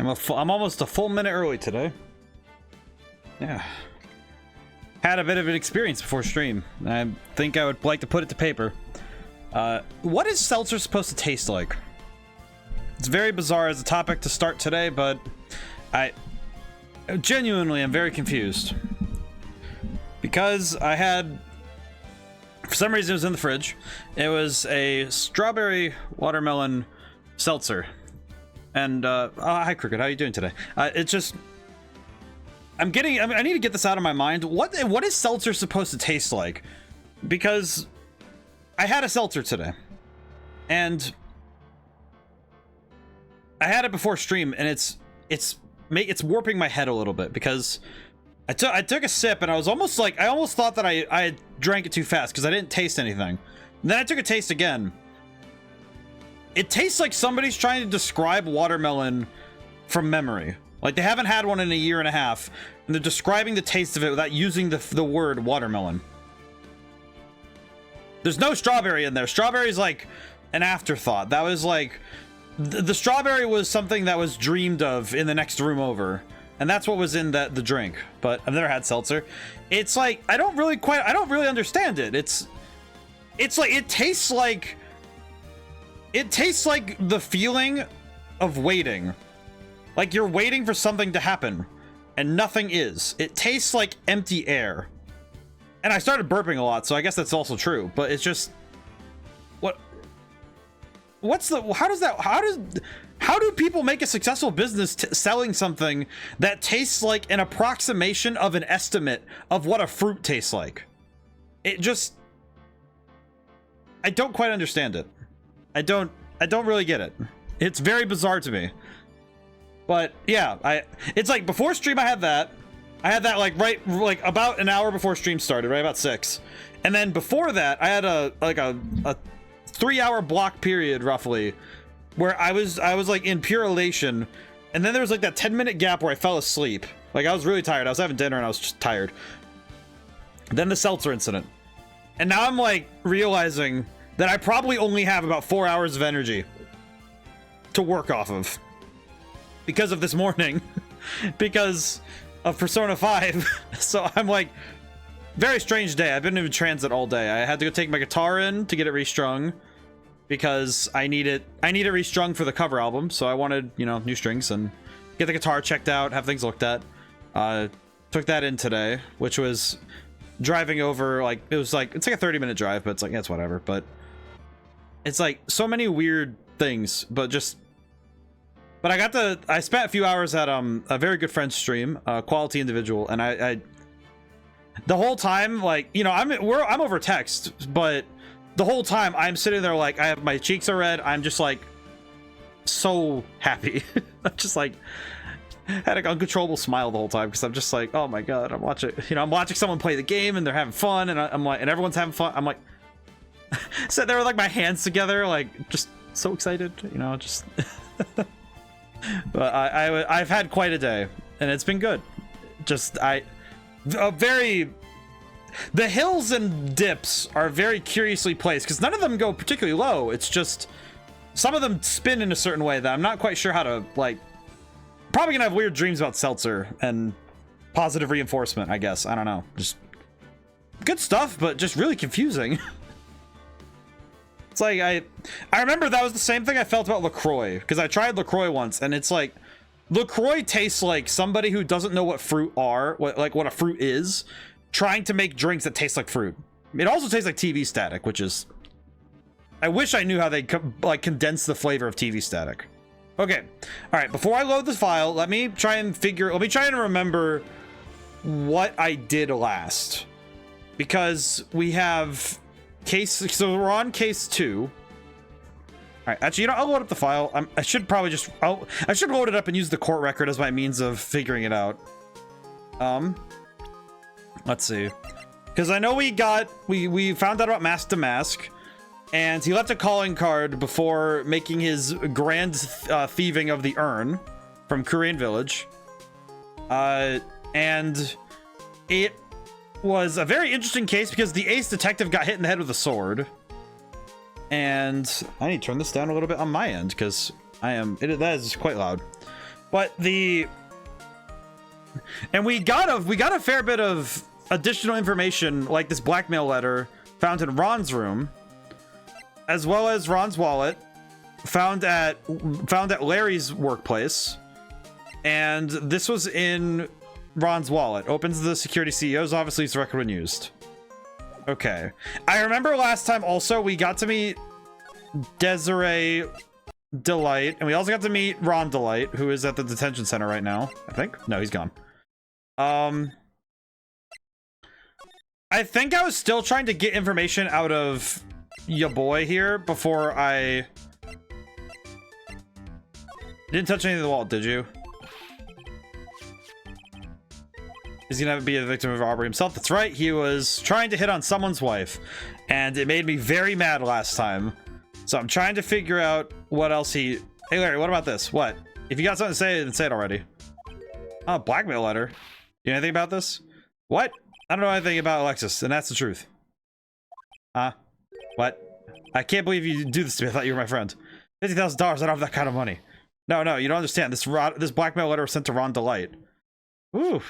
I'm almost a full minute early today. Yeah. Had a bit of an experience before stream. I think I would like to put it to paper. What is seltzer supposed to taste like? It's very bizarre as a topic to start today, but I genuinely am very confused. Because I had, for some reason it was in the fridge. It was a strawberry watermelon seltzer. And, hi Cricket, how are you doing today? It's just, I need to get this out of my mind. What is seltzer supposed to taste like? Because I had a seltzer today. And I had it before stream, and it's warping my head a little bit because I took a sip and I was almost like, I almost thought that I drank it too fast because I didn't taste anything. And then I took a taste again. It tastes like somebody's trying to describe watermelon from memory. Like they haven't had one in a year and a half, and they're describing the taste of it without using the word watermelon. There's no strawberry in there. Strawberry's like an afterthought. That was like, the strawberry was something that was dreamed of in the next room over. And that's what was in the drink. But I've never had seltzer. It's like, I don't really understand it. It's like, it tastes like the feeling of waiting. Like you're waiting for something to happen and nothing is. It tastes like empty air. And I started burping a lot, so I guess that's also true. But it's just, how do people make a successful business selling something that tastes like an approximation of an estimate of what a fruit tastes like? It just, I don't quite understand it. I don't really get it. It's very bizarre to me. But yeah, it's like before stream I had that like about an hour before stream started, right about 6. And then before that I had a 3-hour block period roughly where I was like in pure elation, and then there was like that 10-minute gap where I fell asleep. Like I was really tired. I was having dinner and I was just tired. Then the seltzer incident. And now I'm like realizing that I probably only have about 4 hours of energy to work off of because of this morning, because of Persona 5. So I'm like, very strange day. I've been in transit all day. I had to go take my guitar in to get it restrung because I need it restrung for the cover album. So I wanted, new strings and get the guitar checked out, have things looked at. Took that in today, which was driving over, like, it's like a 30-minute drive, but it's like, yeah, it's whatever. But it's like so many weird things, but I spent a few hours at a very good friend's stream, Quality Individual, and I the whole time, like, I'm over text, but the whole time I'm sitting there like my cheeks are red. I'm just like so happy. I'm just like had an uncontrollable smile the whole time because I'm just like, oh my god, I'm watching someone play the game and they're having fun, and I'm like, and everyone's having fun. I'm like sitting there with like my hands together, like just so excited, just. But I've had quite a day, and it's been good. The hills and dips are very curiously placed because none of them go particularly low. It's just some of them spin in a certain way that I'm not quite sure how to, like. Probably gonna have weird dreams about seltzer and positive reinforcement, I guess. I don't know. Just good stuff, but just really confusing. It's like I remember that was the same thing I felt about LaCroix, because I tried LaCroix once, and it's like LaCroix tastes like somebody who doesn't know what fruit are, what a fruit is, trying to make drinks that taste like fruit. It also tastes like TV static, which is, I wish I knew how they condense the flavor of TV static. Okay, all right. Before I load this file, let me try and remember what I did last, because we have so we're on case 2. All right, actually, I'll load up the file. I should probably I should load it up and use the court record as my means of figuring it out. Let's see, because I know we found out about Mask to Mask, and he left a calling card before making his grand thieving of the urn from Korean Village, and it was a very interesting case because the ace detective got hit in the head with a sword. And I need to turn this down a little bit on my end because that is quite loud. But and we got a fair bit of additional information, like this blackmail letter found in Ron's room, as well as Ron's wallet found at Larry's workplace. And this was in Ron's wallet. Opens the security CEO's office, leaves the record when used. Okay. I remember last time also we got to meet Desiree Delight, and we also got to meet Ron Delight, who is at the detention center right now, I think. No, he's gone. I think I was still trying to get information out of ya boy here before I didn't touch any of the wallet, did you? He's gonna be a victim of robbery himself. That's right, he was trying to hit on someone's wife, and it made me very mad last time. So I'm trying to figure out what else he... Hey Larry, what about this? What? If you got something to say, then say it already. Oh, blackmail letter. You know anything about this? What? I don't know anything about Alexis, and that's the truth. What? I can't believe you do this to me. I thought you were my friend. $50,000, I don't have that kind of money. No, you don't understand. This blackmail letter was sent to Ron Delight. Ooh.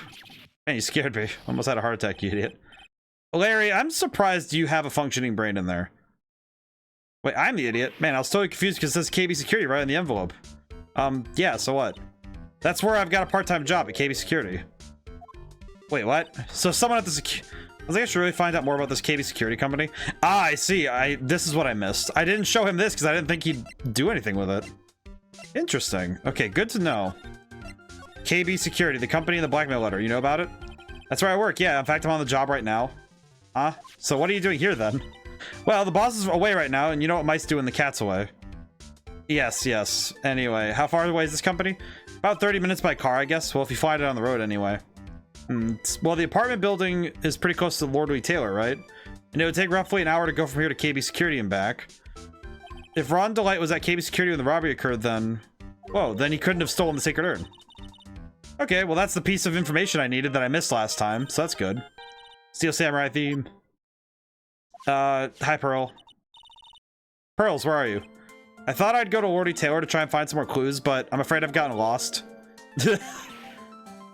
Man, you scared me. Almost had a heart attack, you idiot. Larry, I'm surprised you have a functioning brain in there. Wait, I'm the idiot. Man, I was totally confused because it says KB Security right in the envelope. Yeah, so what? That's where I've got a part-time job at KB Security. Wait, what? So someone at the I was like, I should really find out more about this KB Security company. Ah, I see. This is what I missed. I didn't show him this because I didn't think he'd do anything with it. Interesting. Okay, good to know. KB Security, the company in the blackmail letter. You know about it? That's where I work. Yeah, in fact, I'm on the job right now. Huh? So what are you doing here then? Well, the boss is away right now, and you know what mice do when the cat's away. Yes. Anyway, how far away is this company? About 30 minutes by car, I guess. Well, if you find it on the road anyway. Well, the apartment building is pretty close to Lord Taylor, right? And it would take roughly an hour to go from here to KB Security and back. If Ron Delight was at KB Security when the robbery occurred, then... Whoa, then he couldn't have stolen the Sacred Urn. Okay, well, that's the piece of information I needed that I missed last time, so that's good. Steel Samurai theme. Hi, Pearl. Pearls, where are you? I thought I'd go to Lordy Taylor to try and find some more clues, but I'm afraid I've gotten lost. Give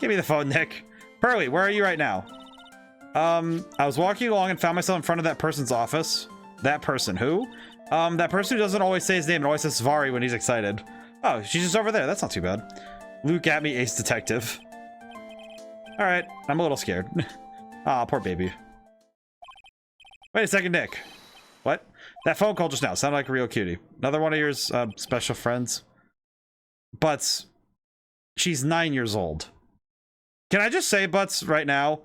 me the phone, Nick. Pearly, where are you right now? I was walking along and found myself in front of that person's office. That person, who? That person who doesn't always say his name and always says Svari when he's excited. Oh, she's just over there. That's not too bad. Luke at me, Ace Detective. Alright, I'm a little scared. Aw, poor baby. Wait a second, Nick. What? That phone call just now sounded like a real cutie. Another one of your special friends. But she's 9 years old. Can I just say, Butts, right now?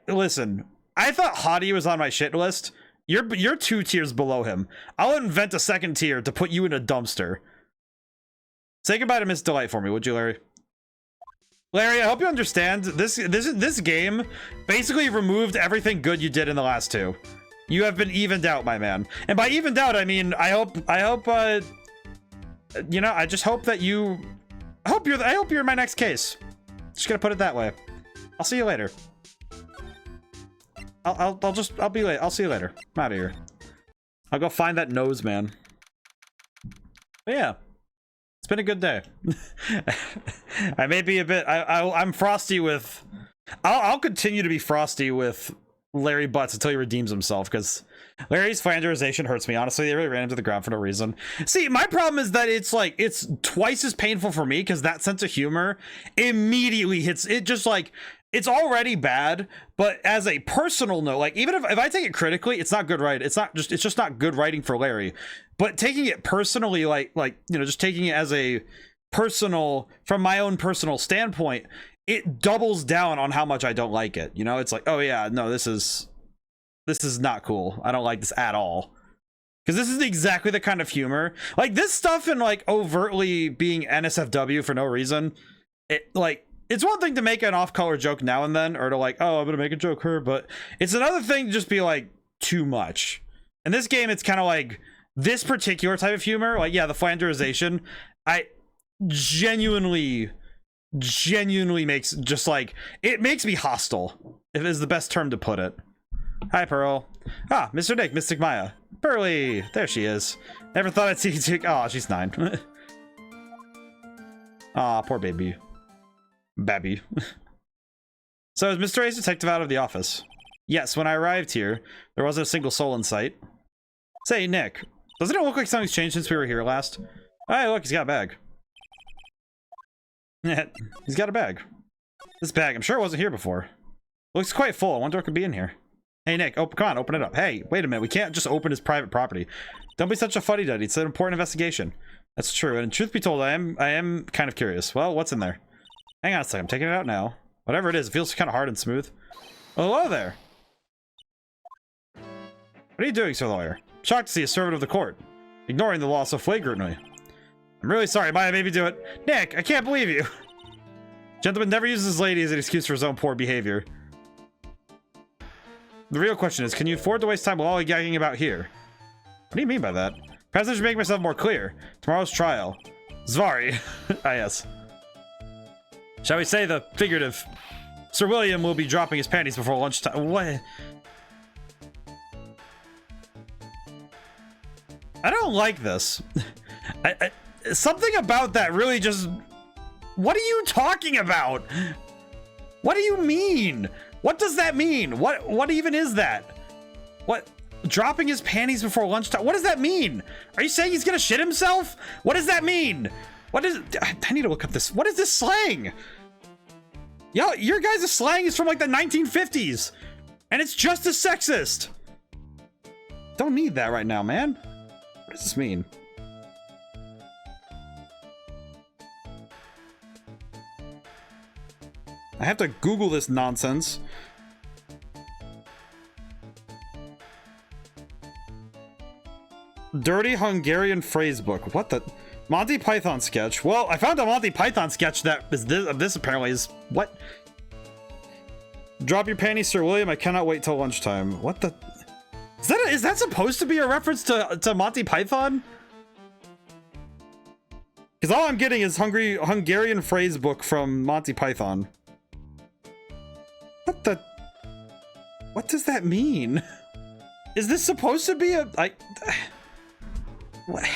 Listen, I thought Hottie was on my shit list. You're 2 tiers below him. I'll invent a second tier to put you in a dumpster. Say goodbye to Miss Delight for me, would you, Larry? Larry, I hope you understand. This game basically removed everything good you did in the last 2. You have been evened out, my man. And by evened out, I mean I hope you know, I just hope that you I hope you're my next case. Just gonna put it that way. I'll see you later. I'll be late. I'll see you later. I'm out of here. I'll go find that nose man. But yeah. It's been a good day. I may be a bit I'm frosty with I'll continue to be frosty with Larry Butts until he redeems himself, because Larry's flanderization hurts me. Honestly, they really ran him to the ground for no reason. See, my problem is that it's twice as painful for me because that sense of humor immediately hits it. Just like, it's already bad, but as a personal note, like, even if I take it critically, it's not good writing. It's just not good writing for Larry. But taking it personally, like you know, just taking it as a personal, from my own personal standpoint, it doubles down on how much I don't like it. You know, it's like, oh yeah, no, this is not cool. I don't like this at all. Because this is exactly the kind of humor, like this stuff, and like overtly being NSFW for no reason. It's one thing to make an off-color joke now and then, or to like, oh, I'm gonna make a joke here, but it's another thing to just be like too much. In this game, it's kind of like this particular type of humor, like, yeah, the flanderization, I genuinely makes, just like, it makes me hostile, if is the best term to put it. Hi, Pearl. Ah, Mr. Nick, Mystic Maya. Pearly, there she is. Never thought I'd see you. Oh, she's 9. Aw, poor baby. Babby. So is Mr. A's detective out of the office? Yes, when I arrived here, there wasn't a single soul in sight. Say, Nick, doesn't it look like something's changed since we were here last? Hey, look, he's got a bag. He's got a bag. This bag, I'm sure it wasn't here before. Looks quite full. I wonder what could be in here. Hey, Nick, come on, open it up. Hey, wait a minute. We can't just open his private property. Don't be such a fuddy-duddy. It's an important investigation. That's true. And truth be told, I am kind of curious. Well, what's in there? Hang on a second. I'm taking it out now. Whatever it is, it feels kind of hard and smooth. Oh, hello there. What are you doing, sir lawyer? Shocked to see a servant of the court, ignoring the law so flagrantly. I'm really sorry. Might I maybe do it? Nick, I can't believe you. Gentleman never uses his lady as an excuse for his own poor behavior. The real question is, can you afford to waste time lollygagging about here? What do you mean by that? Perhaps I should make myself more clear. Tomorrow's trial. Zvari. Ah, yes. Shall we say the figurative? Sir William will be dropping his panties before lunchtime. What? I don't like this. Something about that really just... What are you talking about? What do you mean? What does that mean? What even is that? What? Dropping his panties before lunchtime? What does that mean? Are you saying he's gonna shit himself? What does that mean? What is... I need to look up this. What is this slang? Yo, your guys' slang is from like the 1950s. And it's just as sexist. Don't need that right now, man. What does this mean? I have to Google this nonsense. Dirty Hungarian phrase book. What the? Monty Python sketch. Well, I found a Monty Python sketch that is this apparently is what? Drop your panties, Sir William. I cannot wait till lunchtime. What the? Is that supposed to be a reference to Monty Python? Because all I'm getting is Hungarian phrase book from Monty Python. What the? What does that mean? Is this supposed to be a what?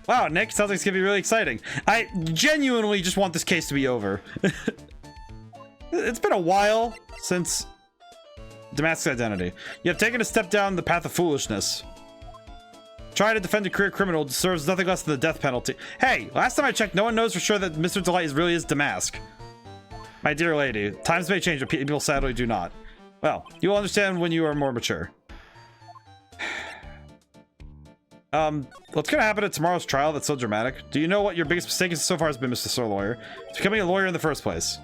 Wow, Nick, sounds like it's gonna be really exciting. I genuinely just want this case to be over. It's been a while since Damask's identity. You have taken a step down the path of foolishness. Trying to defend a career criminal deserves nothing less than the death penalty. Hey, last time I checked, no one knows for sure that Mr. Delight really is Damask. My dear lady, times may change, but people sadly do not. Well, you will understand when you are more mature. What's gonna happen at tomorrow's trial that's so dramatic? Do you know what your biggest mistake so far has been, Mr. Sir Lawyer? It's becoming a lawyer in the first place.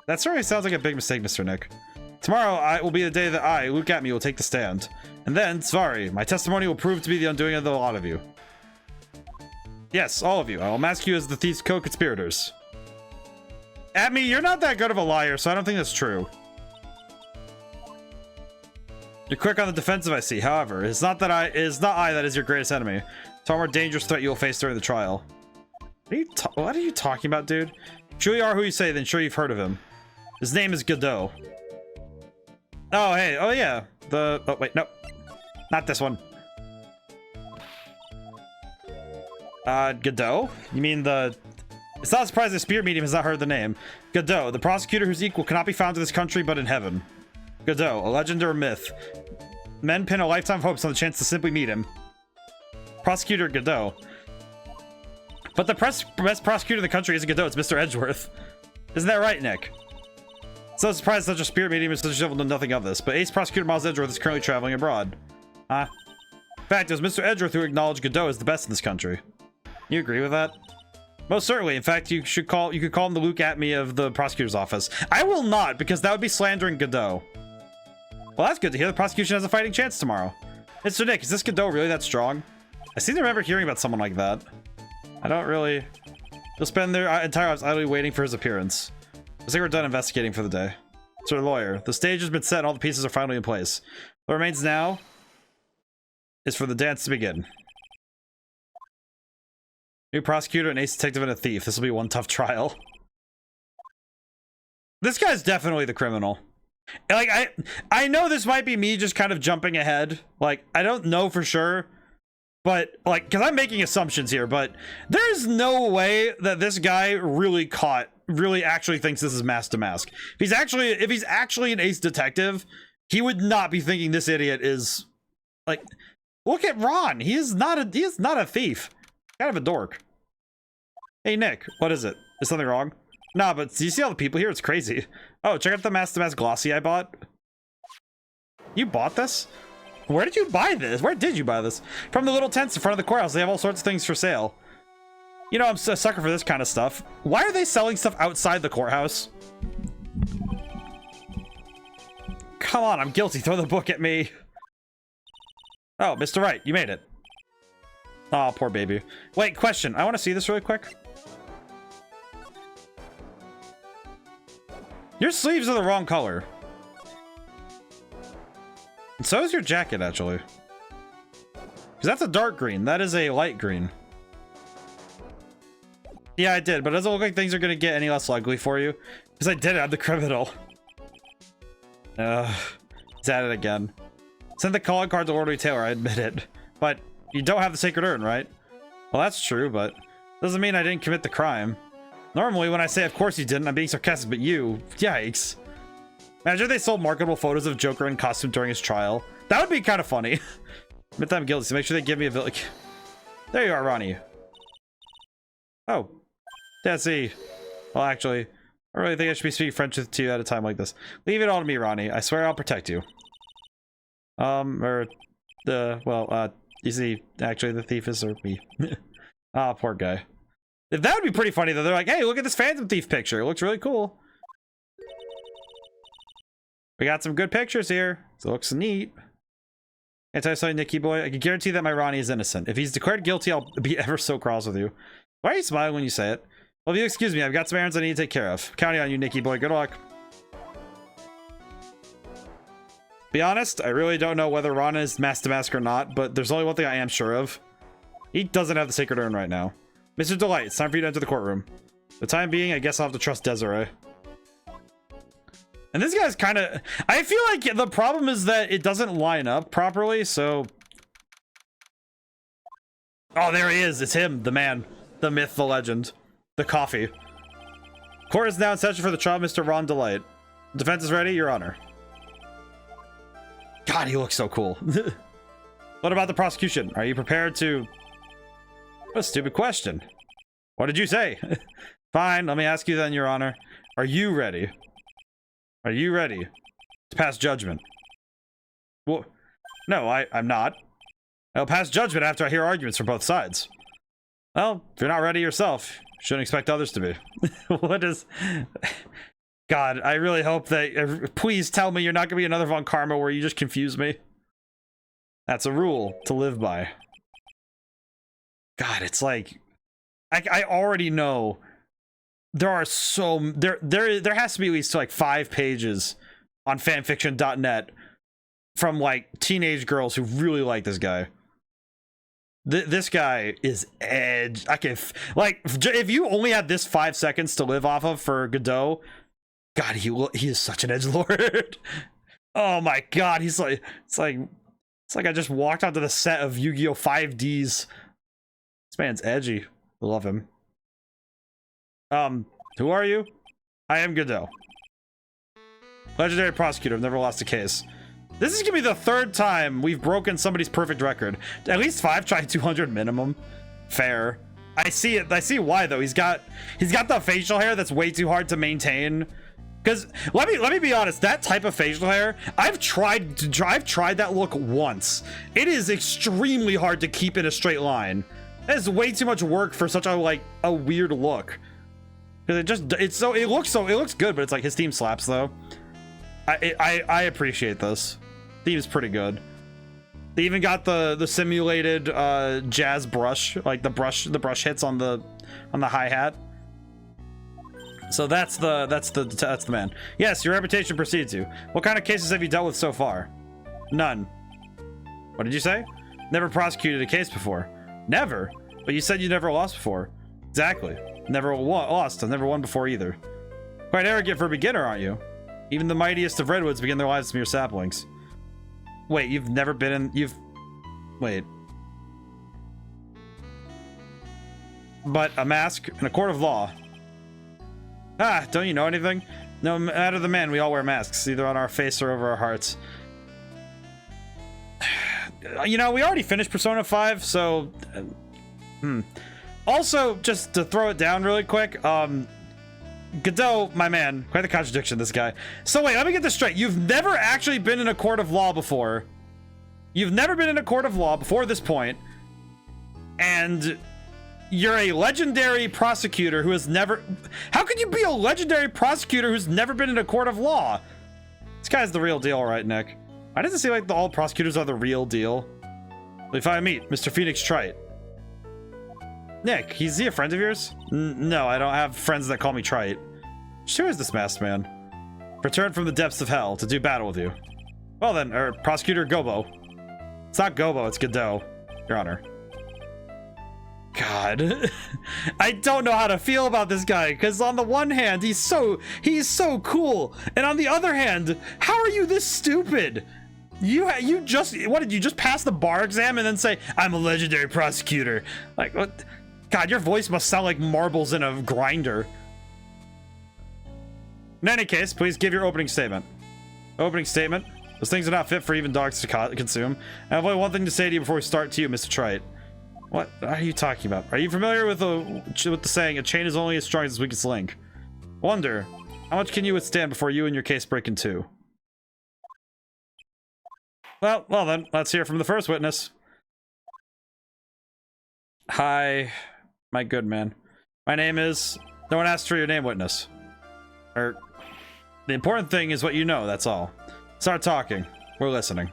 That certainly sounds like a big mistake, Mr. Nick. Tomorrow will be the day that I, Luke Atme, will take the stand. And then, Zvari, my testimony will prove to be the undoing of the lot of you. Yes, all of you. I will mask you as the thief's co-conspirators. Atme, you're not that good of a liar, so I don't think that's true. You're quick on the defensive, I see. However, it is not I that is your greatest enemy. It's a more dangerous threat you will face during the trial. What are you talking about, dude? If you truly are who you say, then sure you've heard of him. His name is Godot. Oh, hey. Oh, yeah. Oh, wait. No. Not this one. Godot? You mean the... It's not surprising the spirit medium has not heard the name. Godot, the prosecutor whose equal cannot be found in this country but in heaven. Godot, a legend or a myth. Men pin a lifetime of hopes on the chance to simply meet him. Prosecutor Godot. But the best prosecutor in the country isn't Godot, it's Mr. Edgeworth. Isn't that right, Nick? So surprised such a spirit medium and such a devil know nothing of this, but ace prosecutor Miles Edgeworth is currently traveling abroad. In fact, it was Mr. Edgeworth who acknowledged Godot as the best in this country. You agree with that? Most certainly. In fact, you could call him the Luke Atme of the prosecutor's office. I will not, because that would be slandering Godot. Well, that's good to hear. The prosecution has a fighting chance tomorrow. Mr. Nick, is this Godot really that strong? I seem to remember hearing about someone like that. I don't really... You'll spend their entire lives idly waiting for his appearance. Looks like we're done investigating for the day. Sir Lawyer, the stage has been set and all the pieces are finally in place. What remains now is for the dance to begin. New prosecutor, an ace detective, and a thief. This will be one tough trial. This guy's definitely the criminal. Like, I know this might be me just kind of jumping ahead. Like, I don't know for sure. But like, because I'm making assumptions here, but there's no way that this guy really actually thinks this is mask to mask. If he's actually an ace detective, he would not be thinking this idiot is like, look at Ron. He is not a thief. Kind of a dork. Hey Nick, what is it? Is something wrong? Nah, but do you see all the people here? It's crazy. Oh, check out the mask to mask glossy I bought. You bought this? Where did you buy this? Where did you buy this? From the little tents in front of the courthouse. They have all sorts of things for sale. You know, I'm a sucker for this kind of stuff. Why are they selling stuff outside the courthouse? Come on, I'm guilty. Throw the book at me. Oh, Mr. Wright, you made it. Oh, poor baby. Wait, question. I want to see this really quick. Your sleeves are the wrong color. And so is your jacket, actually. Because that's a dark green. That is a light green. Yeah, I did, but it doesn't look like things are going to get any less ugly for you. Because I did add the criminal. It's at it again. Send the calling card to Lord Taylor, I admit it. But you don't have the sacred urn, right? Well, that's true, but doesn't mean I didn't commit the crime. Normally, when I say of course you didn't, I'm being sarcastic, but you... Yikes. Imagine if they sold marketable photos of Joker in costume during his trial. That would be kind of funny. Admit that I'm guilty, so make sure they give me a village. There you are, Ronnie. Oh. Yeah, see. Well, actually, I really think I should be speaking French with you at a time like this. Leave it all to me, Ronnie. I swear I'll protect you. You see, actually, the thief is me. Ah, poor guy. That would be pretty funny, though. They're like, hey, look at this Phantom Thief picture. It looks really cool. We got some good pictures here. So it looks neat. I tell you something, Nicky boy. I can guarantee that my Ronnie is innocent. If he's declared guilty, I'll be ever so cross with you. Why are you smiling when you say it? Well, if you excuse me, I've got some errands I need to take care of. Counting on you, Nicky boy. Good luck. Be honest, I really don't know whether Ron is mask to mask or not, but there's only one thing I am sure of. He doesn't have the sacred urn right now. Mr. Delight, it's time for you to enter the courtroom. For the time being, I guess I'll have to trust Desiree. And this guy's kind of... I feel like the problem is that it doesn't line up properly, so... Oh, there he is. It's him, the man. The myth, the legend. The coffee. Court is now in session for the trial, Mr. Ron Delight. Defense is ready, Your Honor. God, he looks so cool. What about the prosecution? Are you prepared to... What a stupid question. What did you say? Fine, let me ask you then, Your Honor. Are you ready? Are you ready to pass judgment? Well, no, I'm not. I'll pass judgment after I hear arguments from both sides. Well, if you're not ready yourself, you shouldn't expect others to be. What is... God, I really hope that... Please tell me you're not going to be another Von Karma where you just confuse me. That's a rule to live by. God, it's like... I already know there are so... There has to be at least like 5 pages on fanfiction.net from like teenage girls who really like this guy. This guy is edge. I can... Like, if you only had this 5 seconds to live off of for Godot... God, he is such an edgelord. Oh my God, he's like... It's like I just walked onto the set of Yu-Gi-Oh! 5Ds. This man's edgy. I love him. Who are you? I am Godot. Legendary prosecutor. I've never lost a case. This is gonna be the 3rd time we've broken somebody's perfect record. At least 5 try 200 minimum. Fair. I see it. I see why though. He's got the facial hair that's way too hard to maintain. Because let me be honest, that type of facial hair, I've tried that look once. It is extremely hard to keep in a straight line. That is way too much work for such a weird look. Because it looks good, but it's like his theme slaps though. I appreciate this. Theme's pretty good. They even got the simulated jazz brush, like the brush hits on the hi-hat. So that's the man. Yes, your reputation precedes you. What kind of cases have you dealt with so far? None. What did you say? Never prosecuted a case before. Never? But you said you never lost before. Exactly. Never lost. I've never won before either. Quite arrogant for a beginner, aren't you? Even the mightiest of redwoods begin their lives as mere saplings. Wait, you've never been in... Wait. but a mask in a court of law. Ah, don't you know anything? No matter the man, we all wear masks, either on our face or over our hearts. You know, we already finished Persona 5, so... Also, just to throw it down really quick, Godot, my man, quite the contradiction, this guy. So wait, let me get this straight. You've never actually been in a court of law before. You've never been in a court of law before this point, and you're a legendary prosecutor who has never... How could you be a legendary prosecutor who's never been in a court of law? This guy's the real deal, right, Nick? Why does it seem like all prosecutors are the real deal? If I meet Mr. Phoenix Trite. Nick, is he a friend of yours? No, I don't have friends that call me Trite. Who is this masked man? Returned from the depths of hell to do battle with you. Well then, Prosecutor Gobo. It's not Gobo, it's Godot, Your Honor. God. I don't know how to feel about this guy, because on the one hand, he's so cool, and on the other hand, how are you this stupid? You just, what did you just pass the bar exam and then say, I'm a legendary prosecutor? Like, what? God, your voice must sound like marbles in a grinder. In any case, please give your opening statement. Opening statement. Those things are not fit for even dogs to consume. I have only one thing to say to you before we start to you, Mr. Trite. What are you talking about? Are you familiar with the saying, a chain is only as strong as its weakest link? Wonder, how much can you withstand before you and your case break in two? Well then, let's hear from the first witness. Hi, my good man. My name is... No one asked for your name, witness. The important thing is what you know, that's all. Start talking. We're listening.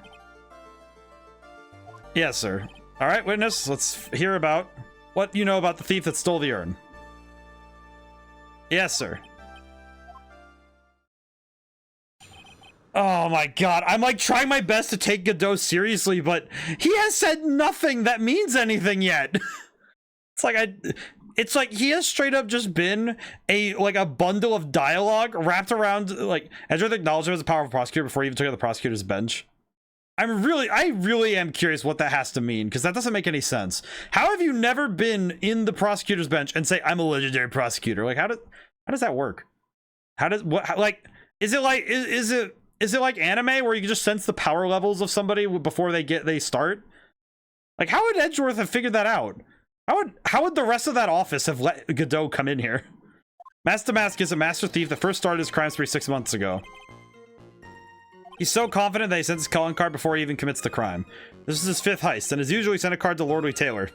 Yes, sir. Alright, witness, let's hear about what you know about the thief that stole the urn. Yes, sir. Oh my god, I'm like trying my best to take Godot seriously, but he has said nothing that means anything yet. It's like he has straight up just been a bundle of dialogue wrapped around like Edgeworth acknowledged him as a powerful prosecutor before he even took out the prosecutor's bench. I really am curious what that has to mean, because that doesn't make any sense. How have you never been in the prosecutor's bench and say, I'm a legendary prosecutor? Like, how does that work? Is it like anime where you can just sense the power levels of somebody before they start? Like, how would Edgeworth have figured that out? How would the rest of that office have let Godot come in here? Master Mask is a master thief that first started his crime spree 6 months ago. He's so confident that he sends his calling card before he even commits the crime. This is his 5th heist, and as usual, he sent a card to Lord Taylor.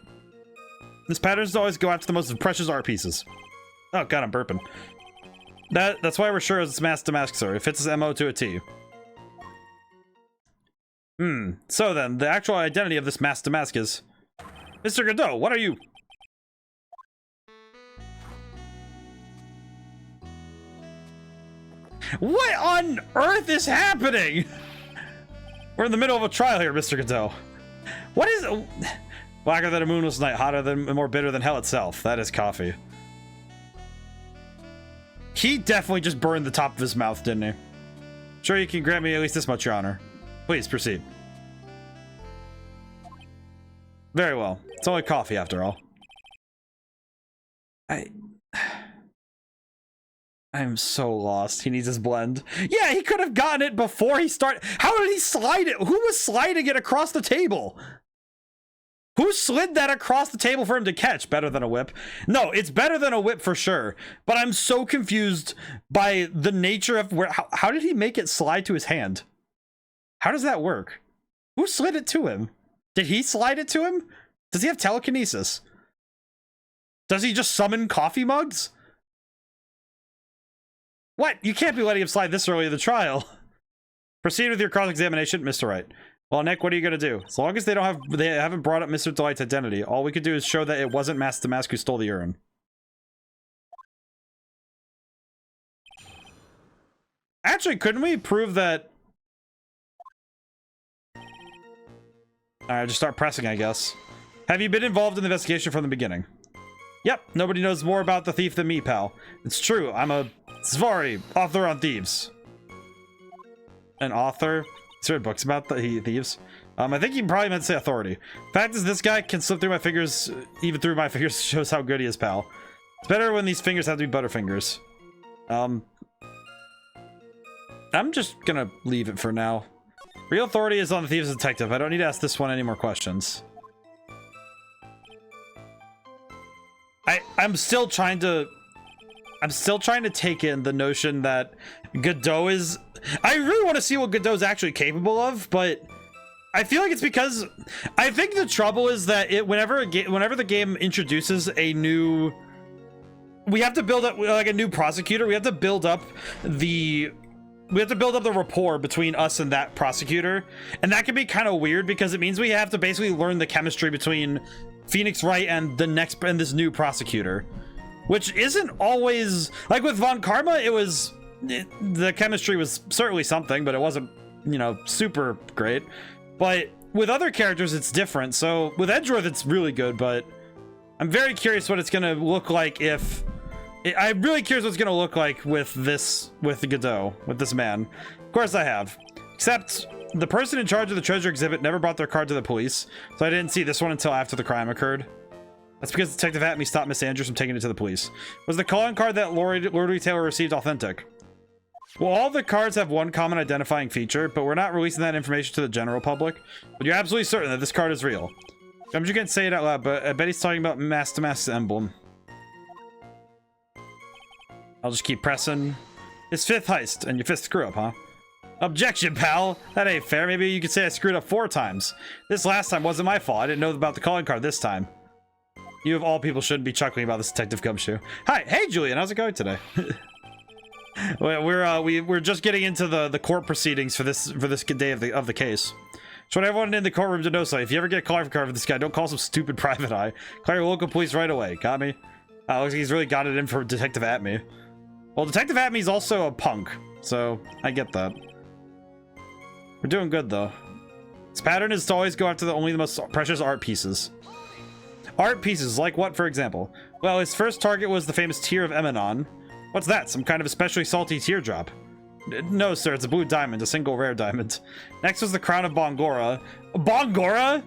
His patterns to always go after the most precious art pieces. Oh god, I'm burping. That's why we're sure it's Master Mask, sir. It fits his MO to a T. So then, the actual identity of this Master Mask is... Mr. Godot, what are you? What on earth is happening? We're in the middle of a trial here, Mr. Godot. What is... Blacker than a moonless night, hotter than, more bitter than hell itself. That is coffee. He definitely just burned the top of his mouth, didn't he? Sure, you can grant me at least this much, Your Honor. Please, proceed. Very well. It's only coffee, after all. I'm so lost. He needs his blend. Yeah, he could have gotten it before he started. How did he slide it? Who was sliding it across the table? Who slid that across the table for him to catch? Better than a whip. No, it's better than a whip for sure. But I'm so confused by the nature of where... How did he make it slide to his hand? How does that work? Who slid it to him? Did he slide it to him? Does he have telekinesis? Does he just summon coffee mugs? What? You can't be letting him slide this early in the trial. Proceed with your cross-examination, Mr. Wright. Well, Nick, what are you gonna do? As long as they haven't brought up Mr. Delight's identity, all we could do is show that it wasn't Master Mask who stole the urn. Actually, couldn't we prove that... Alright, just start pressing, I guess. Have you been involved in the investigation from the beginning? Yep, nobody knows more about the thief than me, pal. It's true, I'm a Svari, author on thieves. An author? He's written books about the thieves. I think he probably meant to say authority. Fact is, this guy can slip through my fingers, even through my fingers, shows how good he is, pal. It's better when these fingers have to be butterfingers. I'm just gonna leave it for now. Real authority is on the thieves detective. I don't need to ask this one any more questions. I'm still trying to take in the notion that Godot is... I really want to see what Godot's actually capable of, but I feel like it's because... I think the trouble is that whenever the game introduces a new... We have to build up, like, a new prosecutor. We have to build up the rapport between us and that prosecutor. And that can be kind of weird because it means we have to basically learn the chemistry between Phoenix Wright and this new prosecutor. Which isn't always... Like with Von Karma, the chemistry was certainly something, but it wasn't, you know, super great. But with other characters, it's different. So with Edgeworth, it's really good, but I'm very curious what it's going to look like if... I'm really curious what it's going to look like with Godot, with this man. Of course I have. Except the person in charge of the treasure exhibit never brought their card to the police, so I didn't see this one until after the crime occurred. That's because Detective Atme stopped Miss Andrews from taking it to the police. Was the calling card that Lord Taylor received authentic? Well, all the cards have one common identifying feature, but we're not releasing that information to the general public. But you're absolutely certain that this card is real. I'm just gonna say it out loud, but I bet he's talking about Master Mask's emblem. I'll just keep pressing. His fifth heist, and your fifth screw up, huh? Objection, pal! That ain't fair. Maybe you could say I screwed up 4 times. This last time wasn't my fault. I didn't know about the calling card this time. You of all people shouldn't be chuckling about this Detective Gumshoe. Hi, hey Julian, how's it going today? We're just getting into the court proceedings for this day of the case. Just want everyone in the courtroom to know so if you ever get a calling card for this guy, don't call some stupid private eye. Call your local police right away. Got me? Looks like he's really got it in for Detective Atme. Well, Detective Atme's also a punk, so I get that. We're doing good though. His pattern is to always go after only the most precious art pieces. Art pieces, like what, for example? Well, his first target was the famous Tear of Emanon. What's that? Some kind of especially salty teardrop? No, sir, it's a blue diamond, a single rare diamond. Next was the Crown of Bongora. Bongora?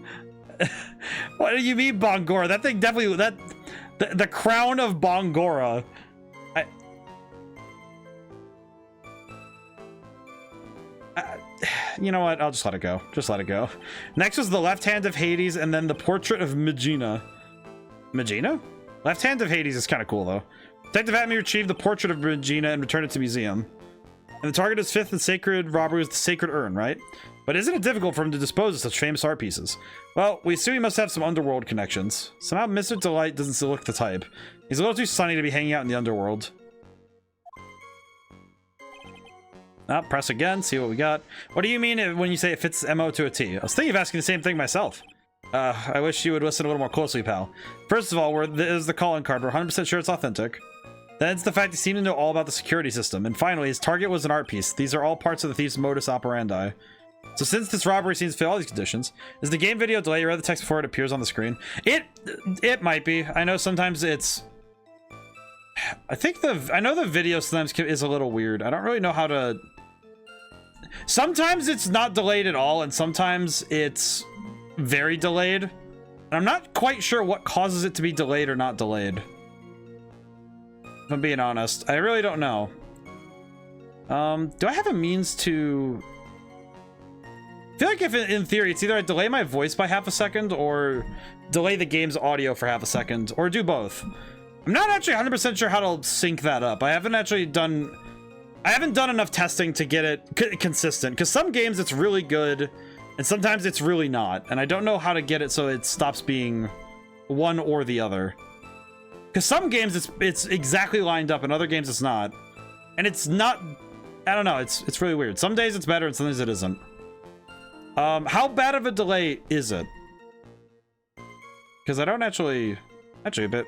What do you mean, Bongora? That thing definitely... The Crown of Bongora. You know what? I'll just let it go. Just let it go. Next was the Left Hand of Hades, and then the Portrait of Megina. Megina? Left Hand of Hades is kind of cool, though. Detective Atme retrieved the Portrait of Regina and returned it to museum. And the target is fifth and sacred robbery was the Sacred Urn, right? But isn't it difficult for him to dispose of such famous art pieces? Well, we assume he must have some underworld connections. Somehow Mr. Delight doesn't look the type. He's a little too sunny to be hanging out in the underworld. Press again, see what we got. What do you mean when you say it fits MO to a T? I was thinking of asking the same thing myself. I wish you would listen a little more closely, pal. First of all, there's the calling card. We're 100% sure it's authentic. Then it's the fact he seemed to know all about the security system. And finally, his target was an art piece. These are all parts of the thief's modus operandi. So since this robbery seems to fit all these conditions, is the game video delay? You read the text before it appears on the screen? It might be. I know sometimes it's... I know the video sometimes is a little weird. I don't really know how to... Sometimes it's not delayed at all, and sometimes it's very delayed. And I'm not quite sure what causes it to be delayed or not delayed. If I'm being honest, I really don't know. Do I have a means to... I feel like if in theory, it's either I delay my voice by half a second or delay the game's audio for half a second, or do both. I'm not actually 100% sure how to sync that up. I haven't done enough testing to get it consistent, because some games it's really good and sometimes it's really not, and I don't know how to get it so it stops being one or the other. Because some games it's exactly lined up and other games it's not, and it's not... I don't know, it's really weird. Some days it's better and some days it isn't. How bad of a delay is it? Because I don't actually a bit...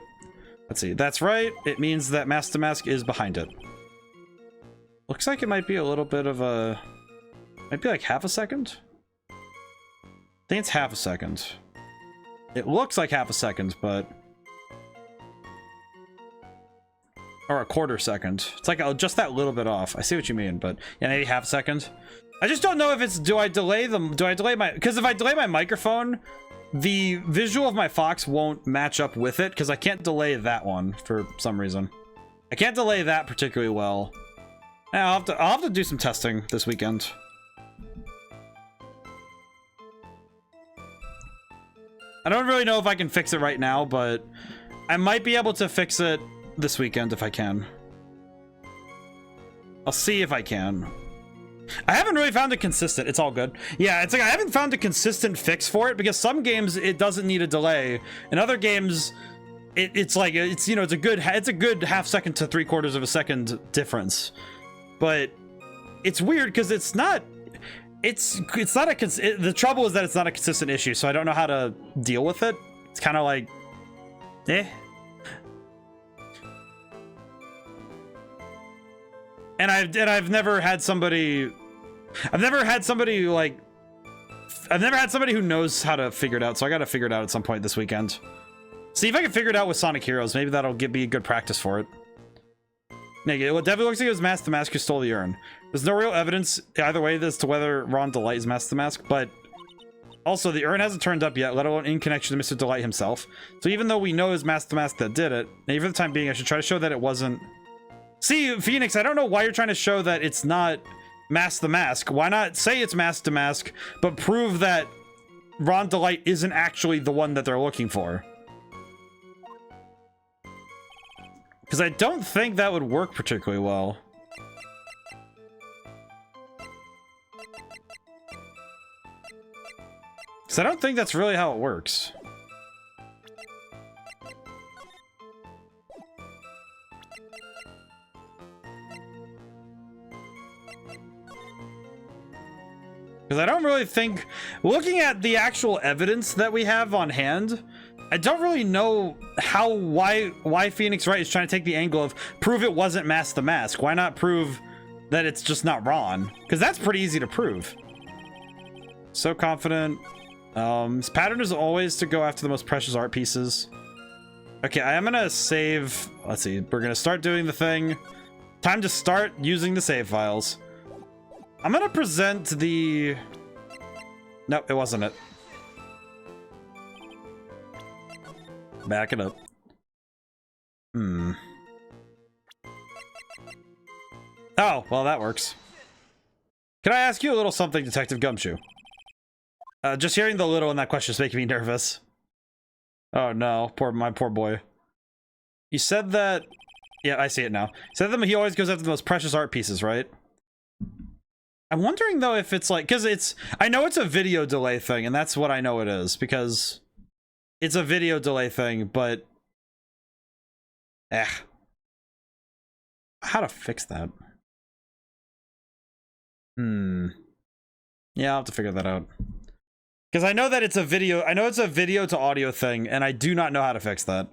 Let's see, that's right. It means that Master Mask is behind it. Looks like it might be a little bit of a... Might be like half a second? I think it's half a second. It looks like half a second, but... Or a quarter second. It's like just that little bit off. I see what you mean, but yeah, maybe half second. I just don't know if it's, do I delay my, because if I delay my microphone, the visual of my Fox won't match up with it, because I can't delay that one for some reason. I can't delay that particularly well. Yeah, I'll have to do some testing this weekend. I don't really know if I can fix it right now, but I might be able to fix it this weekend if I can. I'll see if I can. I haven't really found it consistent. It's all good. Yeah, it's like I haven't found a consistent fix for it, because some games it doesn't need a delay. In other games, it's like it's, you know, it's a good half second to 3/4 of a second difference. But it's weird because it's not the trouble is that it's not a consistent issue, so I don't know how to deal with it. It's kind of like And I've never had somebody like who knows how to figure it out, so I gotta figure it out at some point this weekend. See if I can figure it out with Sonic Heroes. Maybe that'll be a good practice for it. Negative. Well, it definitely looks like it was Mask the Mask who stole the urn. There's no real evidence either way as to whether Ron Delight is Mask the Mask, but also the urn hasn't turned up yet, let alone in connection to Mr. Delight himself. So even though we know it's Mask the Mask that did it, maybe for the time being I should try to show that it wasn't. See, Phoenix, I don't know why you're trying to show that it's not Mask the Mask. Why not say it's Mask to Mask, but prove that Ron Delight isn't actually the one that they're looking for? Because I don't think that would work particularly well. Because I don't think that's really how it works. Because I don't really think, looking at the actual evidence that we have on hand, I don't really know why Phoenix Wright is trying to take the angle of prove it wasn't Mask the Mask. Why not prove that it's just not Ron? Because that's pretty easy to prove. So confident. His pattern is always to go after the most precious art pieces. Okay, I am gonna save. Let's see. We're gonna start doing the thing. Time to start using the save files. I'm gonna present the. Nope, it wasn't it. Back it up. Oh, well, that works. Can I ask you a little something, Detective Gumshoe? Just hearing the little in that question is making me nervous. Oh no, my poor boy. You said that. Yeah, I see it now. You said that he always goes after the most precious art pieces, right? I'm wondering though if it's like, because I know it's a video delay thing, and that's what I know it is, because it's a video delay thing, but how to fix that? Yeah, I'll have to figure that out. Because I know that it's a video, I know it's a video to audio thing, and I do not know how to fix that.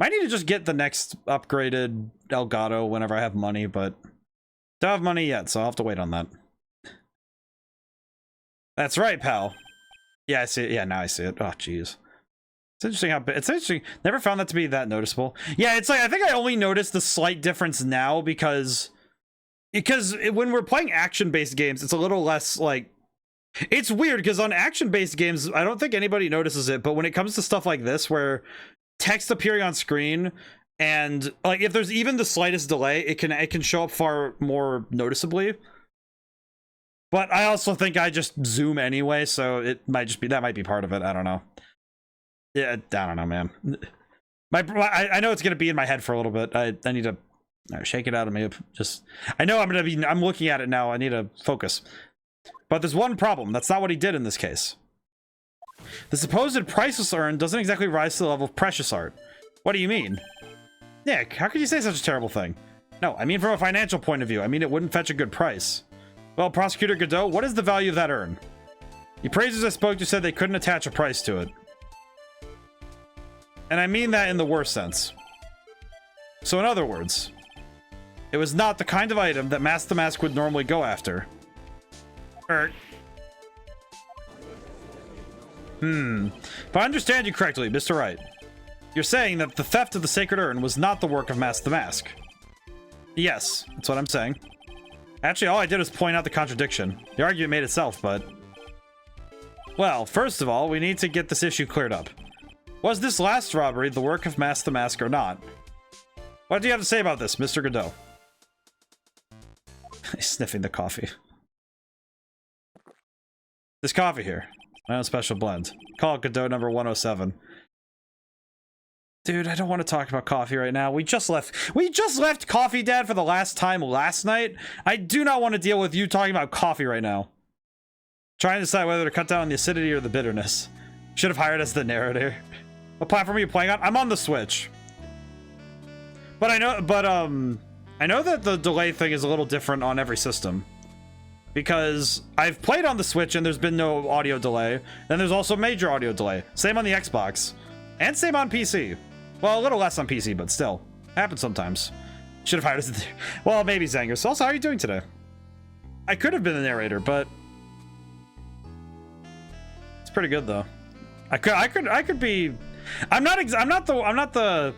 Might need to just get the next upgraded Elgato whenever I have money, but don't have money yet, so I'll have to wait on that. That's right, pal. Yeah, I see it. Yeah, now I see it. Oh, jeez. It's interesting how it's interesting. Never found that to be that noticeable. Yeah, it's like I think I only noticed the slight difference now because when we're playing action-based games, it's a little less like. It's weird because on action-based games, I don't think anybody notices it, but when it comes to stuff like this, where text appearing on screen and like if there's even the slightest delay, it can show up far more noticeably. But I also think I just zoom anyway, so it might just be that might be part of it. I don't know. Yeah, I don't know, man. I know it's gonna be in my head for a little bit. I need to shake it out of me. Just I know I'm looking at it now. I need to focus. But there's one problem. That's not what he did in this case. The supposed priceless urn doesn't exactly rise to the level of precious art. What do you mean? Yeah, how could you say such a terrible thing? No, I mean from a financial point of view. I mean it wouldn't fetch a good price. Well, Prosecutor Godot, what is the value of that urn? The appraisers I spoke to said they couldn't attach a price to it. And I mean that in the worst sense. So in other words, it was not the kind of item that Mask the Mask would normally go after. If I understand you correctly, Mr. Wright, you're saying that the theft of the sacred urn was not the work of Mask the Mask. Yes, that's what I'm saying. Actually, all I did was point out the contradiction. The argument made itself, but... Well, first of all, we need to get this issue cleared up. Was this last robbery the work of Mask the Mask or not? What do you have to say about this, Mr. Godot? He's sniffing the coffee. This coffee here. My own special blend. Call it Godot number 107. Dude, I don't want to talk about coffee right now. We just left Coffee Dad for the last time last night. I do not want to deal with you talking about coffee right now. Trying to decide whether to cut down on the acidity or the bitterness. Should have hired us the narrator. What platform are you playing on? I'm on the Switch. But I know that the delay thing is a little different on every system. Because I've played on the Switch and there's been no audio delay. Then there's also major audio delay. Same on the Xbox. And same on PC. Well, a little less on PC, but still. Happens sometimes. Should have hired us. Well, maybe Zangers. Also, how are you doing today? I could have been the narrator, but it's pretty good though. I could be. I'm not the.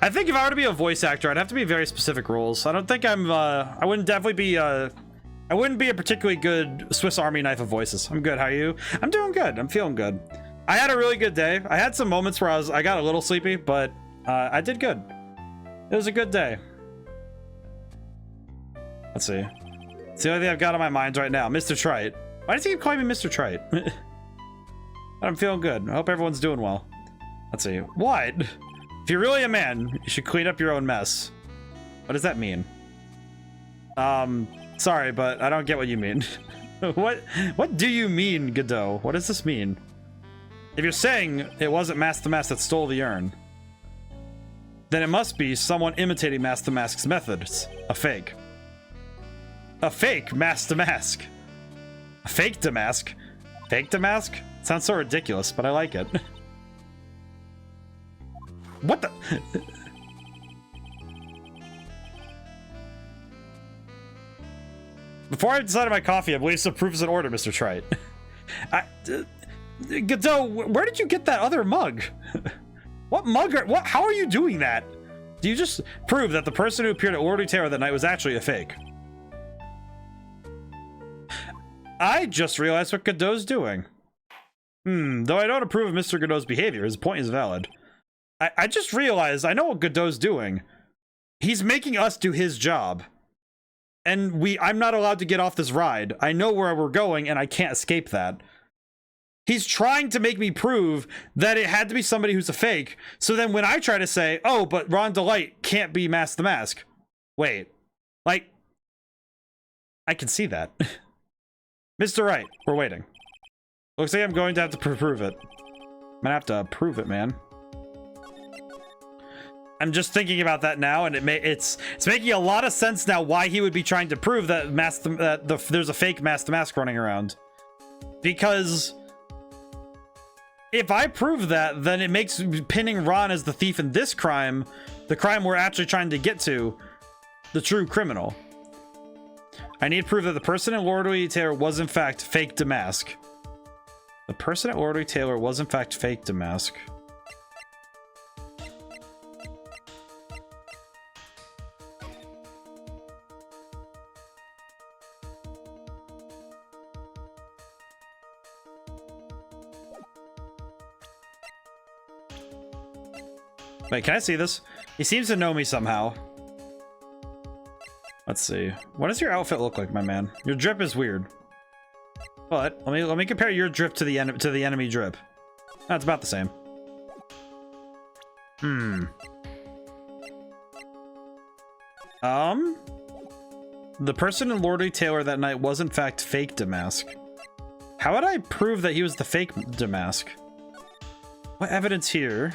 I think if I were to be a voice actor, I'd have to be very specific roles. I don't think I'm. I wouldn't definitely be. I wouldn't be a particularly good Swiss Army knife of voices. I'm good. How are you? I'm doing good. I'm feeling good. I had a really good day. I had some moments where I got a little sleepy, but I did good. It was a good day. Let's see. It's the only thing I've got on my mind right now. Mr. Trite. Why does he keep calling me Mr. Trite? I'm feeling good. I hope everyone's doing well. Let's see. What? If you're really a man, you should clean up your own mess. What does that mean? Sorry, but I don't get what you mean. What do you mean, Godot? What does this mean? If you're saying it wasn't Mask the Mask that stole the urn, then it must be someone imitating Mask the Mask's methods. A fake. A fake Mask the Mask. A fake Damask. Fake Damask? Sounds so ridiculous, but I like it. What the? Before I decided my coffee, I believe some proof is in order, Mr. Trite. Godot, where did you get that other mug? What mug how are you doing that? Do you just prove that the person who appeared at Lord Terror that night was actually a fake? I just realized what Godot's doing. Though I don't approve of Mr. Godot's behavior, his point is valid. I just realized I know what Godot's doing. He's making us do his job. And I'm not allowed to get off this ride. I know where we're going and I can't escape that. He's trying to make me prove that it had to be somebody who's a fake. So then when I try to say, oh, but Ron Delight can't be Mask the Mask. Wait. Like, I can see that. Mr. Wright, we're waiting. Looks like I'm going to have to prove it. I'm gonna have to prove it, man. I'm just thinking about that now, and it's making a lot of sense now why he would be trying to prove that there's a fake Mask the Mask running around. Because if I prove that, then it makes pinning Ron as the thief in this crime, the crime we're actually trying to get to, the true criminal. I need proof that the person at Lord Taylor was in fact fake Damask. The person at Lord Taylor was in fact fake Damask. Wait, can I see this? He seems to know me somehow. Let's see. What does your outfit look like, my man? Your drip is weird. But let me compare your drip to the enemy drip. That's about the same. The person in Lord Taylor that night was in fact fake Damask. How would I prove that he was the fake Damask? What evidence here?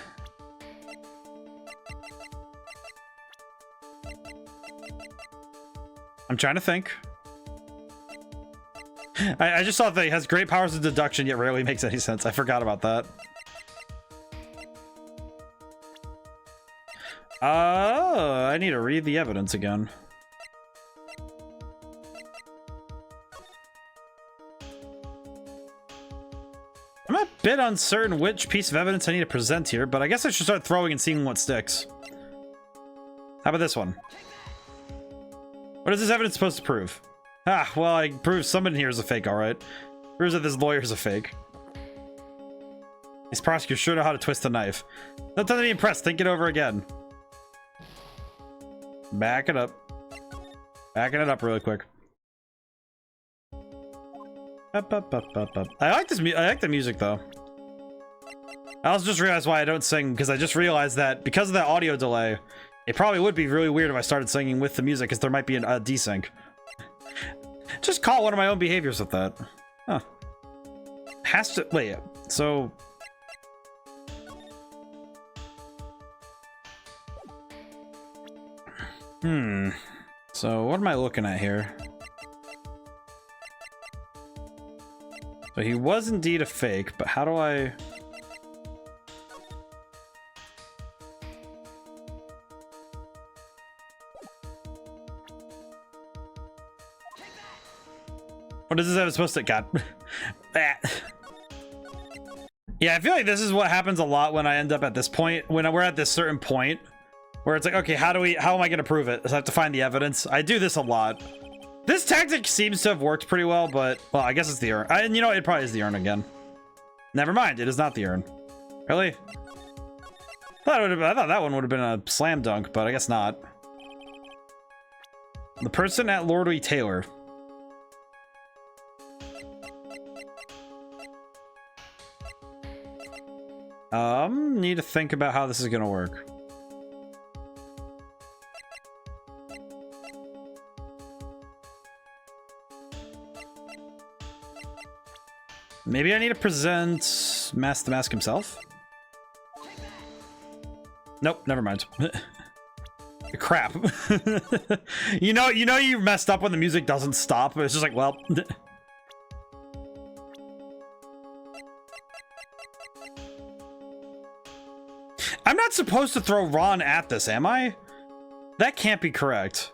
I'm trying to think. I just saw that he has great powers of deduction, yet rarely makes any sense. I forgot about that. I need to read the evidence again. I'm a bit uncertain which piece of evidence I need to present here, but I guess I should start throwing and seeing what sticks. How about this one? What is this evidence supposed to prove? Ah, well, I proved someone here is a fake, alright. Proves that this lawyer is a fake. These prosecutors sure know how to twist a knife. That doesn't even impress. Think it over again. Back it up. Backing it up really quick. Up. I like this. I like the music though. I also just realized why I don't sing, because I just realized that because of that audio delay, it probably would be really weird if I started singing with the music, because there might be a desync. Just caught one of my own behaviors with that. Huh. Has to wait. So. So what am I looking at here? So he was indeed a fake, but how do I... What is this ever supposed to... God. Yeah, I feel like this is what happens a lot when I end up at this point, when we're at this certain point, where it's like, okay, how am I gonna prove it? I have to find the evidence. I do this a lot. This tactic seems to have worked pretty well, but, well, I guess it's the urn. And you know, it probably is the urn again. Never mind, it is not the urn. Really? I thought that one would have been a slam dunk, but I guess not. The person at Lord Taylor. Need to think about how this is gonna work. Maybe I need to present the mask himself? Nope, never mind. Crap. you know you messed up when the music doesn't stop. It's just like, well. I'm not supposed to throw Ron at this, am I? That can't be correct.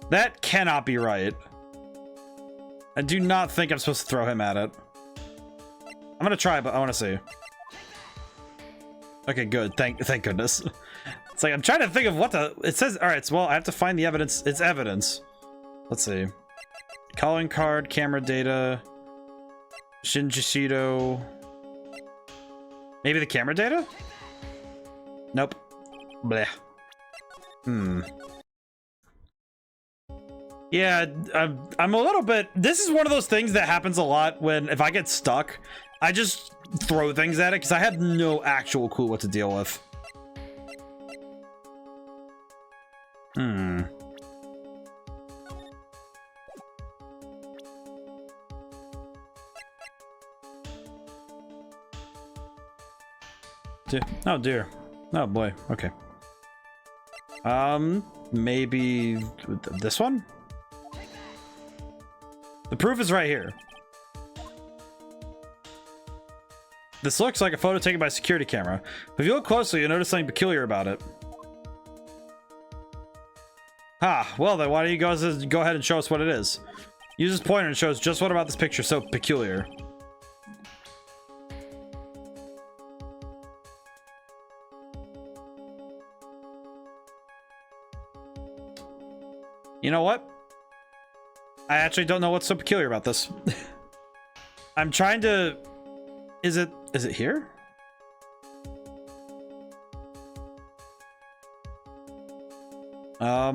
That cannot be right. I do not think I'm supposed to throw him at it. I'm gonna try, but I want to see. Okay, good. Thank goodness. It's like I'm trying to think of what the... It says... Alright, so, well, I have to find the evidence. It's evidence. Let's see. Calling card, camera data... Shinjishido... Maybe the camera data? Nope. Bleh. Yeah, I'm a little bit... This is one of those things that happens a lot when... If I get stuck, I just throw things at it because I have no actual clue what to deal with. Oh dear. Oh boy. Okay. Maybe this one? The proof is right here. This looks like a photo taken by a security camera. But if you look closely, you'll notice something peculiar about it. Well then why don't you go ahead and show us what it is. Use this pointer and show us just what about this picture is so peculiar. You know what? I actually don't know what's so peculiar about this. I'm trying to... Is it here? A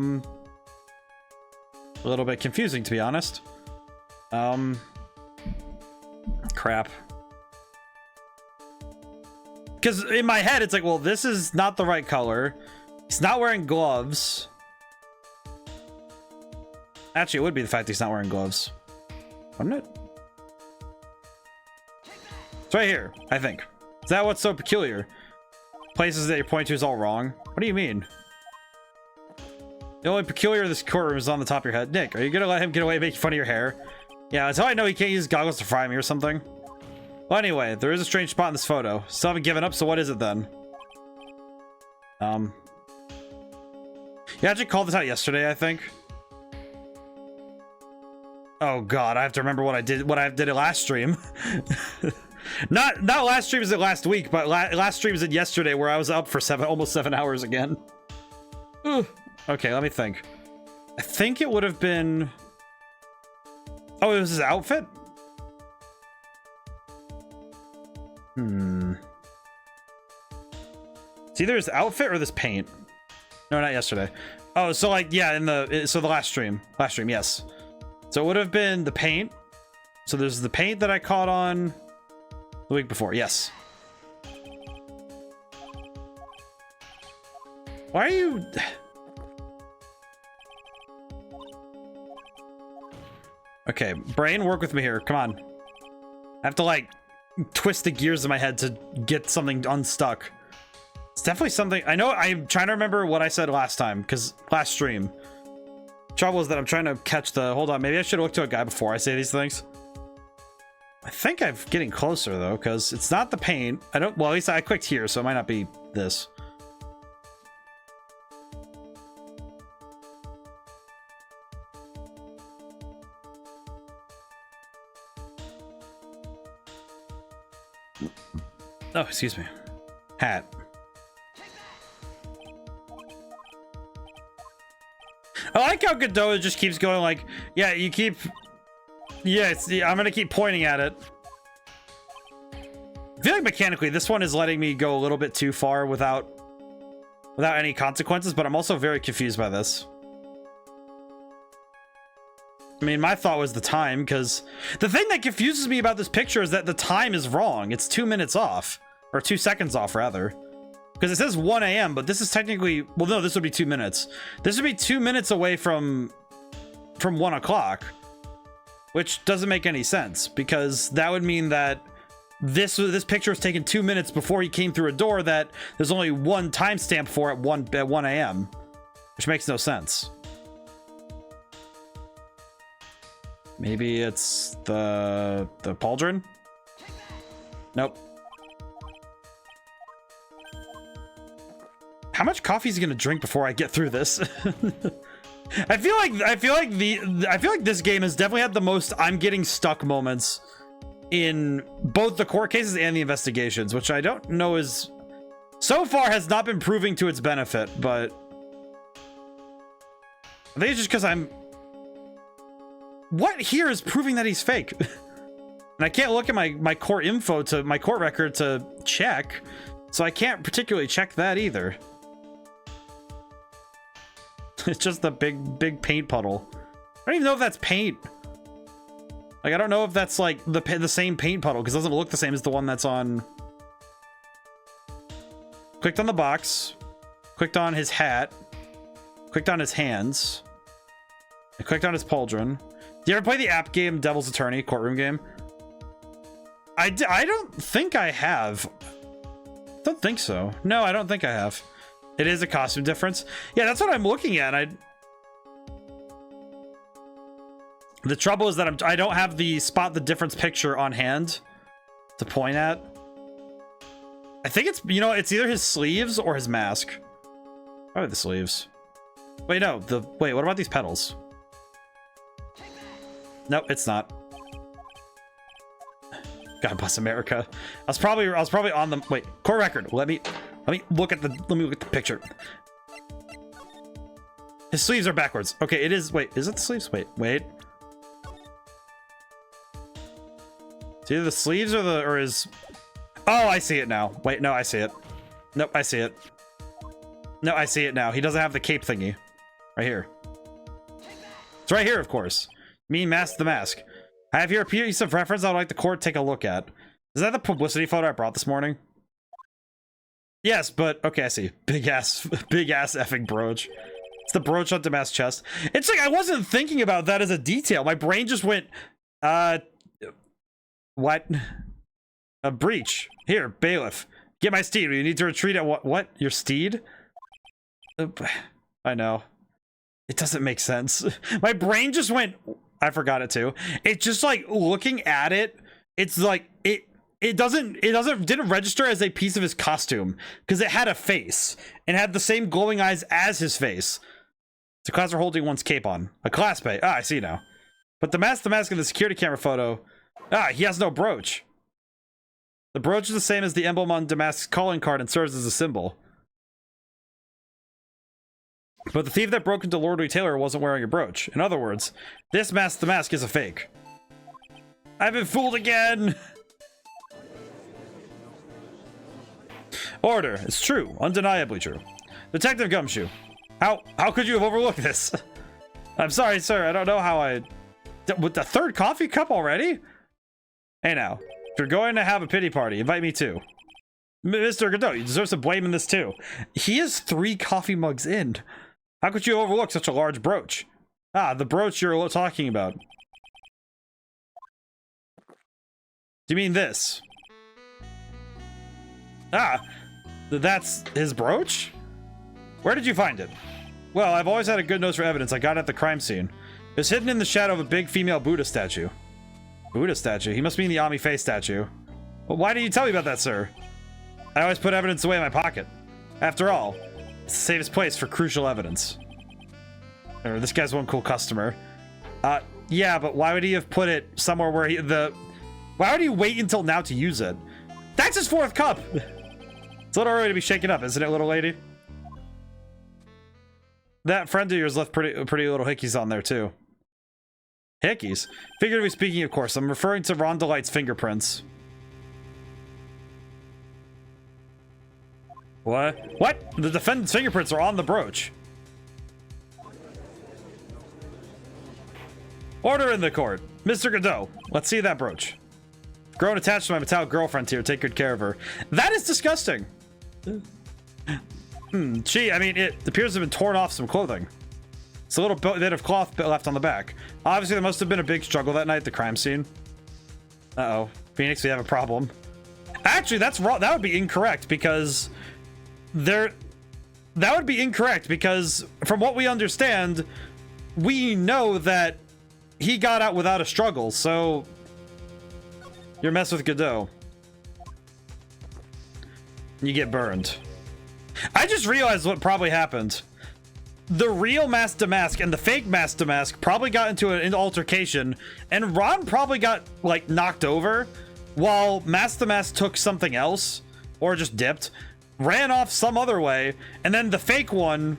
little bit confusing, to be honest. Crap. Because in my head, it's like, well, this is not the right color. He's not wearing gloves. Actually, it would be the fact that he's not wearing gloves. Wouldn't it? It's right here, I think. Is that what's so peculiar? Places that you're pointing to is all wrong. What do you mean? The only peculiar of this courtroom is on the top of your head. Nick, are you gonna let him get away making fun of your hair? Yeah, that's how I know he can't use goggles to fry me or something. Well, anyway, there is a strange spot in this photo. Still haven't given up, so what is it then? You actually called this out yesterday, I think. Oh god, I have to remember what I did it last stream. not last stream, is it last week, but last stream is it yesterday where I was up for almost 7 hours again. Ugh. Okay, let me think. I think it would have been... Oh, it was his outfit? It's either his outfit or this paint. No, not yesterday. Oh, so like, yeah, so the last stream, yes. So it would have been the paint. So there's the paint that I caught on the week before. Yes. Why are you... Okay, brain, work with me here. Come on. I have to like twist the gears in my head to get something unstuck. It's definitely something. I know I'm trying to remember what I said last time, because last stream. Trouble is that I'm trying to catch the... Hold on, maybe I should look to a guy before I say these things. I think I'm getting closer though, because it's not the paint. I don't... Well, at least I clicked here, so it might not be this. Oh, excuse me. Hat. I like how Godot just keeps going like, yeah, you keep... Yeah, I'm gonna keep pointing at it. I feel like mechanically, this one is letting me go a little bit too far without any consequences, but I'm also very confused by this. I mean, my thought was the time, because the thing that confuses me about this picture is that the time is wrong. It's 2 minutes off, or 2 seconds off, rather. Because it says 1 a.m., but this is technically... Well, no, this would be 2 minutes. This would be 2 minutes away from 1 o'clock, which doesn't make any sense, because that would mean that this picture was taken 2 minutes before he came through a door that there's only one timestamp for at 1 a.m., which makes no sense. Maybe it's the pauldron? Nope. How much coffee is he gonna drink before I get through this? I feel like this game has definitely had the most I'm getting stuck moments in both the court cases and the investigations, which I don't know is so far has not been proving to its benefit, but I think it's just because I'm... What here is proving that he's fake? And I can't look at my court info to my court record to check, so I can't particularly check that either. It's just the big paint puddle. I don't even know if that's paint. Like, I don't know if that's like the same paint puddle, because it doesn't look the same as the one that's on. Clicked on the box, clicked on his hat, clicked on his hands, I clicked on his pauldron. Do you ever play the app game Devil's Attorney courtroom game? I don't think I have. Don't think so. No, I don't think I have. It is a costume difference. Yeah, that's what I'm looking at. The trouble is that I don't have the spot the difference picture on hand to point at. I think it's, you know, it's either his sleeves or his mask. Probably the sleeves. Wait, no. Wait, what about these pedals? Nope, it's not. God bless America. I was probably on the... Wait, court record. Let me look at the picture. His sleeves are backwards. Okay, it is. Wait, is it the sleeves? Wait. It's either the sleeves or his... Oh, I see it now. Wait, no, I see it. Nope, I see it. No, I see it now. He doesn't have the cape thingy. Right here. It's right here, of course. Me, Mask the Mask. I have here a piece of reference I would like the court to take a look at. Is that the publicity photo I brought this morning? Yes, but okay, I see. Big ass effing brooch. It's the brooch on Damask's chest. It's like I wasn't thinking about that as a detail. My brain just went, what? A breach. Here, bailiff. Get my steed. You need to retreat at what? Your steed? I know. It doesn't make sense. My brain just went, I forgot it too. It's just like looking at it. It's like it didn't register as a piece of his costume because it had a face and had the same glowing eyes as his face. The class are holding one's cape on. A class pay. Ah, I see now. But the mask in the security camera photo. Ah, he has no brooch. The brooch is the same as the emblem on Damask's calling card and serves as a symbol. But the thief that broke into Lordly Taylor wasn't wearing a brooch. In other words, this Mask the Mask is a fake. I've been fooled again! Order. It's true. Undeniably true. Detective Gumshoe. How could you have overlooked this? I'm sorry, sir. I don't know how I... With the third coffee cup already? Hey now. If you're going to have a pity party, invite me too. Mr. Godot, you deserve some blame in this too. He is 3 coffee mugs in. How could you overlook such a large brooch? Ah, the brooch you're talking about. Do you mean this? Ah, that's his brooch? Where did you find it? Well, I've always had a good nose for evidence. I got it at the crime scene. It was hidden in the shadow of a big female Buddha statue. Buddha statue? He must mean the Ami Faye statue. Well, why didn't you tell me about that, sir? I always put evidence away in my pocket. After all, it's the safest place for crucial evidence. Or, this guy's one cool customer. Yeah, but why would he have put it somewhere where why would he wait until now to use it? That's his 4th cup! It's a little early to be shaken up, isn't it, little lady? That friend of yours left pretty little hickeys on there, too. Hickeys? Figuratively speaking, of course. I'm referring to Ron Delight's fingerprints. What? What? The defendant's fingerprints are on the brooch. Order in the court. Mr. Godot, let's see that brooch. Grown attached to my metallic girlfriend here. Take good care of her. That is disgusting. I mean, it appears to have been torn off some clothing. It's a little bit of cloth left on the back. Obviously, there must have been a big struggle that night at the crime scene. Uh-oh. Phoenix, we have a problem. Actually, that's wrong. That would be incorrect because that would be incorrect because from what we understand, we know that he got out without a struggle, so you're messing with Godot. You get burned. I just realized what probably happened. The real Mask to Mask and the fake Mask to Mask probably got into an altercation, and Ron probably got, like, knocked over, while Mask to Mask took something else, or just dipped, ran off some other way, and then the fake one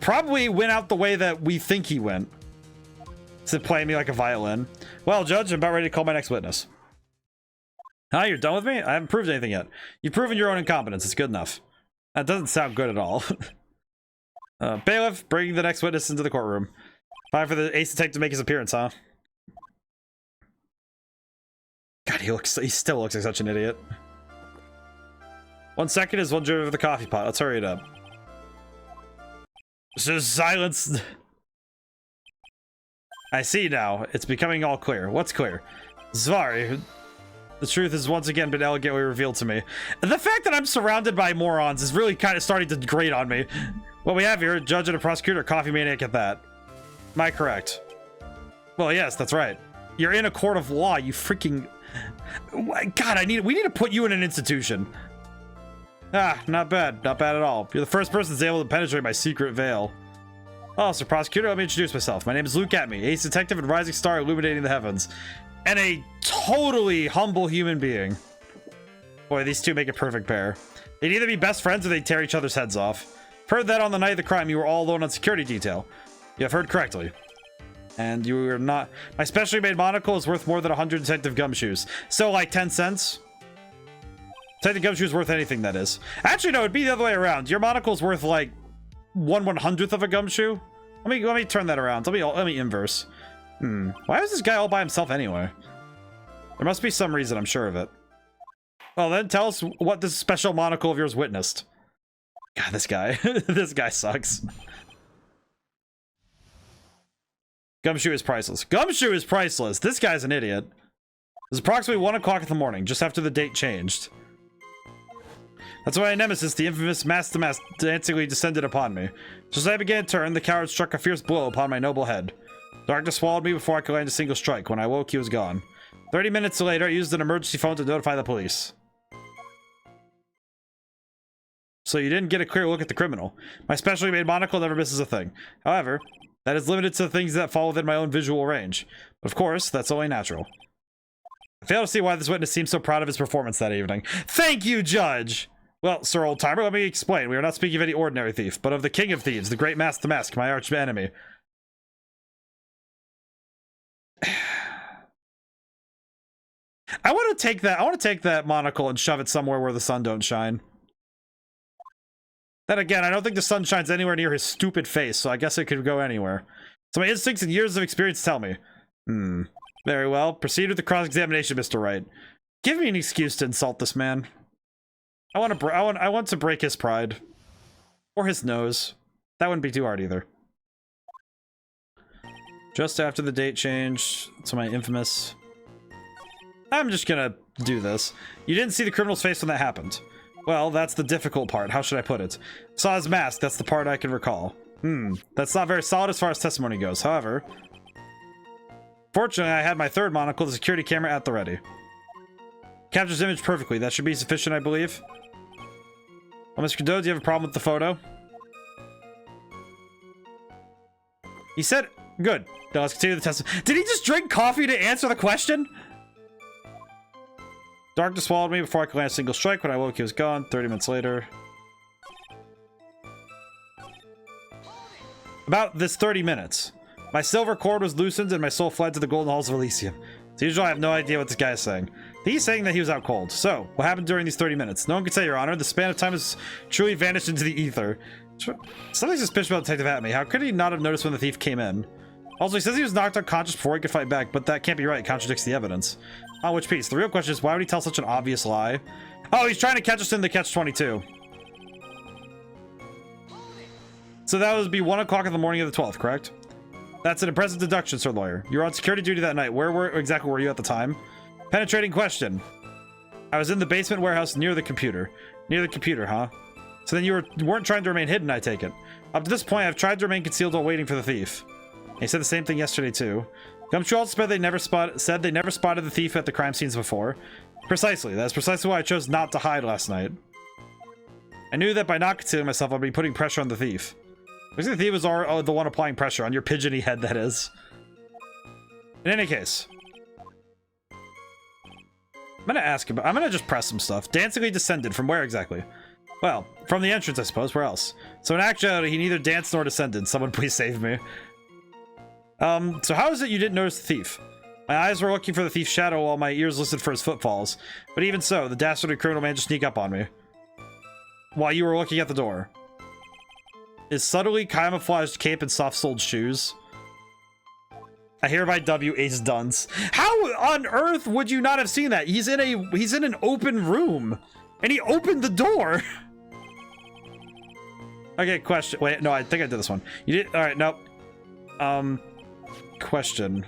probably went out the way that we think he went. To play me like a violin. Well, Judge, I'm about ready to call my next witness. Hi, you're done with me? I haven't proved anything yet. You've proven your own incompetence. It's good enough. That doesn't sound good at all. Bailiff, bring the next witness into the courtroom. Time for the ace detective to make his appearance, huh? God, he still looks like such an idiot. 1 second is one drip of the coffee pot. Let's hurry it up. Just silence. I see now. It's becoming all clear. What's clear? Zvari. The truth has once again been elegantly revealed to me. The fact that I'm surrounded by morons is really kind of starting to grate on me. What we have here, a judge and a prosecutor, a coffee maniac at that. Am I correct? Well, yes, that's right. You're in a court of law, you freaking... God, we need to put you in an institution. Ah, not bad. Not bad at all. You're the first person that's able to penetrate my secret veil. Oh, Sir Prosecutor, let me introduce myself. My name is Luke Atme, ace detective and rising star illuminating the heavens. And a totally humble human being. Boy, these two make a perfect pair. They'd either be best friends or they'd tear each other's heads off. Heard that on the night of the crime you were all alone on security detail. You have heard correctly. And you were not... My specially made monocle is worth more than 100 Detective Gumshoes. So, like, 10 cents? Detective Gumshoe is worth anything, that is. Actually, no, it'd be the other way around. Your monocle's worth, like, 1/100th of a gumshoe? Let me turn that around. Let me inverse. Why is this guy all by himself anyway? There must be some reason, I'm sure of it. Well, then tell us what this special monocle of yours witnessed. God, this guy. This guy sucks. Gumshoe is priceless. Gumshoe is priceless. This guy's an idiot. It's approximately 1 o'clock in the morning, just after the date changed. That's why Nemesis, the infamous Mask to Mask, dancingly descended upon me. Just as I began to turn, the coward struck a fierce blow upon my noble head. Darkness swallowed me before I could land a single strike. When I woke, he was gone. 30 minutes later, I used an emergency phone to notify the police. So you didn't get a clear look at the criminal. My specially made monocle never misses a thing. However, that is limited to the things that fall within my own visual range. But of course, that's only natural. I fail to see why this witness seems so proud of his performance that evening. Thank you, Judge! Well, Sir Old Timer, let me explain. We are not speaking of any ordinary thief, but of the King of Thieves, the Great Mask the Mask, my arch enemy. I want to take that. I want to take that monocle and shove it somewhere where the sun don't shine. Then again, I don't think the sun shines anywhere near his stupid face, so I guess it could go anywhere. So my instincts and years of experience tell me. Very well. Proceed with the cross-examination, Mr. Wright. Give me an excuse to insult this man. I want to break his pride. Or his nose. That wouldn't be too hard either. Just after the date change, to my infamous... I'm just gonna do this. You didn't see the criminal's face when that happened. Well, that's the difficult part. How should I put it? Saw his mask. That's the part I can recall. That's not very solid as far as testimony goes. However, fortunately, I had my third monocle, the security camera, at the ready. Captures image perfectly. That should be sufficient, I believe. Well, Mr. Cadeau, do you have a problem with the photo? He said, good. Now let's continue the test. Did he just drink coffee to answer the question? Darkness swallowed me before I could land a single strike. When I woke, he was gone. 30 minutes later. About this 30 minutes. My silver cord was loosened and my soul fled to the golden halls of Elysium. As usual, I have no idea what this guy is saying. He's saying that he was out cold. So, what happened during these 30 minutes? No one can say, Your Honor. The span of time has truly vanished into the ether. Something suspicious about Detective Atme. How could he not have noticed when the thief came in? Also, he says he was knocked unconscious before he could fight back, but that can't be right. It contradicts the evidence. On which piece? The real question is, why would he tell such an obvious lie? Oh, he's trying to catch us in the catch-22. So that would be 1 o'clock in the morning of the 12th, correct? That's an impressive deduction, Sir Lawyer. You were on security duty that night. Where exactly were you at the time? Penetrating question. I was in the basement warehouse near the computer. Near the computer, huh? So then you weren't trying to remain hidden, I take it. Up to this point, I've tried to remain concealed while waiting for the thief. He said the same thing yesterday, too. Gumshoe also said they never spotted the thief at the crime scenes before. Precisely. That's precisely why I chose not to hide last night. I knew that by not concealing myself, I'd be putting pressure on the thief. Because the thief was the one applying pressure on your pigeony head, that is. In any case. I'm gonna just press some stuff. Dancingly descended. From where exactly? Well, from the entrance, I suppose. Where else? So in actuality, he neither danced nor descended. Someone please save me. So how is it you didn't notice the thief? My eyes were looking for the thief's shadow while my ears listened for his footfalls. But even so, the dastardly criminal managed to sneak up on me. While you were looking at the door. His subtly camouflaged cape and soft-soled shoes. I hereby W Ace Dunce. How on earth would you not have seen that? He's in an open room. And he opened the door. Okay, question. Wait, no, I think I did this one. You did? Alright, nope. Question.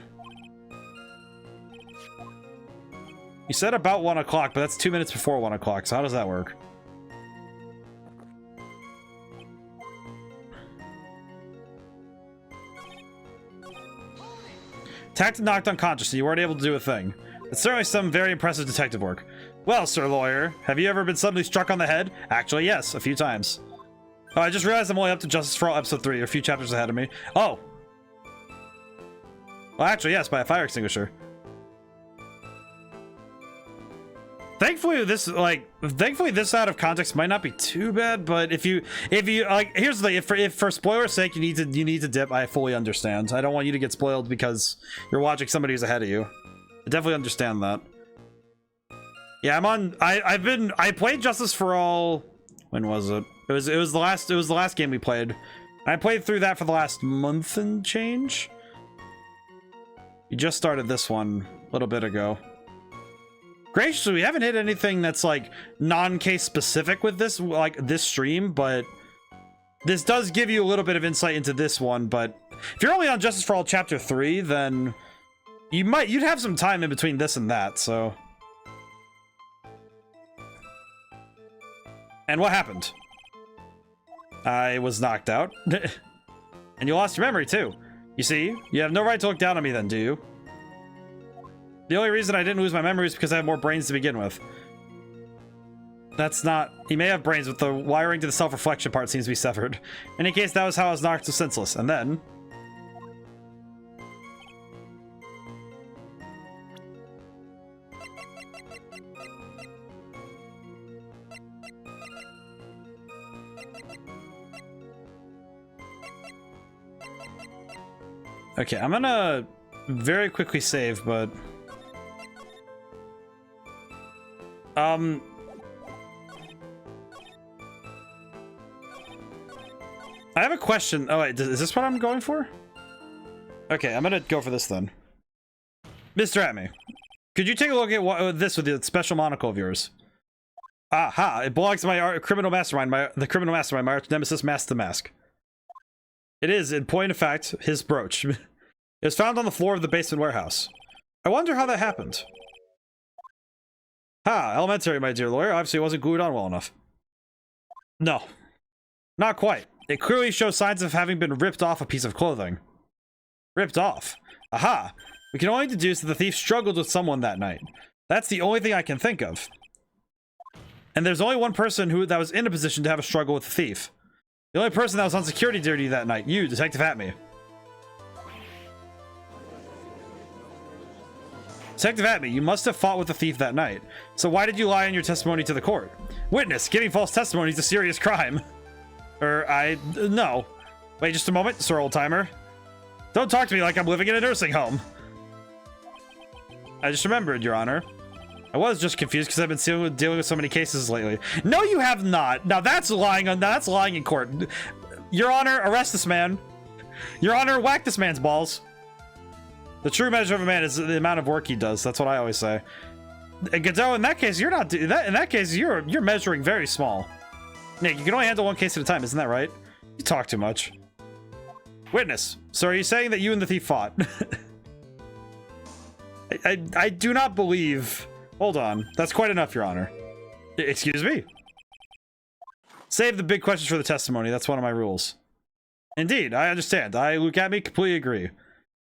You said about 1 o'clock, but that's 2 minutes before 1 o'clock, so how does that work? Attacked and knocked unconscious, and you weren't able to do a thing. It's certainly some very impressive detective work. Well, Sir Lawyer, have you ever been suddenly struck on the head? Actually, yes, a few times. Oh, I just realized I'm only up to Justice for All Episode 3, a few chapters ahead of me. Oh! Well, actually, yes, by a fire extinguisher. Thankfully, this out of context might not be too bad, but if you like, here's the thing, if for spoiler's sake you need to dip, I fully understand. I don't want you to get spoiled because you're watching somebody who's ahead of you. I definitely understand that. Yeah, I played Justice for All. When was it? It was the last game we played. I played through that for the last month and change. You just started this one a little bit ago. Graciously, we haven't hit anything that's like non-case specific with this, like this stream, but this does give you a little bit of insight into this one. But if you're only on Justice for All Chapter 3, then you'd have some time in between this and that, so. And what happened? I was knocked out. And you lost your memory too. You see, you have no right to look down on me then, do you? The only reason I didn't lose my memory is because I have more brains to begin with. That's not... He may have brains, but the wiring to the self-reflection part seems to be severed. In any case, that was how I was knocked senseless. And then... Okay, I'm gonna very quickly save, but... I have a question. Oh, wait, is this what I'm going for? Okay, I'm gonna go for this then. Mr. Atme, could you take a look at this with the special monocle of yours? Aha, it belongs to my criminal mastermind, the criminal mastermind, my arch nemesis, Mask the Mask. It is, in point of fact, his brooch. It was found on the floor of the basement warehouse. I wonder how that happened. Ha, elementary, my dear lawyer. Obviously, it wasn't glued on well enough. No, not quite. It clearly shows signs of having been ripped off a piece of clothing. Ripped off? Aha! We can only deduce that the thief struggled with someone that night. That's the only thing I can think of. And there's only one person that was in a position to have a struggle with the thief. The only person that was on security duty that night. You, Detective Atme. Detective Atme, you must have fought with the thief that night. So why did you lie in your testimony to the court? Witness, giving false testimony is a serious crime. No. Wait just a moment, Sir Oldtimer. Don't talk to me like I'm living in a nursing home. I just remembered, Your Honor. I was just confused because I've been dealing with so many cases lately. No, you have not. Now that's lying in court. Your Honor, arrest this man. Your Honor, whack this man's balls. The true measure of a man is the amount of work he does. That's what I always say. Godot, in that case, you're not. In that case, you're measuring very small. Nick, you can only handle one case at a time, isn't that right? You talk too much. Witness. So are you saying that you and the thief fought? I do not believe. Hold on. That's quite enough, Your Honor. Excuse me. Save the big questions for the testimony. That's one of my rules. Indeed, I understand. Luke Atme, completely agree.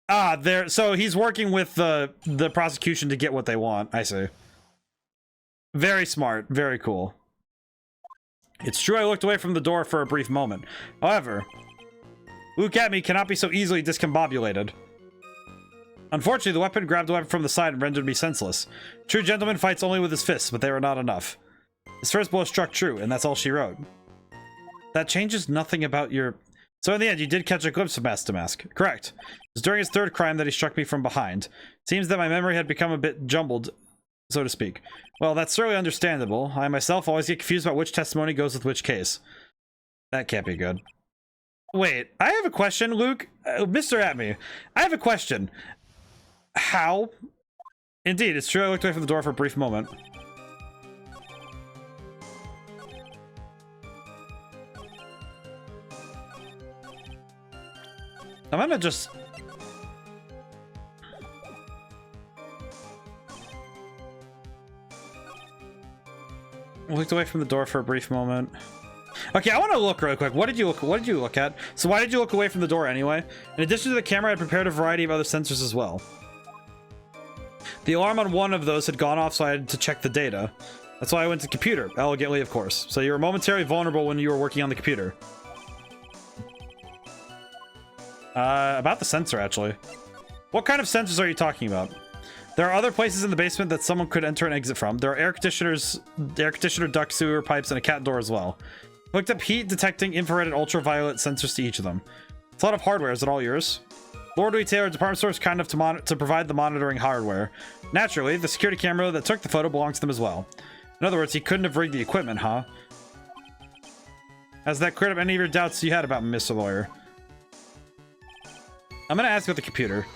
There. So he's working with the prosecution to get what they want. I see. Very smart. Very cool. It's true I looked away from the door for a brief moment. However, Luke Atme cannot be so easily discombobulated. Unfortunately, the weapon grabbed the weapon from the side and rendered me senseless. True gentleman fights only with his fists, but they were not enough. His first blow struck true, and that's all she wrote. That changes nothing about your... So in the end, you did catch a glimpse of Mask to Mask. Correct. It was during his third crime that he struck me from behind. Seems that my memory had become a bit jumbled, so to speak. Well, that's certainly understandable. I myself always get confused about which testimony goes with which case. That can't be good. Wait, I have a question, Luke. Mr. Atme, I have a question. How? Indeed, it's true I looked away from the door for a brief moment. I'm gonna just... Looked away from the door for a brief moment. Okay, I want to look real quick. What did you look at? So why did you look away from the door anyway? In addition to the camera, I had prepared a variety of other sensors as well. The alarm on one of those had gone off, so I had to check the data. That's why I went to the computer. Elegantly, of course. So you were momentarily vulnerable when you were working on the computer. About the sensor, actually. What kind of sensors are you talking about? There are other places in the basement that someone could enter and exit from. There are air conditioner duct, sewer pipes, and a cat door as well. Hooked up heat detecting infrared and ultraviolet sensors to each of them. It's a lot of hardware. Is it all yours? Lord Retailer department store is kind enough to provide the monitoring hardware. Naturally, the security camera that took the photo belongs to them as well. In other words, he couldn't have rigged the equipment, huh? Has that cleared up any of your doubts you had about me, Mr. Lawyer? I'm gonna ask about the computer.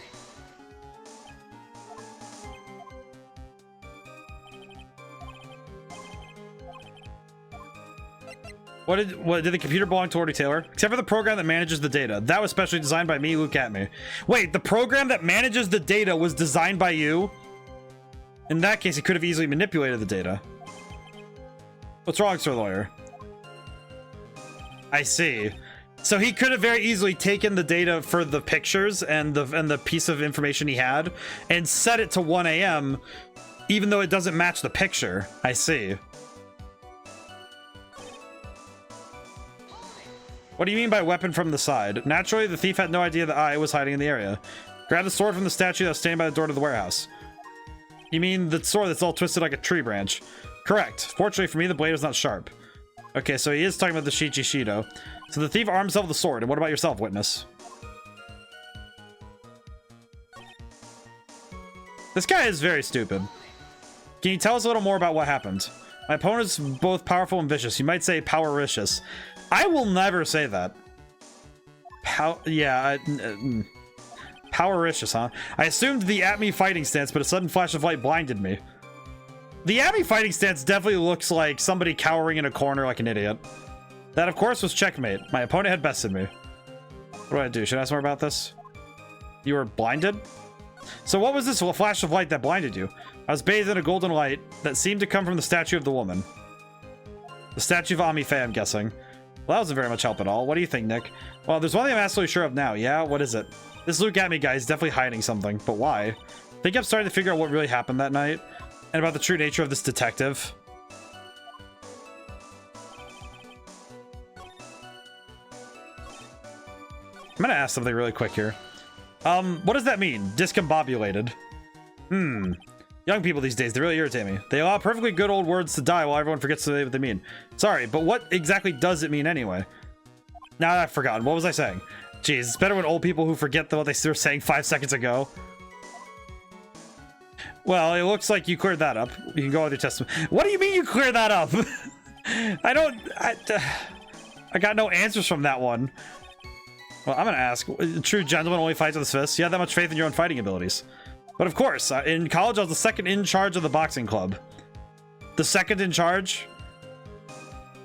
What did the computer belong to Lord Taylor? Except for the program that manages the data. That was specially designed by me, Luke Atme. Wait, the program that manages the data was designed by you? In that case, he could have easily manipulated the data. What's wrong, Sir Lawyer? I see. So he could have very easily taken the data for the pictures and the piece of information he had and set it to 1 a.m. even though it doesn't match the picture. I see. What do you mean by weapon from the side? Naturally, the thief had no idea that I was hiding in the area. Grab the sword from the statue that was standing by the door to the warehouse. You mean the sword that's all twisted like a tree branch? Correct. Fortunately for me, the blade is not sharp. Okay, so he is talking about the Shichi Shido. So the thief arms himself with the sword. And what about yourself, witness? This guy is very stupid. Can you tell us a little more about what happened? My opponent's both powerful and vicious. You might say powericious. I will never say that. Powericious, huh? I assumed the at me fighting stance, but a sudden flash of light blinded me. The at me fighting stance definitely looks like somebody cowering in a corner like an idiot. That, of course, was checkmate. My opponent had bested me. What do I do? Should I ask more about this? You were blinded? So what was this flash of light that blinded you? I was bathed in a golden light that seemed to come from the statue of the woman. The statue of Ami Faye, I'm guessing. Well, that wasn't very much help at all. What do you think, Nick? Well, there's one thing I'm absolutely sure of now. Yeah, what is it? This Luke at me guy is definitely hiding something, but why? I think I'm starting to figure out what really happened that night and about the true nature of this detective. I'm gonna ask something really quick here. What does that mean? Discombobulated. Young people these days, they really irritate me. They allow perfectly good old words to die while everyone forgets what they mean. Sorry, but what exactly does it mean anyway? Now I've forgotten. What was I saying? Jeez, it's better when old people who forget what they were saying 5 seconds ago. Well, it looks like you cleared that up. You can go with your testimony. What do you mean you cleared that up? I got no answers from that one. Well, I'm gonna ask. A true gentleman only fights with his fists. You have that much faith in your own fighting abilities. But of course, in college, I was the second in charge of the boxing club. The second in charge?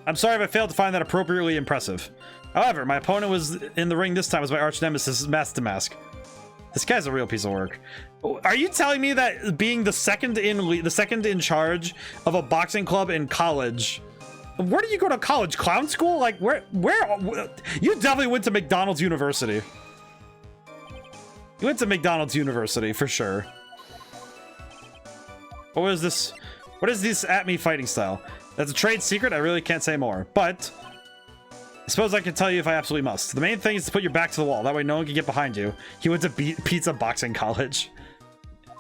I'm sorry if I failed to find that appropriately impressive. However, my opponent was in the ring this time as my arch nemesis, Mask to Mask. This guy's a real piece of work. Are you telling me that being the second in charge of a boxing club in college? Where do you go to college? Clown school? Like where you definitely went to McDonald's University. You went to McDonald's University for sure. What is this? What is this at me fighting style? That's a trade secret. I really can't say more, but I suppose I can tell you if I absolutely must. The main thing is to put your back to the wall. That way no one can get behind you. He went to pizza boxing college.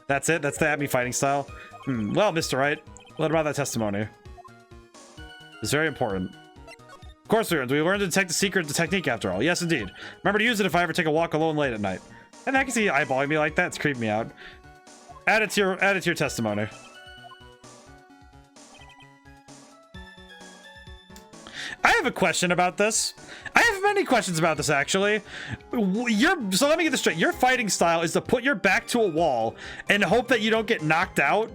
That's it? That's the at me fighting style? Well, Mr. Wright, what about that testimony? It's very important. Of course we learned. We learned to detect the secret of the technique after all. Yes, indeed. Remember to use it if I ever take a walk alone late at night. And I can see you eyeballing me like that. It's creeping me out. Add it to your testimony. I have a question about this. I have many questions about this, actually. So let me get this straight. Your fighting style is to put your back to a wall and hope that you don't get knocked out?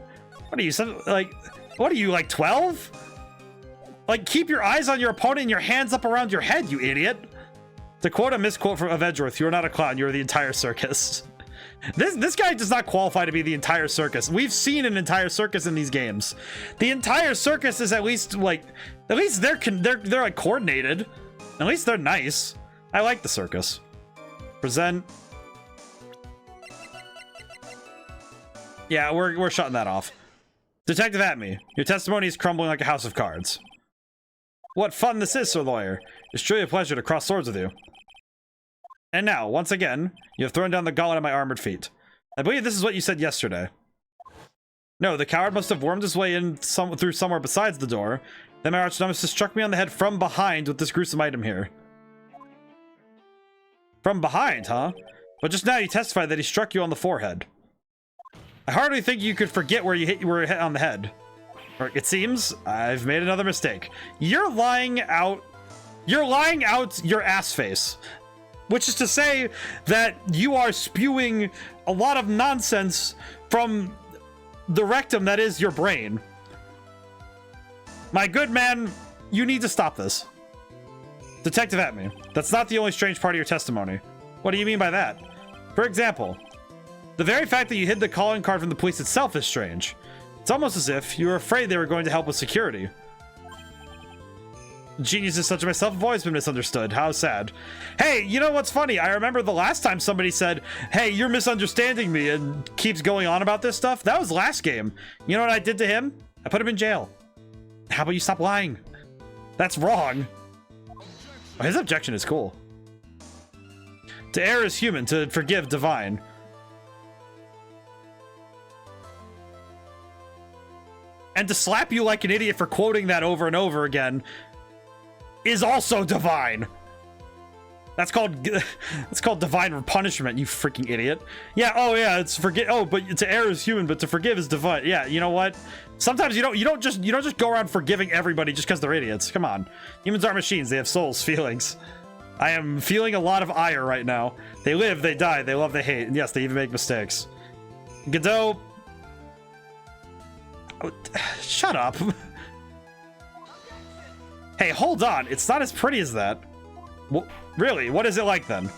What are you, like 12? Like, keep your eyes on your opponent and your hands up around your head, you idiot. To quote a misquote of Edgeworth, you're not a clown, you're the entire circus. This guy does not qualify to be the entire circus. We've seen an entire circus in these games. The entire circus is at least they're like coordinated. At least they're nice. I like the circus. Present. Yeah, we're shutting that off. Detective at me. Your testimony is crumbling like a house of cards. What fun this is, Sir Lawyer. It's truly a pleasure to cross swords with you. And now, once again, you have thrown down the gauntlet at my armored feet. I believe this is what you said yesterday. No, the coward must have wormed his way in through somewhere besides the door. Then my arch nemesis struck me on the head from behind with this gruesome item here. From behind, huh? But just now you testified that he struck you on the forehead. I hardly think you could forget where you were hit on the head. Or it seems I've made another mistake. You're lying out your ass face. Which is to say that you are spewing a lot of nonsense from the rectum that is your brain. My good man, you need to stop this. Detective at me. That's not the only strange part of your testimony. What do you mean by that? For example, the very fact that you hid the calling card from the police itself is strange. It's almost as if you were afraid they were going to help with security. Geniuses such as myself have always been misunderstood. How sad. Hey, you know what's funny? I remember the last time somebody said, hey, you're misunderstanding me, and keeps going on about this stuff. That was last game. You know what I did to him? I put him in jail. How about you stop lying? That's wrong. Oh, his objection is cool. To err is human, to forgive divine. And to slap you like an idiot for quoting that over and over again is also divine. That's called divine punishment, you freaking idiot. Yeah, oh yeah, it's forget. Oh, but to err is human, but to forgive is divine. Yeah, you know what? Sometimes you don't just go around forgiving everybody just because they're idiots. Come on, humans aren't machines. They have souls, feelings. I am feeling a lot of ire right now. They live, they die, they love, they hate, and yes, they even make mistakes. Godot, oh, shut up. Hey, hold on. It's not as pretty as that. Well, really? What is it like then?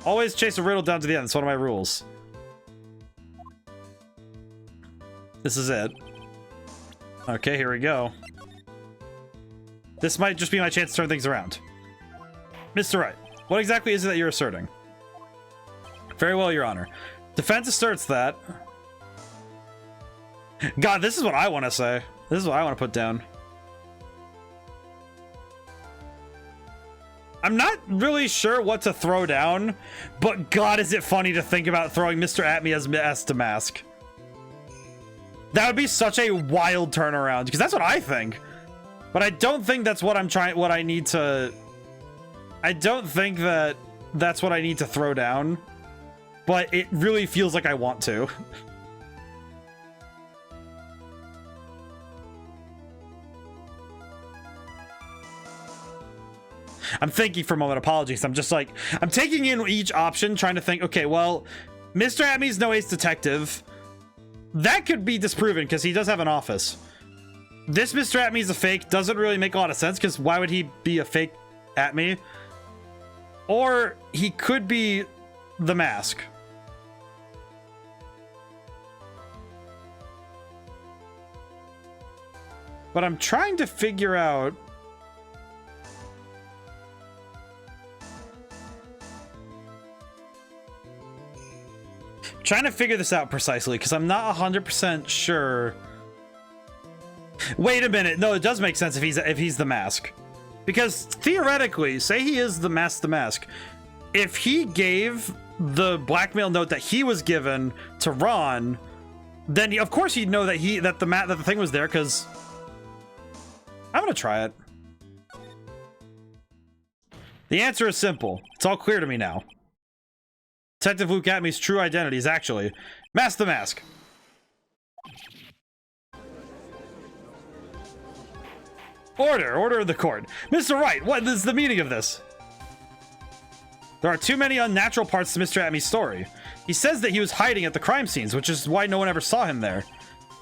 Always chase a riddle down to the end. It's one of my rules. This is it. Okay, here we go. This might just be my chance to turn things around. Mr. Wright, what exactly is it that you're asserting? Very well, Your Honor. Defense asserts that... God, this is what I want to say. This is what I want to put down. I'm not really sure what to throw down, but God, is it funny to think about throwing Mr. Atme as the mask. That would be such a wild turnaround, because that's what I think. But I don't think that's what I need to... I don't think that that's what I need to throw down, but it really feels like I want to. I'm thinking for a moment, apologies. I'm just like, I'm taking in each option, trying to think, okay, well, Mr. Atme's no ace detective. That could be disproven because he does have an office. This Mr. Atme's a fake doesn't really make a lot of sense because why would he be a fake Atme? Or he could be the mask. But I'm trying to figure out... Trying to figure this out precisely because I'm not 100% sure. Wait a minute. No, it does make sense if he's the mask. Because theoretically, say he is the mask. If he gave the blackmail note that he was given to Ron, then of course he'd know that the thing was there because I'm going to try it. The answer is simple. It's all clear to me now. Detective Luke Atme's true identity is actually Mask the Mask. Order of the court. Mr. Wright, what is the meaning of this? There are too many unnatural parts to Mr. Atme's story. He says that he was hiding at the crime scenes, which is why no one ever saw him there.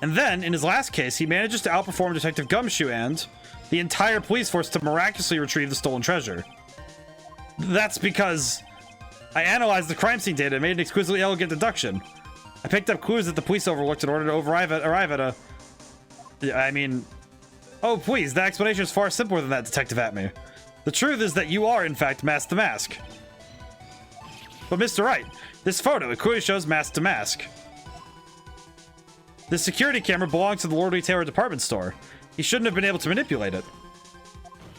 And then, in his last case, he manages to outperform Detective Gumshoe and the entire police force to miraculously retrieve the stolen treasure. That's because I analyzed the crime scene data and made an exquisitely elegant deduction. I picked up clues that the police overlooked in order to arrive at a... I mean... Oh, please, that explanation is far simpler than that, Detective Atme. The truth is that you are, in fact, Mask the Mask. But Mr. Wright, this photo, it clearly shows Mask to Mask. This security camera belongs to the Lord Taylor department store. He shouldn't have been able to manipulate it.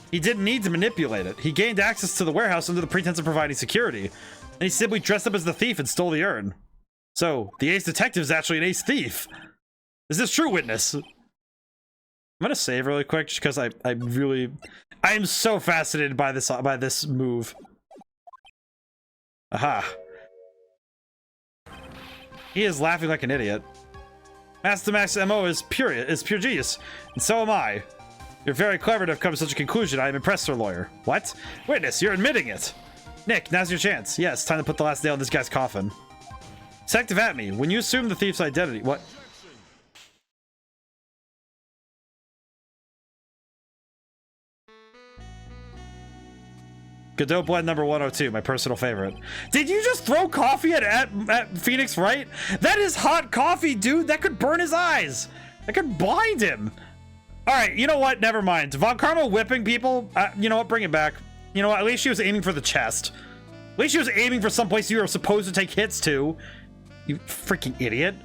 He didn't need to manipulate it. He gained access to the warehouse under the pretense of providing security. And he simply dressed up as the thief and stole the urn. So, the ace detective is actually an ace thief. Is this true, witness? I'm gonna save really quick just because I am so fascinated by this move. Aha. He is laughing like an idiot. Master Max MO is pure genius, and so am I. You're very clever to have come to such a conclusion. I am impressed, sir lawyer. What? Witness, you're admitting it. Nick, now's your chance. Yes, time to put the last nail in this guy's coffin. Detective Atme, when you assume the thief's identity, what? Godot blend number 102, my personal favorite. Did you just throw coffee at Phoenix Wright? That is hot coffee, dude. That could burn his eyes. That could blind him. All right, you know what? Never mind. Von Karma whipping people. You know what? Bring it back. You know what? At least she was aiming for the chest. At least she was aiming for someplace you were supposed to take hits to. You freaking idiot.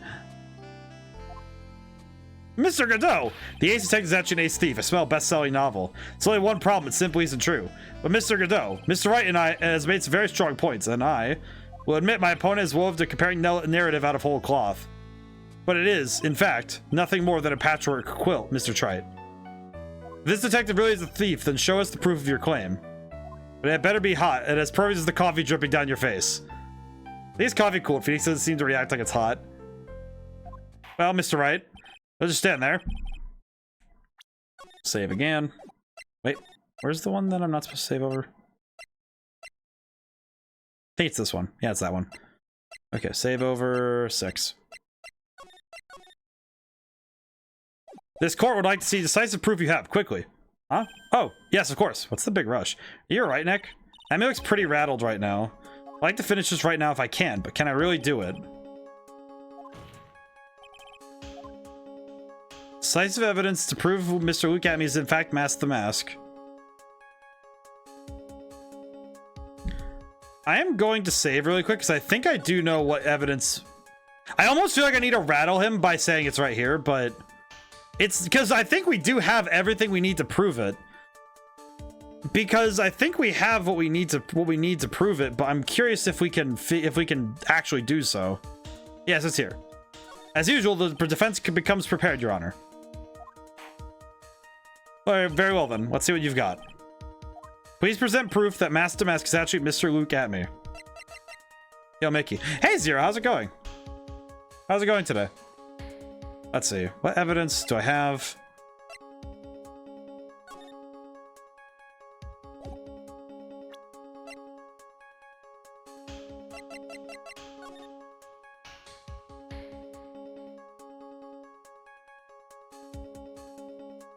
Mr. Godot! The Ace Detective is actually an ace thief. I smell a best-selling novel. It's only one problem. It simply isn't true. But Mr. Godot, Mr. Wright and I has made some very strong points, and I will admit my opponent is woven to comparing narrative out of whole cloth. But it is, in fact, nothing more than a patchwork quilt, Mr. Trite. If this detective really is a thief, then show us the proof of your claim. But it better be hot, and as perfect as the coffee dripping down your face. I think it's coffee cool. Phoenix doesn't seem to react like it's hot. Well, Mr. Wright, I'll just stand there. Save again. Wait, where's the one that I'm not supposed to save over? I think it's this one. Yeah, it's that one. Okay, save over 6. This court would like to see decisive proof you have, quickly. Huh? Oh, yes, of course. What's the big rush? You're right, Nick. Emmy looks pretty rattled right now. I'd like to finish this right now if I can, but can I really do it? Decisive evidence to prove Mr. Luke at me is in fact Mask the Mask. I am going to save really quick because I think I do know what evidence. I almost feel like I need to rattle him by saying it's right here, but it's because I think we do have everything we need to prove it. Because I think we have what we need to prove it, but I'm curious if we can actually do so. Yes, it's here. As usual, the defense becomes prepared, Your Honor. All right, very well then. Let's see what you've got. Please present proof that Mask to Mask is actually Mr. Luke at me. Yo, Mickey. Hey, Zero, how's it going? How's it going today? Let's see. What evidence do I have?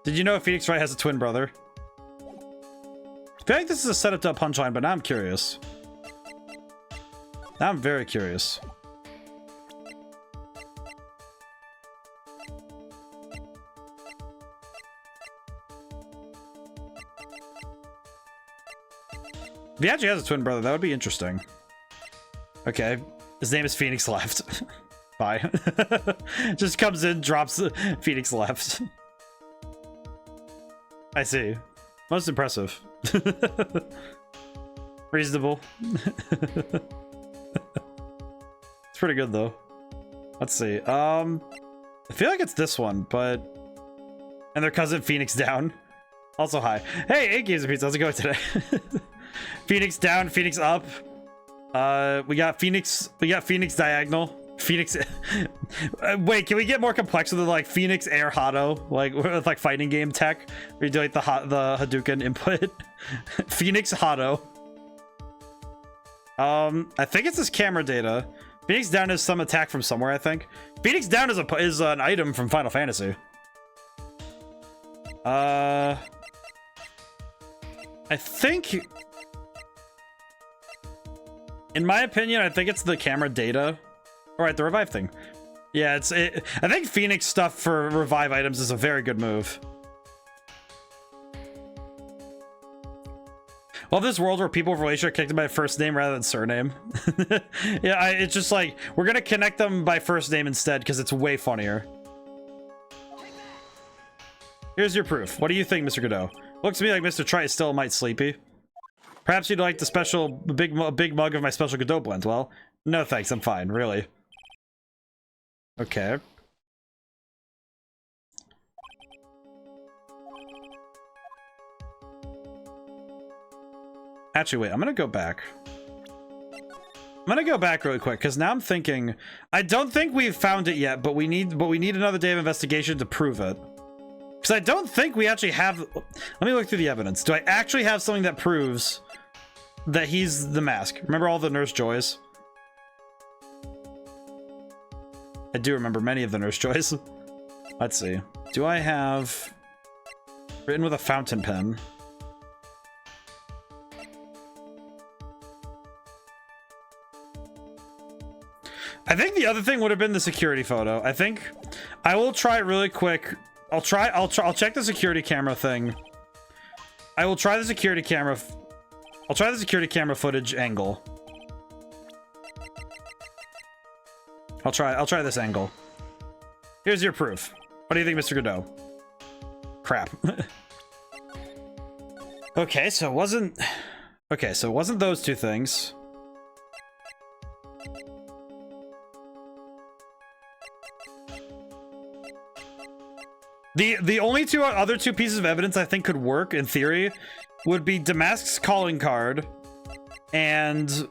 Did you know Phoenix Wright has a twin brother? I feel like this is a setup to a punchline, but now I'm curious. Now I'm very curious. If he actually has a twin brother, that would be interesting. Okay, his name is Phoenix Left. Bye. Just comes in, drops Phoenix Left. I see. Most impressive. Reasonable. It's pretty good though. Let's see. I feel like it's this one, but and their cousin Phoenix Down. Also hi. Hey, 8 Games of Pizza. How's it going today? Phoenix Down, Phoenix Up. We got Phoenix Diagonal. Phoenix. Wait, can we get more complex with the like Phoenix Air Hado, like with like fighting game tech? We do like the Hadouken input. Phoenix Hado. I think it's this camera data. Phoenix Down is some attack from somewhere. I think Phoenix Down is an item from Final Fantasy. I think, in my opinion, I think it's the camera data. All right, the revive thing. Yeah, I think Phoenix stuff for revive items is a very good move. Love this world where people with relation are connected by first name rather than surname. Yeah, it's just like we're gonna connect them by first name instead because it's way funnier. Here's your proof. What do you think, Mr. Godot? Looks to me like Mr. Trite is still a mite sleepy. Perhaps you'd like the big mug of my special Godot blend. Well, no thanks, I'm fine, really. Okay. Actually, wait, I'm gonna go back. I'm gonna go back really quick because now I'm thinking I don't think we've found it yet, but we need another day of investigation to prove it. Because I don't think we actually have. Let me look through the evidence. Do I actually have something that proves that he's the mask? Remember all the Nurse Joys? I do remember many of the Nurse Joys. Let's see. Do I have written with a fountain pen? I think the other thing would have been the security photo. I think I will try it really quick. I'll check the security camera thing. I will try the security camera. I'll try the security camera footage angle. I'll try this angle. Here's your proof. What do you think, Mr. Godot? Crap. Okay, so it wasn't. Okay, so it wasn't those two things. The only other two pieces of evidence I think could work in theory would be Damask's calling card and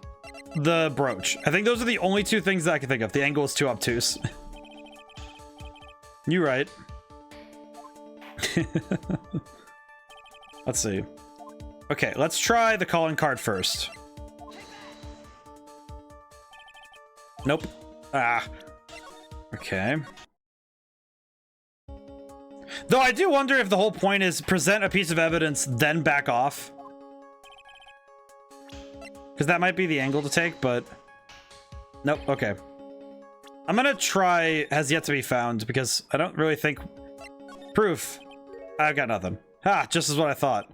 the brooch. I think those are the only two things that I can think of. The angle is too obtuse. You're right. Let's see. Okay, let's try the calling card first. Nope. Ah. Okay. Though I do wonder if the whole point is present a piece of evidence, then back off. Because that might be the angle to take, but... Nope, okay. I'm gonna try has yet to be found, because I don't really think... Proof. I've got nothing. Ha, just as what I thought.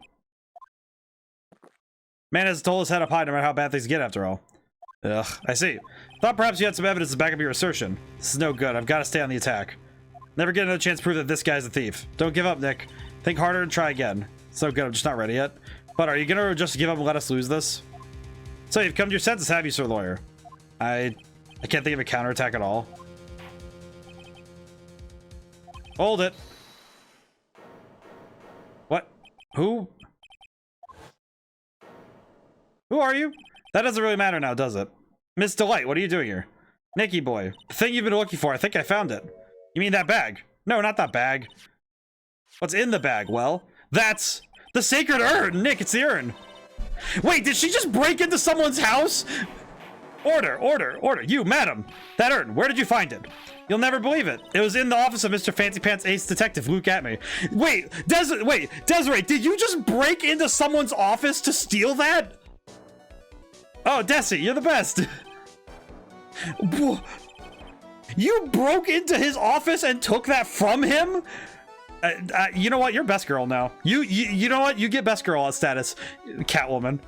Man has told his head up high no matter how bad things get after all. Ugh, I see. Thought perhaps you had some evidence to back up your assertion. This is no good. I've got to stay on the attack. Never get another chance to prove that this guy's a thief. Don't give up, Nick. Think harder and try again. It's no good. I'm just not ready yet. But are you gonna just give up and let us lose this? So you've come to your senses, have you, Sir Lawyer? I can't think of a counterattack at all. Hold it. What? Who? Who are you? That doesn't really matter now, does it? Miss Delight, what are you doing here? Nicky boy, the thing you've been looking for, I think I found it. You mean that bag? No, not that bag. What's in the bag? Well, that's the sacred urn! Nick, it's the urn! Wait, did she just break into someone's house? Order, order, order. You, madam. That urn, where did you find it? You'll never believe it. It was in the office of Mr. Fancy Pants Ace Detective Luke at me. Wait, Desiree, did you just break into someone's office to steal that? Oh, Desi, you're the best. You broke into his office and took that from him? You know what? You're best girl now. You know what? You get best girl status, Catwoman.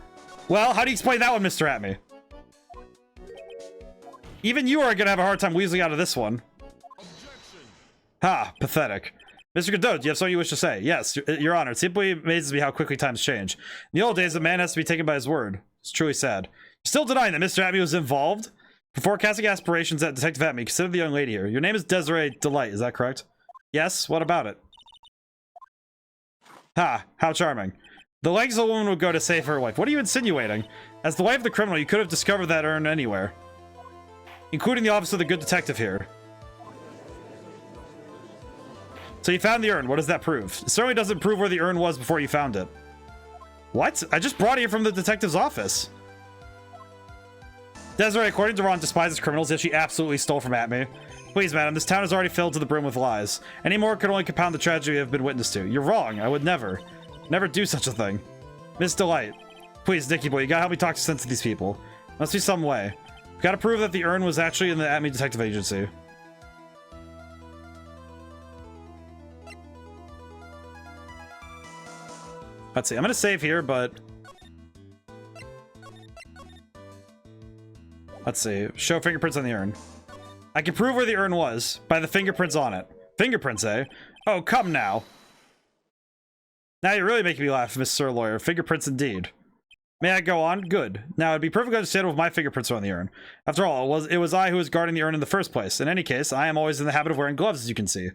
Well, how do you explain that one, Mr. Atme? Even you are gonna have a hard time weaseling out of this one. Ha, pathetic. Mr. Godot, do you have something you wish to say? Yes, Your Honor. It simply amazes me how quickly times change. In the old days, a man has to be taken by his word. It's truly sad. Still denying that Mr. Atme was involved? For forecasting aspirations at Detective Atme, consider the young lady here. Your name is Desiree Delight, is that correct? Yes, what about it? Ha, how charming. The lengths a woman would go to save her life. What are you insinuating? As the wife of the criminal, you could have discovered that urn anywhere. Including the office of the good detective here. So you found the urn. What does that prove? It certainly doesn't prove where the urn was before you found it. What? I just brought it here from the detective's office. Desiree, according to Ron, despises criminals, yet she absolutely stole from Atme. Please, madam, this town is already filled to the brim with lies. Any more could only compound the tragedy we have been witness to. You're wrong. I would never do such a thing. Miss Delight. Please, Nicky boy, you gotta help me talk sense to these people. Must be some way. We gotta prove that the urn was actually in the Atme Detective Agency. Let's see. I'm gonna save here, but... Let's see. Show fingerprints on the urn. I can prove where the urn was by the fingerprints on it. Fingerprints, eh? Oh, come now. Now you're really making me laugh, Mr. Lawyer. Fingerprints indeed. May I go on? Good. Now, it'd be perfectly understandable if my fingerprints were on the urn. After all, it was I who was guarding the urn in the first place. In any case, I am always in the habit of wearing gloves, as you can see.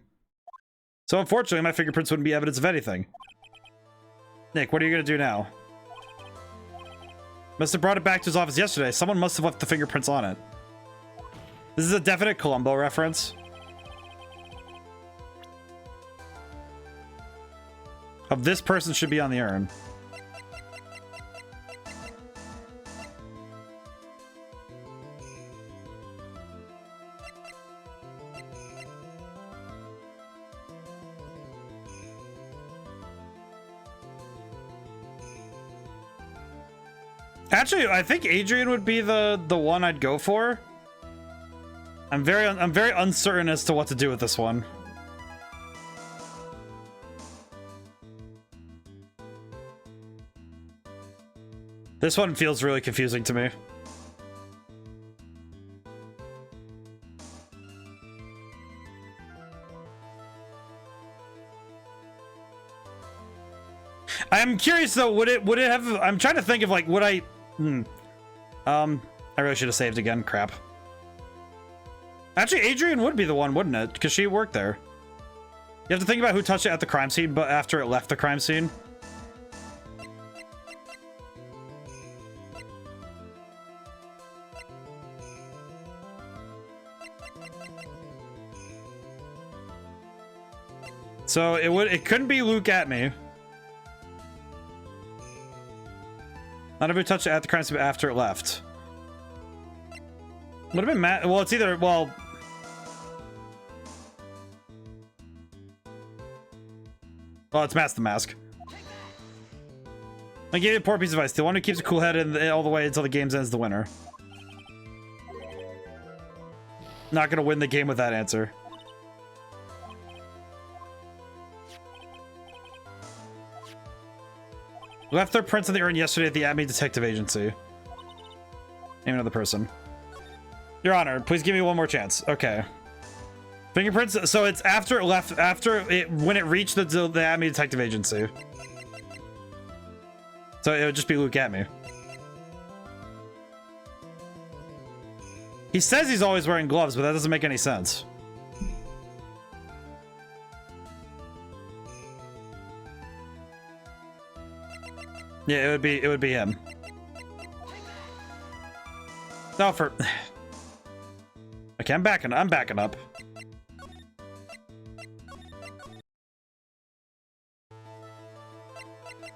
So, unfortunately, my fingerprints wouldn't be evidence of anything. Nick, what are you going to do now? Must have brought it back to his office yesterday. Someone must have left the fingerprints on it. This is a definite Columbo reference. Of this person should be on the urn. Actually, I think Adrian would be the one I'd go for. I'm very uncertain as to what to do with this one. This one feels really confusing to me. I'm curious though, would it have, I'm trying to think of like, would I, I really should have saved again, crap. Actually, Adrian would be the one, wouldn't it? Because she worked there. You have to think about who touched it at the crime scene, but after it left the crime scene. So it couldn't be Luke at me. Not everybody touched it at the crime scene after it left. Would have been Matt. Well, it's either, well. Well, it's Matt's the mask. I gave you a poor piece of advice. The one who keeps a cool head all the way until the game ends the winner. Not gonna win the game with that answer. Left their prints on the urn yesterday at the Admin Detective Agency. Name another person. Your Honor, please give me one more chance. Okay. Fingerprints. So it's after it left. When it reached the Admin Detective Agency. So it would just be Luke at me. He says he's always wearing gloves, but that doesn't make any sense. Yeah, it would be him. No, for okay, I'm backing up.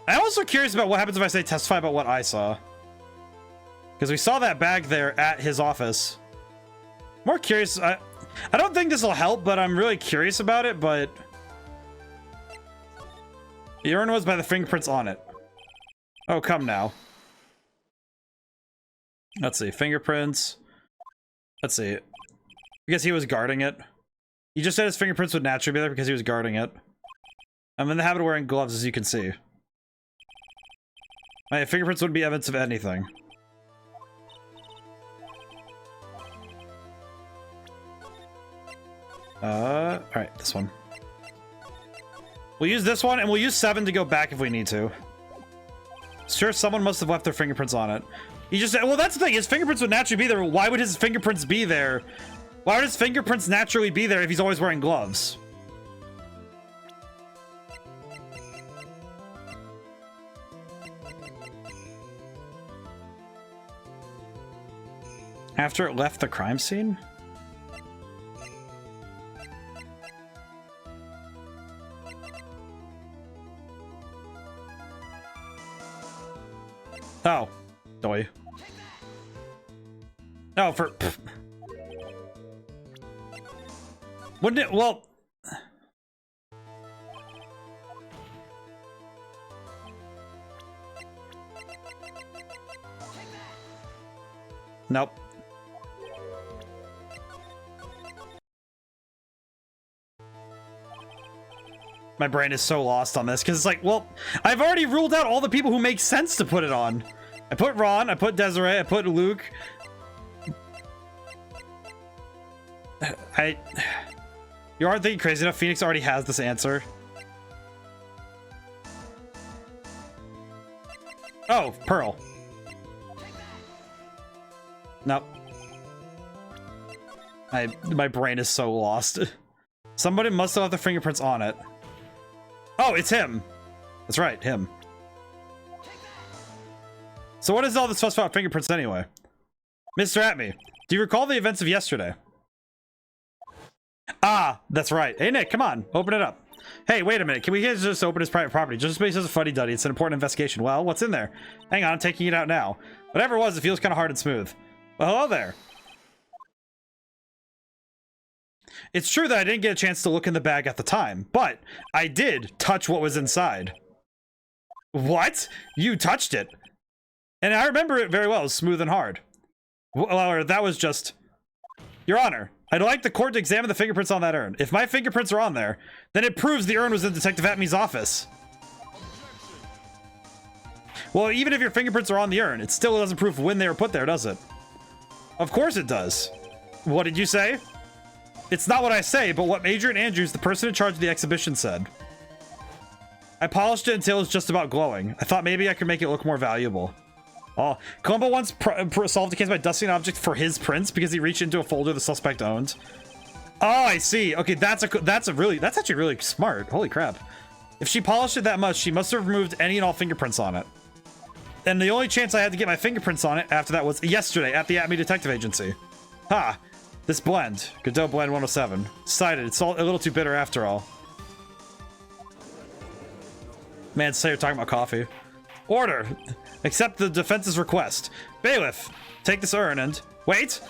I'm also curious about what happens if I say testify about what I saw. Because we saw that bag there at his office. More curious. I don't think this will help, but I'm really curious about it, but the urn was by the fingerprints on it. Oh, come now. Let's see. Fingerprints. Let's see. Because he was guarding it. He just said his fingerprints would naturally be there because he was guarding it. I'm in the habit of wearing gloves, as you can see. My fingerprints wouldn't be evidence of anything. Alright, this one. We'll use this one, and we'll use 7 to go back if we need to. Sure, someone must have left their fingerprints on it. He just said, well, that's the thing. His fingerprints would naturally be there. Why would his fingerprints be there? Why would his fingerprints naturally be there if he's always wearing gloves? After it left the crime scene? Oh, doy. No, for wouldn't it? Well, nope. My brain is so lost on this because it's like, well, I've already ruled out all the people who make sense to put it on. I put Ron, I put Desiree, I put Luke. You aren't thinking crazy enough. Phoenix already has this answer. Oh, Pearl. Nope. My brain is so lost. Somebody must have left their fingerprints on it. Oh, it's him. That's right, him. So what is all this fuss about fingerprints anyway? Mr. Atme, do you recall the events of yesterday? Ah, that's right. Hey, Nick, come on. Open it up. Hey, wait a minute. Can we just open his private property? Just because it's a fuddy-duddy. It's an important investigation. Well, what's in there? Hang on, I'm taking it out now. Whatever it was, it feels kind of hard and smooth. Well, hello there. It's true that I didn't get a chance to look in the bag at the time, but I did touch what was inside. What? You touched it? And I remember it very well. It was smooth and hard. Well, that was just... Your Honor, I'd like the court to examine the fingerprints on that urn. If my fingerprints are on there, then it proves the urn was in Detective Atme's office. Well, even if your fingerprints are on the urn, it still doesn't prove when they were put there, does it? Of course it does. What did you say? It's not what I say, but what Adrian Andrews, the person in charge of the exhibition, said. I polished it until it was just about glowing. I thought maybe I could make it look more valuable. Oh, Columbo once solved the case by dusting an object for his prints because he reached into a folder the suspect owned. Oh, I see. Okay, that's actually really smart. Holy crap. If she polished it that much, she must have removed any and all fingerprints on it. And the only chance I had to get my fingerprints on it after that was yesterday at the Atme Detective Agency. Ha! This blend, Godot Blend 107. Decided it's all a little too bitter after all. Man, say you're talking about coffee. Order! Accept the defense's request. Bailiff, take this urn and... Wait!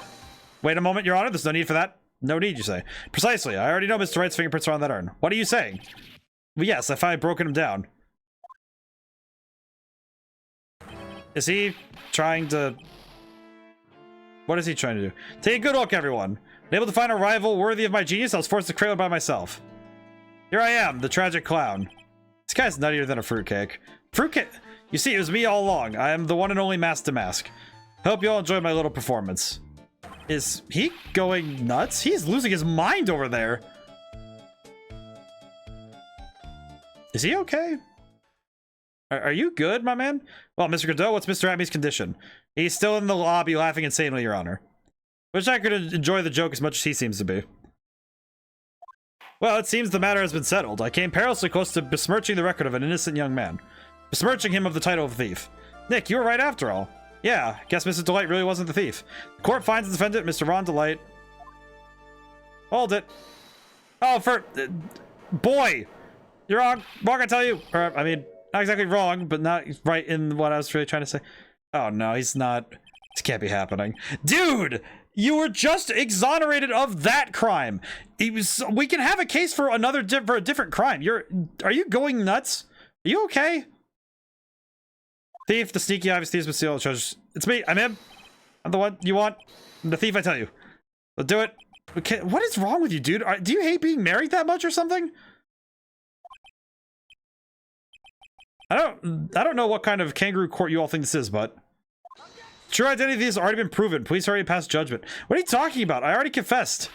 Wait a moment, Your Honor. There's no need for that. No need, you say. Precisely. I already know Mr. Wright's fingerprints are on that urn. What are you saying? Well, yes, I finally broken him down. Is he trying to... What is he trying to do? Take a good look, everyone. Unable to find a rival worthy of my genius, I was forced to cradle by myself. Here I am, the tragic clown. This guy's nuttier than a fruitcake. Fruitcake? You see, it was me all along. I am the one and only Mask to Mask. Hope you all enjoyed my little performance. Is he going nuts? He's losing his mind over there. Is he okay? Are you good, my man? Well, Mr. Godot, what's Mr. Abby's condition? He's still in the lobby laughing insanely, Your Honor. Wish I could enjoy the joke as much as he seems to be. Well, it seems the matter has been settled. I came perilously close to besmirching the record of an innocent young man. Besmirching him of the title of thief. Nick, you were right after all. Yeah, guess Mrs. Delight really wasn't the thief. The court finds the defendant, Mr. Ron Delight. Hold it. Oh, boy! You're wrong. Wrong, I tell you. Or, I mean, not exactly wrong, but not right in what I was really trying to say. Oh, no, he's not. This can't be happening. Dude! You were just exonerated of that crime. We can have a case for for a different crime. Are you going nuts? Are you okay? Thief, the sneaky, obvious thieves, steal the treasures. It's me. I'm him. I'm the one you want. I'm the thief, I tell you. Let's do it. Okay, what is wrong with you, dude? Do you hate being married that much or something? I don't know what kind of kangaroo court you all think this is, but true identity of these has already been proven. Please hurry and pass judgment. What are you talking about? I already confessed.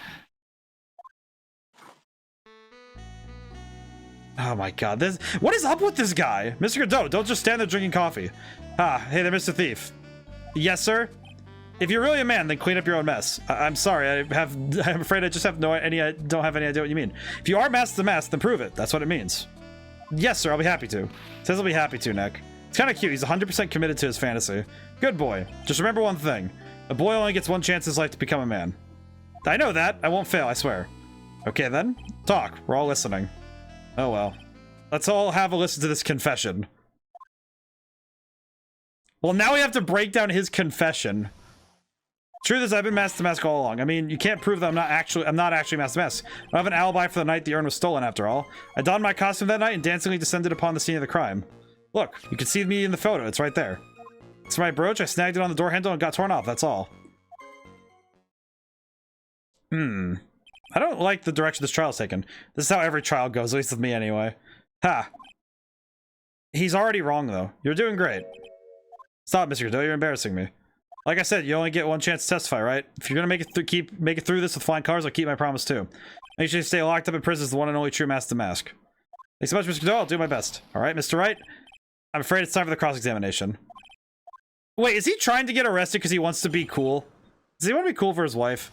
Oh my god, what is up with this guy? Mr. Godot, don't just stand there drinking coffee. Ah, hey there, Mr. Thief. Yes, sir? If you're really a man, then clean up your own mess. I'm sorry, I'm afraid I just don't have any idea what you mean. If you are Mask to Mask, then prove it. That's what it means. Yes, sir, I'll be happy to. Says I'll be happy to, Nick. It's kind of cute. He's 100% committed to his fantasy. Good boy. Just remember one thing. A boy only gets one chance in his life to become a man. I know that. I won't fail, I swear. Okay, then. Talk. We're all listening. Oh, well. Let's all have a listen to this confession. Well, now we have to break down his confession. Truth is, I've been Mask to Mask all along. I mean, you can't prove that I'm not actually Mask to Mask. I have an alibi for the night the urn was stolen, after all. I donned my costume that night and dancingly descended upon the scene of the crime. Look, you can see me in the photo. It's right there. It's my brooch. I snagged it on the door handle and got torn off. That's all. I don't like the direction this trial's taken. This is how every trial goes, at least with me anyway. Ha. He's already wrong, though. You're doing great. Stop, Mr. Godot. You're embarrassing me. Like I said, you only get one chance to testify, right? If you're gonna make it through this with flying colors, I'll keep my promise too. Make sure you stay locked up in prison as the one and only true Mask to Mask. Thanks so much, Mr. Godot. I'll do my best. All right, Mr. Wright. I'm afraid it's time for the cross-examination. Wait, is he trying to get arrested because he wants to be cool? Does he want to be cool for his wife?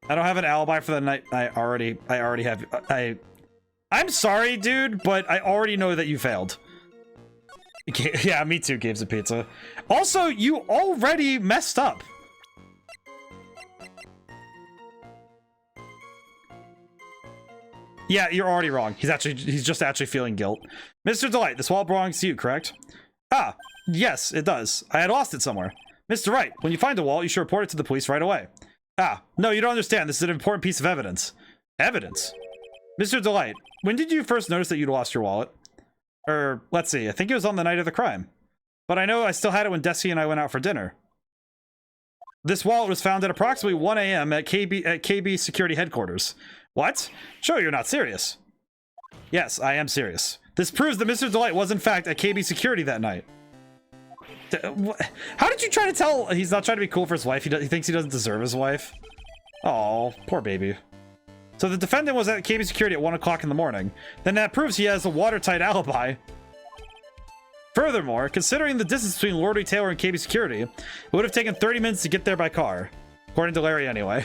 I don't have an alibi for the night. I already have. I'm sorry, dude, but I already know that you failed. Yeah, me too, Games of Pizza. Also, you already messed up. Yeah, you're already wrong. He's just actually feeling guilt. Mr. Delight, this wallet belongs to you, correct? Ah, yes, it does. I had lost it somewhere. Mr. Wright, when you find a wallet, you should report it to the police right away. Ah, no, you don't understand. This is an important piece of evidence. Evidence? Mr. Delight, when did you first notice that you'd lost your wallet? Let's see, I think it was on the night of the crime. But I know I still had it when Desi and I went out for dinner. This wallet was found at approximately 1 a.m. at KB Security Headquarters. What? Sure, you're not serious. Yes, I am serious. This proves that Mr. Delight was in fact at KB Security that night. How did you try to tell he's not trying to be cool for his wife? He thinks he doesn't deserve his wife. Oh, poor baby. So the defendant was at KB Security at 1 o'clock in the morning. Then that proves he has a watertight alibi. Furthermore, considering the distance between Lord Taylor and KB Security, it would have taken 30 minutes to get there by car. According to Larry, anyway.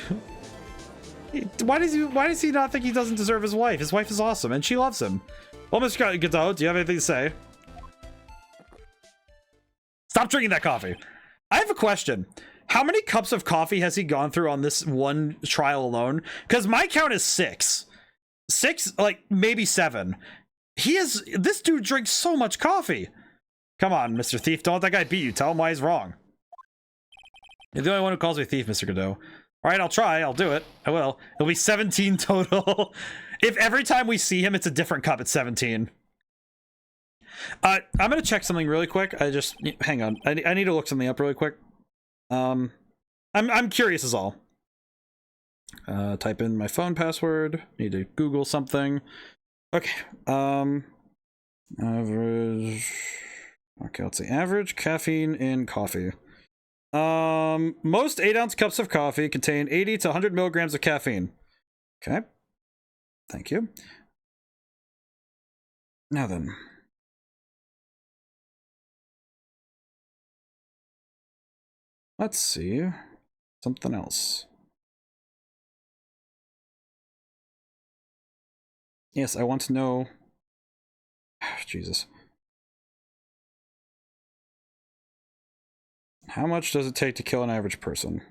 Why does he not think he doesn't deserve his wife? His wife is awesome, and she loves him. Well, Mr. Godot, do you have anything to say? Stop drinking that coffee. I have a question. How many cups of coffee has he gone through on this one trial alone? Because my count is 6. 6, like maybe 7. This dude drinks so much coffee. Come on, Mr. Thief, don't let that guy beat you. Tell him why he's wrong. You're the only one who calls me thief, Mr. Godot. All right, I'll try. I'll do it. I will. It'll be 17 total. If every time we see him, it's a different cup, it's 17. I'm gonna check something really quick. Hang on. I need to look something up really quick. I'm curious is all. Type in my phone password. Need to Google something. Okay. Average. Okay, let's see. Average caffeine in coffee. Most 8-ounce cups of coffee contain 80 to 100 milligrams of caffeine. Okay. Thank you. Now then. Let's see. Something else. Yes, I want to know. Jesus. How much does it take to kill an average person?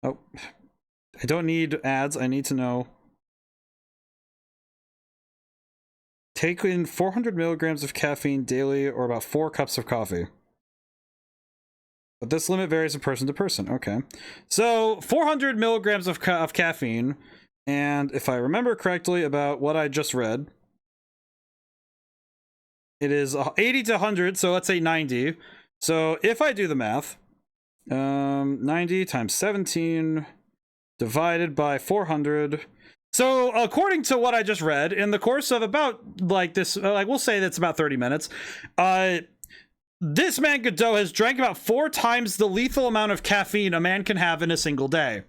Oh. I don't need ads. I need to know. Take in 400 milligrams of caffeine daily or about 4 cups of coffee. But this limit varies from person to person. Okay. So 400 milligrams of caffeine. And if I remember correctly about what I just read, it is 80 to 100. So let's say 90. So if I do the math, 90 times 17 divided by 400. So according to what I just read, in the course of about like this, like we'll say that's about 30 minutes, this man Godot has drank about 4 times the lethal amount of caffeine a man can have in a single day.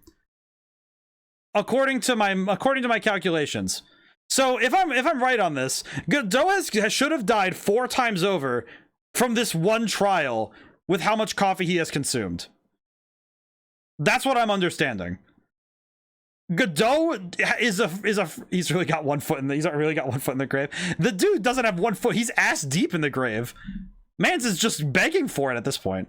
According to my calculations. So if I'm right on this, Godot should have died 4 times over from this one trial with how much coffee he has consumed. That's what I'm understanding. Godot he's really got one foot in the, he's not really got one foot in the grave. The dude doesn't have one foot. He's ass deep in the grave. Mans is just begging for it at this point.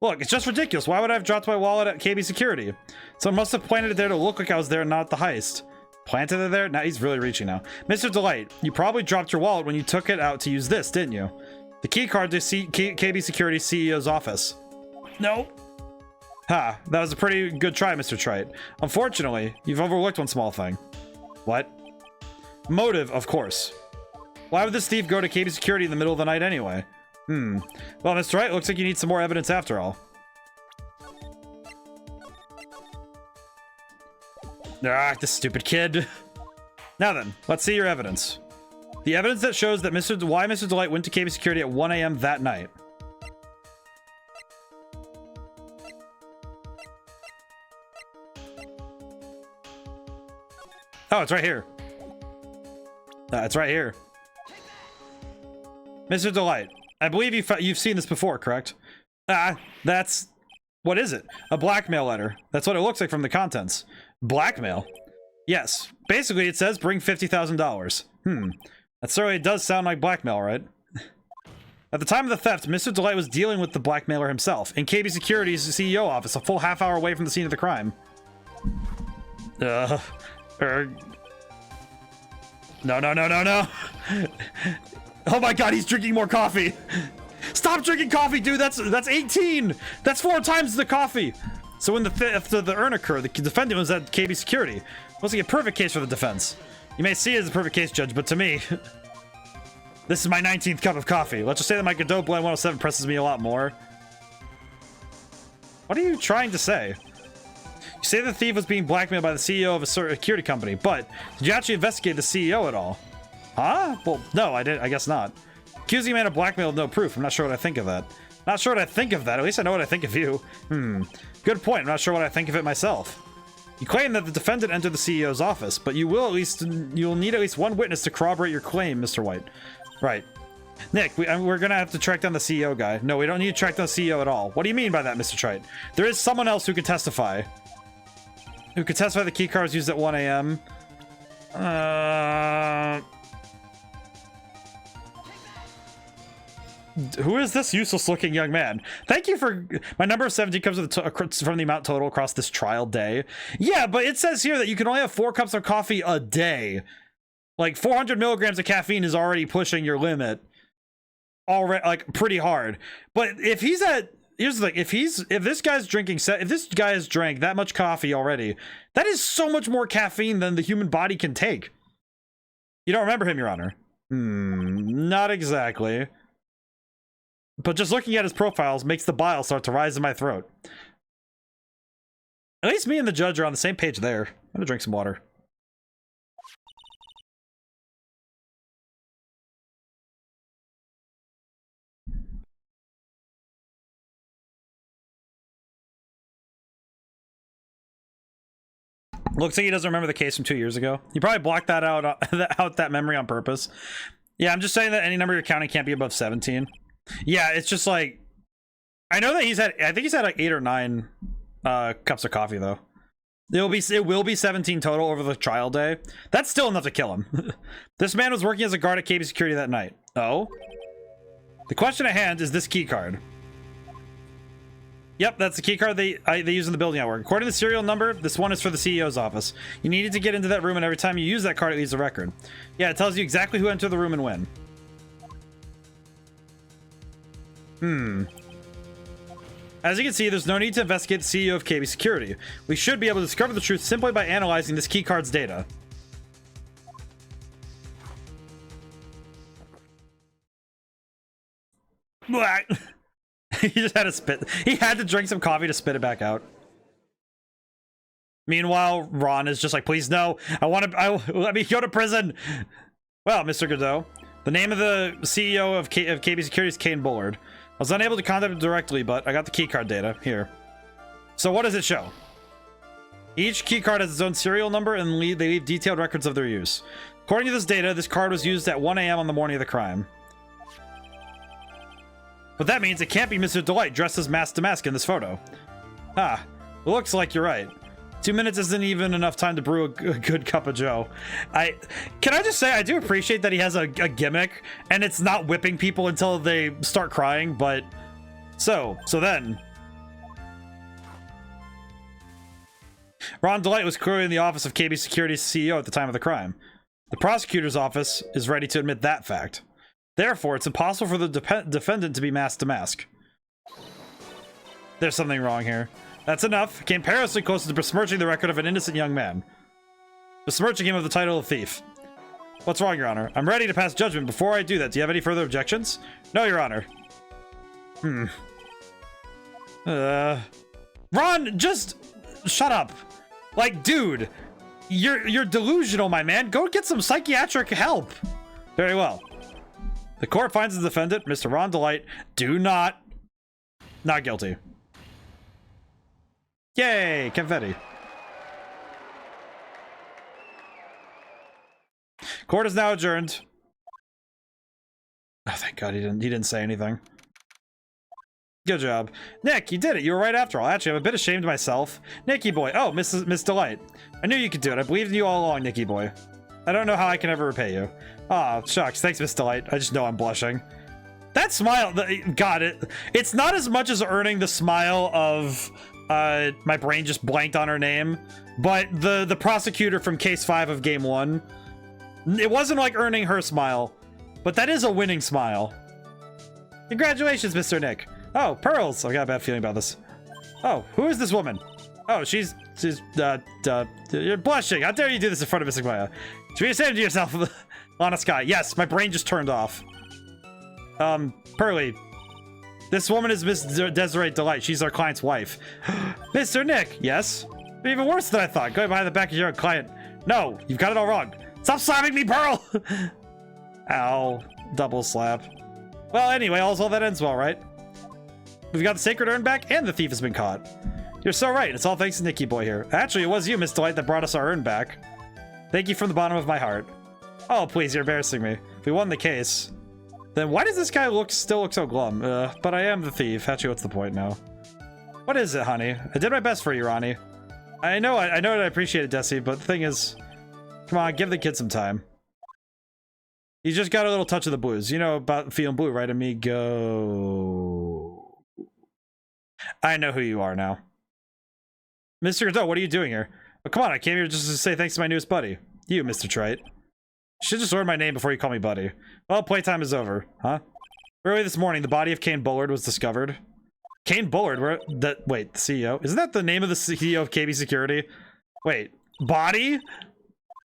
Look, it's just ridiculous. Why would I have dropped my wallet at KB Security? Someone must have planted it there to look like I was there and not at the heist. Planted it there? Now he's really reaching now. Mr. Delight, you probably dropped your wallet when you took it out to use this, didn't you? The key card to KB Security CEO's office. No. Ha, that was a pretty good try, Mr. Trite. Unfortunately, you've overlooked one small thing. What? Motive, of course. Why would this thief go to KB Security in the middle of the night anyway? Well, Mr. Wright, looks like you need some more evidence after all. Ah, this stupid kid. Now then, let's see your evidence. The evidence that shows that why Mr. Delight went to KB Security at 1 a.m. that night. Oh, it's right here. It's right here. Mr. Delight, I believe you've seen this before, correct? That's... What is it? A blackmail letter. That's what it looks like from the contents. Blackmail? Yes. Basically, it says bring $50,000. That certainly does sound like blackmail, right? At the time of the theft, Mr. Delight was dealing with the blackmailer himself in KB Security's CEO office, a full half-hour away from the scene of the crime. No. Oh my god, he's drinking more coffee. Stop drinking coffee, dude. That's 18. That's 4 times the coffee. So when the urn occurred, the defendant was at KB Security. Looks like a perfect case for the defense. You may see it as a perfect case, Judge, but to me, this is my 19th cup of coffee. Let's just say that my Godot Blend 107 presses me a lot more. What are you trying to say? You say the thief was being blackmailed by the CEO of a security company, but did you actually investigate the CEO at all? Huh? Well, no, I didn't. I guess not. Accusing a man of blackmail with no proof. I'm not sure what I think of that. Not sure what I think of that. At least I know what I think of you. Good point. I'm not sure what I think of it myself. You claim that the defendant entered the CEO's office, but you'll need at least one witness to corroborate your claim, Mr. White. Right. Nick, we're gonna have to track down the CEO guy. No, we don't need to track down the CEO at all. What do you mean by that, Mr. Trite? There is someone else who could testify. Who could testify the key card was used at 1 a.m. Who is this useless looking young man? Thank you for my number of 17 comes from the amount total across this trial day. Yeah, but it says here that you can only have 4 cups of coffee a day. Like 400 milligrams of caffeine is already pushing your limit already, like pretty hard. But if he's at, here's the thing, if this guy has drank that much coffee already, that is so much more caffeine than the human body can take. You don't remember him, Your Honor? Not exactly. But just looking at his profiles makes the bile start to rise in my throat. At least me and the judge are on the same page there. I'm gonna drink some water. Looks like he doesn't remember the case from 2 years ago. You probably blocked that out, that memory on purpose. Yeah, I'm just saying that any number you're counting can't be above 17. Yeah, it's just like, I know that I think he's had like 8 or 9 cups of coffee though. It will be 17 total over the trial day. That's still enough to kill him. This man was working as a guard at KB Security that night. Oh? The question at hand is this key card. Yep, that's the key card they use in the building I work. According to the serial number, this one is for the CEO's office. You needed to get into that room, and every time you use that card, it leaves a record. Yeah, it tells you exactly who entered the room and when. As you can see, there's no need to investigate the CEO of KB Security. We should be able to discover the truth simply by analyzing this key card's data. He just had to spit. He had to drink some coffee to spit it back out. Meanwhile, Ron is just like, please no. Let me go to prison. Well, Mr. Godot, the name of the CEO of KB Security is Kane Bullard. I was unable to contact him directly, but I got the keycard data here. So what does it show? Each keycard has its own serial number, and they leave detailed records of their use. According to this data, this card was used at 1 a.m. on the morning of the crime. But that means it can't be Mr. Delight dressed as mask to mask in this photo. Ah, looks like you're right. 2 minutes isn't even enough time to brew a good cup of joe. Can I just say, I do appreciate that he has a gimmick, and it's not whipping people until they start crying, but... So then... Ron Delight was clearly in the office of KB Security's CEO at the time of the crime. The prosecutor's office is ready to admit that fact. Therefore, it's impossible for the defendant to be mask to mask. There's something wrong here. That's enough. Came perilously close to besmirching the record of an innocent young man. Besmirching him of the title of thief. What's wrong, Your Honor? I'm ready to pass judgment. Before I do that, do you have any further objections? No, Your Honor. Ron, just shut up. Like, dude, you're delusional, my man. Go get some psychiatric help. Very well. The court finds the defendant, Mr. Ron Delight, not guilty. Yay, confetti. Court is now adjourned. Oh, thank God he didn't say anything. Good job. Nick, you did it. You were right after all. Actually, I'm a bit ashamed of myself. Nicky boy. Oh, Miss Delight. I knew you could do it. I believed in you all along, Nicky boy. I don't know how I can ever repay you. Aw, shucks. Thanks, Miss Delight. I just know I'm blushing. That smile, it's not as much as earning the smile of, my brain just blanked on her name, but the prosecutor from case 5 of game 1. It wasn't like earning her smile, but that is a winning smile. Congratulations, Mr. Nick. Oh, Pearls. I got a bad feeling about this. Oh, who is this woman? Oh, she's you're blushing. How dare you do this in front of Miss Maya? Should be ashamed of yourself, honest guy. Yes, my brain just turned off. Pearly, this woman is Miss Desiree Delight. She's our client's wife. Mr. Nick, yes? Even worse than I thought. Going behind the back of your own client. No, you've got it all wrong. Stop slapping me, Pearl! Ow. Double slap. Well, anyway, all that ends well, right? We've got the sacred urn back, and the thief has been caught. You're so right. It's all thanks to Nicky boy here. Actually, it was you, Miss Delight, that brought us our urn back. Thank you from the bottom of my heart. Oh, please, you're embarrassing me. If we won the case, then why does this guy still look so glum? But I am the thief. Actually, what's the point now? What is it, honey? I did my best for you, Ronnie. I know I appreciate it, Desi, but the thing is, come on, give the kid some time. He's just got a little touch of the blues. You know about feeling blue, right, amigo? I know who you are now. Mr. Godot, what are you doing here? Oh, come on, I came here just to say thanks to my newest buddy. You, Mr. Trite. You should just learn my name before you call me buddy. Well, playtime is over, huh? Early this morning, the body of Kane Bullard was discovered. Kane Bullard? Wait, the CEO? Isn't that the name of the CEO of KB Security? Wait, body?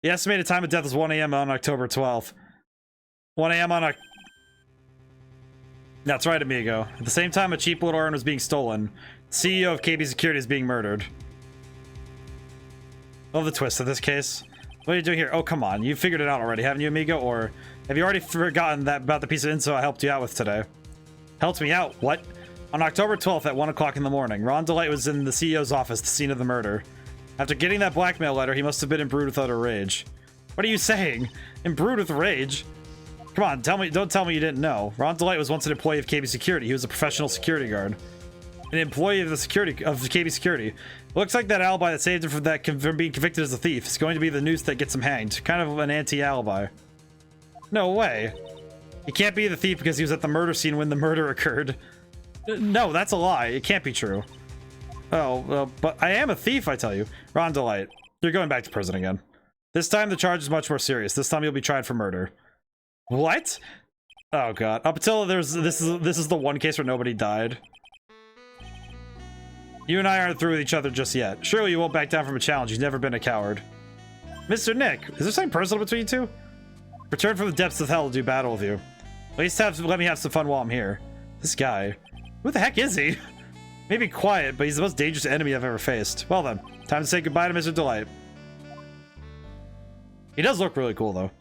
The estimated time of death is 1 a.m. on October 12th. 1 a.m. on That's right, amigo. At the same time, a cheap little urn was being stolen. The CEO of KB Security is being murdered. Love the twist of this case. What are you doing here? Oh, come on. You figured it out already, haven't you, amigo? Or have you already forgotten that about the piece of info I helped you out with today? Helped me out? What? On October 12th at 1 o'clock in the morning, Ron Delight was in the CEO's office, the scene of the murder. After getting that blackmail letter, he must have been imbued with utter rage. What are you saying? Imbued with rage? Come on, don't tell me you didn't know. Ron Delight was once an employee of KB Security. He was a professional security guard. An employee of the KB Security. Looks like that alibi that saved him from being convicted as a thief is going to be the noose that gets him hanged. Kind of an anti-alibi. No way. He can't be the thief because he was at the murder scene when the murder occurred. No, that's a lie. It can't be true. Oh, well, but I am a thief, I tell you. Ron Delight, you're going back to prison again. This time the charge is much more serious. This time you'll be tried for murder. What? Oh god. Up until this is the one case where nobody died. You and I aren't through with each other just yet. Surely you won't back down from a challenge. You've never been a coward. Mr. Nick, is there something personal between you two? Return from the depths of hell to do battle with you. At least let me have some fun while I'm here. This guy. Who the heck is he? Maybe quiet, but he's the most dangerous enemy I've ever faced. Well then, time to say goodbye to Mr. Delight. He does look really cool though.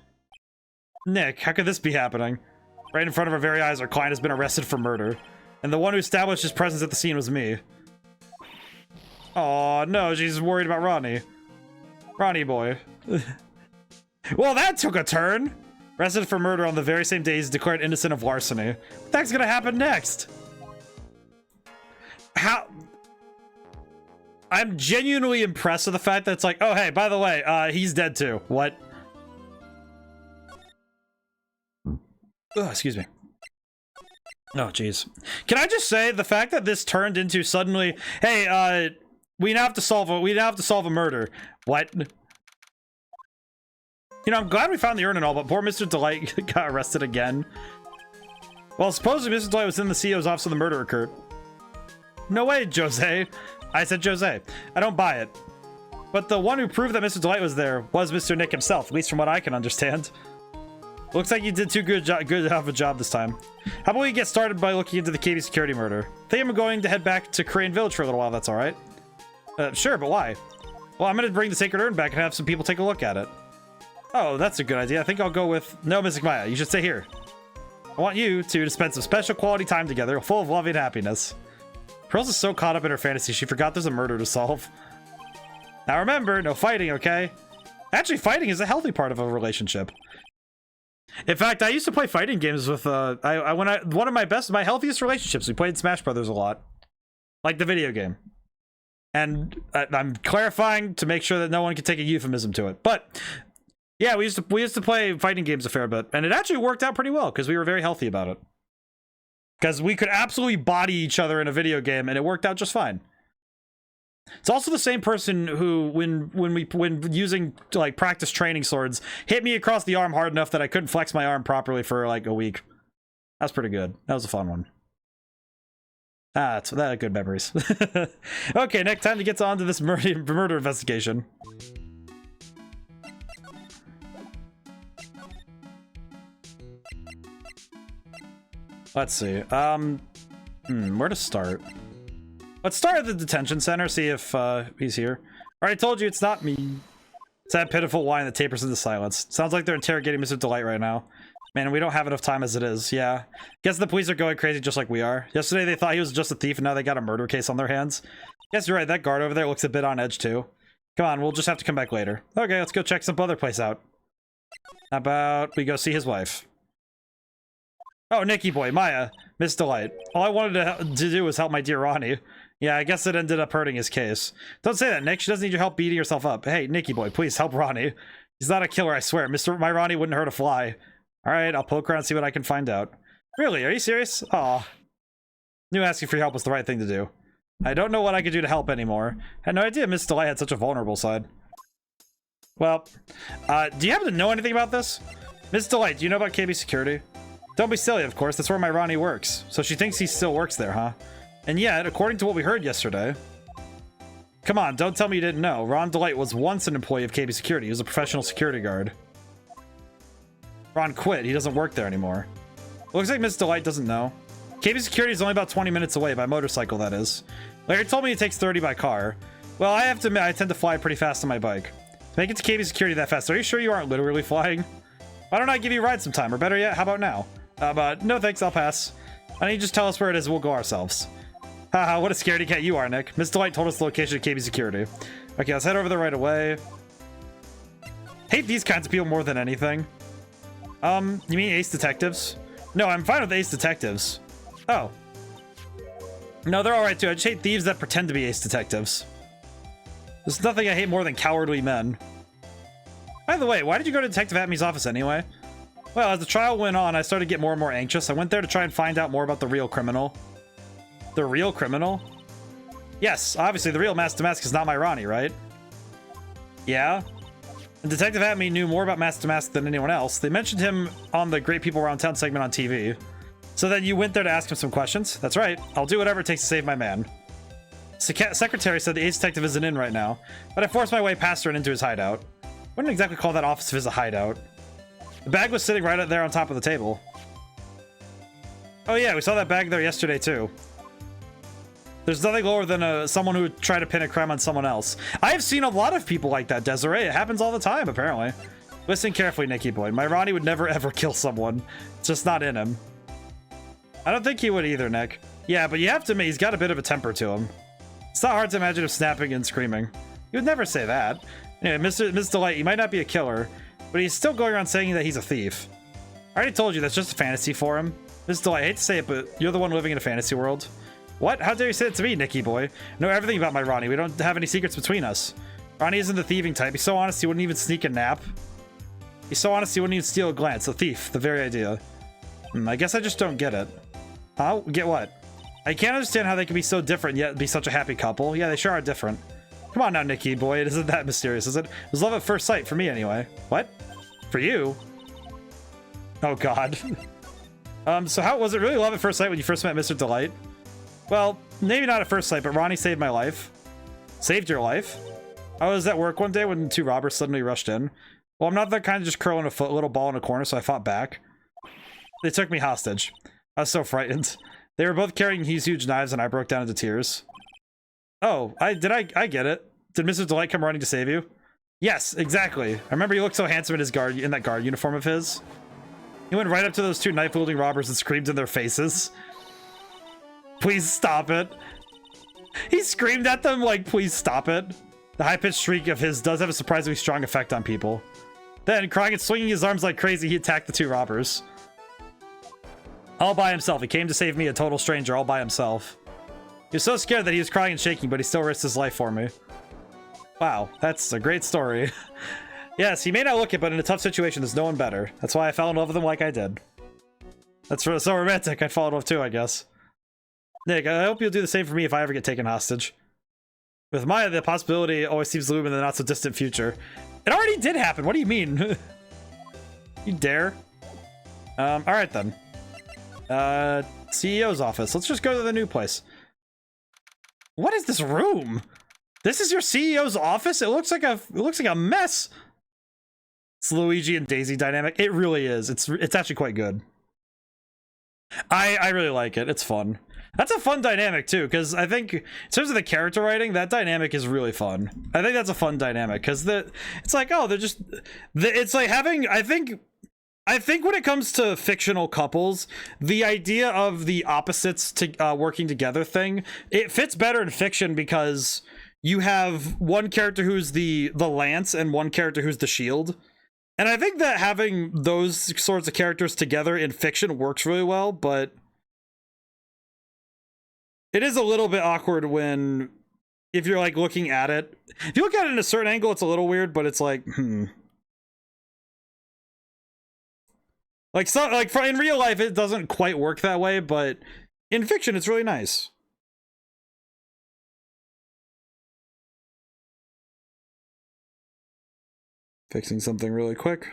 Nick, how could this be happening? Right in front of our very eyes, our client has been arrested for murder. And the one who established his presence at the scene was me. Oh no, she's worried about Ronnie. Ronnie boy. Well, that took a turn! Arrested for murder on the very same day he's declared innocent of larceny. What the heck's gonna happen next? How? I'm genuinely impressed with the fact that it's like, oh hey, by the way, he's dead too. What? Oh, excuse me. Oh, jeez. Can I just say the fact that this turned into suddenly, hey, we now have to solve a murder. What? You know, I'm glad we found the urn and all, but poor Mr. Delight got arrested again. Well, supposedly Mr. Delight was in the CEO's office when the murder occurred. No way, Jose. I said Jose. I don't buy it. But the one who proved that Mr. Delight was there was Mr. Nick himself, at least from what I can understand. Looks like you did too good of a job this time. How about we get started by looking into the KB Security murder? I think I'm going to head back to Crane Village for a little while, that's alright. Sure, but why? Well, I'm going to bring the Sacred Urn back and have some people take a look at it. Oh, that's a good idea. I think I'll go with... No, Mystic Maya, you should stay here. I want you two to spend some special quality time together, full of love and happiness. Pearls is so caught up in her fantasy, she forgot there's a murder to solve. Now remember, no fighting, okay? Actually, fighting is a healthy part of a relationship. In fact, I used to play fighting games with, one of my healthiest relationships. We played Smash Brothers a lot. Like the video game. And I'm clarifying to make sure that no one can take a euphemism to it. But, yeah, we used to play fighting games a fair bit. And it actually worked out pretty well, because we were very healthy about it. Because we could absolutely body each other in a video game, and it worked out just fine. It's also the same person who, when using like practice training swords, hit me across the arm hard enough that I couldn't flex my arm properly for like a week. That's pretty good. That was a fun one. That's good memories. Okay, next time to get on to this murder investigation. Let's see. Where to start? Let's start at the detention center, see if he's here. Alright, I told you it's not me. It's that pitiful whine that tapers into silence. Sounds like they're interrogating Mr. Delight right now. Man, we don't have enough time as it is. Yeah. Guess the police are going crazy just like we are. Yesterday they thought he was just a thief and now they got a murder case on their hands. Guess you're right, that guard over there looks a bit on edge too. Come on, we'll just have to come back later. Okay, let's go check some other place out. How about we go see his wife? Oh, Nicky boy, Maya, Miss Delight. All I wanted to do was help my dear Ronnie. Yeah, I guess it ended up hurting his case. Don't say that, Nick. She doesn't need your help beating herself up. Hey, Nicky boy, please help Ronnie. He's not a killer, I swear. My Ronnie wouldn't hurt a fly. All right, I'll poke around and see what I can find out. Really? Are you serious? Aw. Knew asking for your help was the right thing to do. I don't know what I could do to help anymore. Had no idea Miss Delight had such a vulnerable side. Well, do you happen to know anything about this? Miss Delight, do you know about KB Security? Don't be silly, of course. That's where my Ronnie works. So she thinks he still works there, huh? And yet, according to what we heard yesterday... Come on, don't tell me you didn't know. Ron Delight was once an employee of KB Security. He was a professional security guard. Ron quit. He doesn't work there anymore. Looks like Miss Delight doesn't know. KB Security is only about 20 minutes away, by motorcycle, that is. Larry told me it takes 30 by car. Well, I have to admit, I tend to fly pretty fast on my bike. To make it to KB Security that fast, are you sure you aren't literally flying? Why don't I give you a ride sometime? Or better yet, how about now? No thanks, I'll pass. Why don't you just tell us where it is, we'll go ourselves. Haha, what a scaredy cat you are, Nick. Miss Delight told us the location of KB Security. Okay, let's head over there right away. Hate these kinds of people more than anything. You mean Ace Detectives? No, I'm fine with Ace Detectives. Oh. No, they're alright too. I just hate thieves that pretend to be Ace Detectives. There's nothing I hate more than cowardly men. By the way, why did you go to Detective Atmy's office anyway? Well, as the trial went on, I started to get more and more anxious. I went there to try and find out more about the real criminal. The real criminal? Yes, obviously the real Mask to Mask is not my Ronnie, right? Yeah? And Detective Atmy knew more about Mask to Mask than anyone else. They mentioned him on the Great People Around Town segment on TV. So then you went there to ask him some questions? That's right. I'll do whatever it takes to save my man. Secretary said the Ace Detective isn't in right now, but I forced my way past her and into his hideout. Wouldn't exactly call that office of his a hideout. The bag was sitting right out there on top of the table. Oh yeah, we saw that bag there yesterday too. There's nothing lower than someone who would try to pin a crime on someone else. I've seen a lot of people like that, Desiree. It happens all the time, apparently. Listen carefully, Nicky boy. My Ronnie would never ever kill someone. It's just not in him. I don't think he would either, Nick. Yeah, but you have to admit, he's got a bit of a temper to him. It's not hard to imagine him snapping and screaming. He would never say that. Anyway, Miss Delight, he might not be a killer, but he's still going around saying that he's a thief. I already told you that's just a fantasy for him. Miss Delight, I hate to say it, but you're the one living in a fantasy world. What? How dare you say it to me, Nicky boy? I know everything about my Ronnie. We don't have any secrets between us. Ronnie isn't the thieving type. He's so honest he wouldn't even sneak a nap. He's so honest he wouldn't even steal a glance. A thief. The very idea. I guess I just don't get it. Huh? Get what? I can't understand how they can be so different yet be such a happy couple. Yeah, they sure are different. Come on now, Nicky boy. It isn't that mysterious, is it? It was love at first sight for me anyway. What? For you? Oh god. So how was it really love at first sight when you first met Mr. Delight? Well, maybe not at first sight, but Ronnie saved my life. Saved your life? I was at work one day when two robbers suddenly rushed in. Well, I'm not that kind of just curling a little ball in a corner, so I fought back. They took me hostage. I was so frightened. They were both carrying these huge knives, and I broke down into tears. Oh, I get it. Did Mr. Delight come running to save you? Yes, exactly. I remember you looked so handsome in that guard uniform of his. He went right up to those two knife-wielding robbers and screamed in their faces. Please stop it. He screamed at them like, please stop it. The high-pitched shriek of his does have a surprisingly strong effect on people. Then, crying and swinging his arms like crazy, he attacked the two robbers. All by himself. He came to save me, a total stranger, all by himself. He was so scared that he was crying and shaking, but he still risked his life for me. Wow, that's a great story. Yes, he may not look it, but in a tough situation, there's no one better. That's why I fell in love with him like I did. That's so romantic. I'd fall in love too, I guess. Nick, I hope you'll do the same for me if I ever get taken hostage. With Maya, the possibility always seems to loom in the not-so-distant future. It already did happen. What do you mean? You dare? Alright then. CEO's office. Let's just go to the new place. What is this room? This is your CEO's office? It looks like a mess. It's Luigi and Daisy dynamic. It really is. It's actually quite good. I really like it. It's fun. That's a fun dynamic too, because I think in terms of the character writing, that dynamic is really fun. I think that's a fun dynamic because it's like, oh, they're just it's like having I think when it comes to fictional couples, the idea of the opposites to working together thing, it fits better in fiction because you have one character who's the lance and one character who's the shield. And I think that having those sorts of characters together in fiction works really well, but it is a little bit awkward when, if you're like looking at it, if you look at it in a certain angle, it's a little weird, but it's like, Like, so, like in real life, it doesn't quite work that way, but in fiction, it's really nice. Fixing something really quick.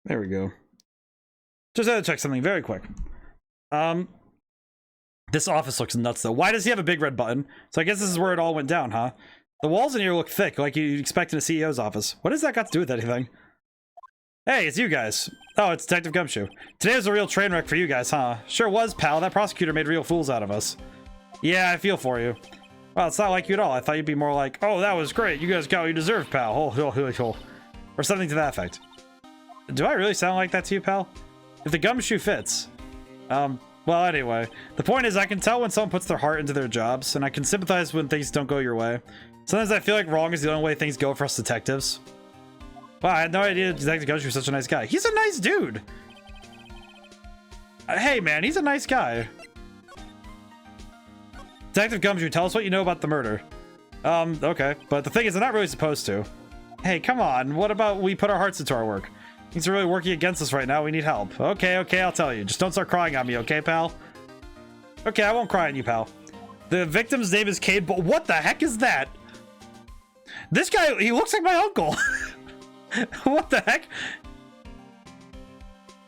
There we go. Just had to check something very quick. This office looks nuts, though. Why does he have a big red button? So I guess this is where it all went down, huh? The walls in here look thick, like you'd expect in a CEO's office. What has that got to do with anything? Hey, it's you guys. Oh, it's Detective Gumshoe. Today was a real train wreck for you guys, huh? Sure was, pal. That prosecutor made real fools out of us. Yeah, I feel for you. Well, it's not like you at all. I thought you'd be more like, oh, that was great. You guys got what you deserve, pal. Or something to that effect. Do I really sound like that to you, pal? If the gumshoe fits. Well, anyway. The point is, I can tell when someone puts their heart into their jobs, and I can sympathize when things don't go your way. Sometimes I feel like wrong is the only way things go for us detectives. Wow, I had no idea Detective Gumshoe was such a nice guy. He's a nice dude! Hey, man, he's a nice guy. Detective Gumshoe, tell us what you know about the murder. Okay. But the thing is, I'm not really supposed to. Hey, come on. What about we put our hearts into our work? Things are really working against us right now. We need help. Okay, I'll tell you. Just don't start crying on me, okay, pal? Okay, I won't cry on you, pal. The victim's name is Cade, but what the heck is that? This guy, he looks like my uncle. What the heck?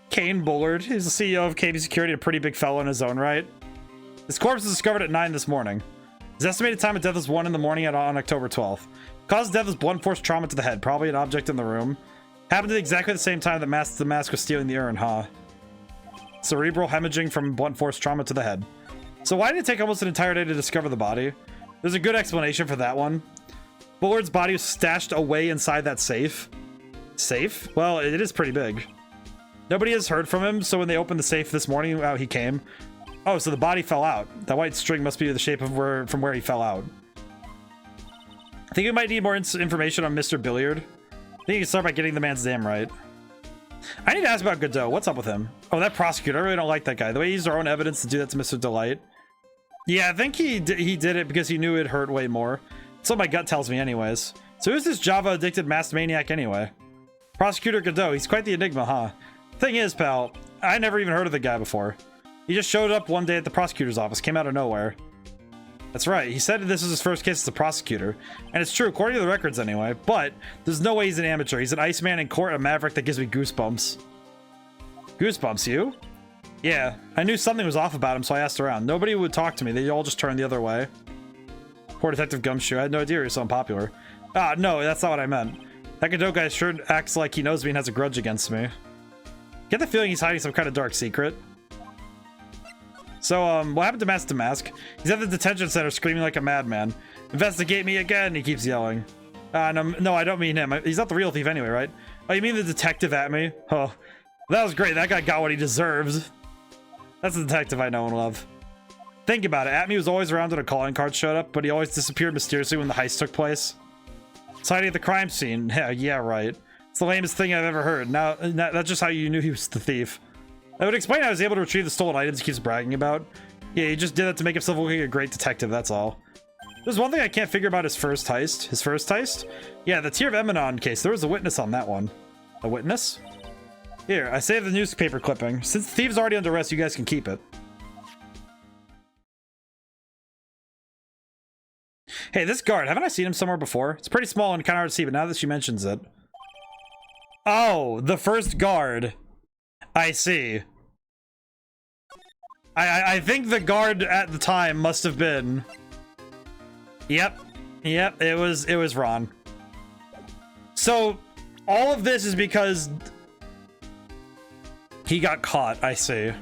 Kane Bullard. He's the CEO of KB Security, a pretty big fellow in his own right. His corpse was discovered at 9 this morning. His estimated time of death was 1 in the morning on October 12th. Cause of death was blunt force trauma to the head, probably an object in the room. Happened at exactly the same time that the mask was stealing the urn, huh? Cerebral hemorrhaging from blunt force trauma to the head. So why did it take almost an entire day to discover the body? There's a good explanation for that one. Bullard's body was stashed away inside that safe. Safe? Well, it is pretty big. Nobody has heard from him, so when they opened the safe this morning, out he came. Oh, so the body fell out. That white string must be the shape of from where he fell out. I think we might need more information on Mr. Billiard. I think you can start by getting the man's name right. I need to ask about Godot. What's up with him? Oh, that prosecutor. I really don't like that guy. The way he used our own evidence to do that to Mr. Delight. Yeah, I think he did it because he knew it hurt way more. That's what my gut tells me anyways. So who's this Java-addicted masked maniac anyway? Prosecutor Godot. He's quite the enigma, huh? Thing is, pal, I never even heard of the guy before. He just showed up one day at the prosecutor's office. Came out of nowhere. That's right. He said this was his first case as a prosecutor. And it's true, according to the records anyway. But there's no way he's an amateur. He's an Iceman in court, a maverick that gives me goosebumps. Goosebumps, you? Yeah, I knew something was off about him, so I asked around. Nobody would talk to me. They all just turned the other way. Poor Detective Gumshoe. I had no idea he was so unpopular. Ah, no, that's not what I meant. That Godot guy sure acts like he knows me and has a grudge against me. Get the feeling he's hiding some kind of dark secret. So, what happened to Mask to Mask? He's at the detention center screaming like a madman. Investigate me again, he keeps yelling. No, I don't mean him. He's not the real thief anyway, right? Oh, you mean the detective at me? Oh, that was great. That guy got what he deserves. That's the detective I know and love. Think about it. Atme was always around when a calling card showed up, but he always disappeared mysteriously when the heist took place. It's hiding at the crime scene. Yeah, right. It's the lamest thing I've ever heard. Now, that's just how you knew he was the thief. That would explain how I was able to retrieve the stolen items he keeps bragging about. Yeah, he just did that to make himself look like a great detective, that's all. There's one thing I can't figure about his first heist. His first heist? Yeah, the Tear of Emanon case. There was a witness on that one. A witness? Here, I saved the newspaper clipping. Since the thief's already under arrest, you guys can keep it. Hey, this guard, haven't I seen him somewhere before? It's pretty small and kind of hard to see, but now that she mentions it. Oh, the first guard. I see. I think the guard at the time must have been... Yep, it was Ron. So, all of this is because he got caught, I see.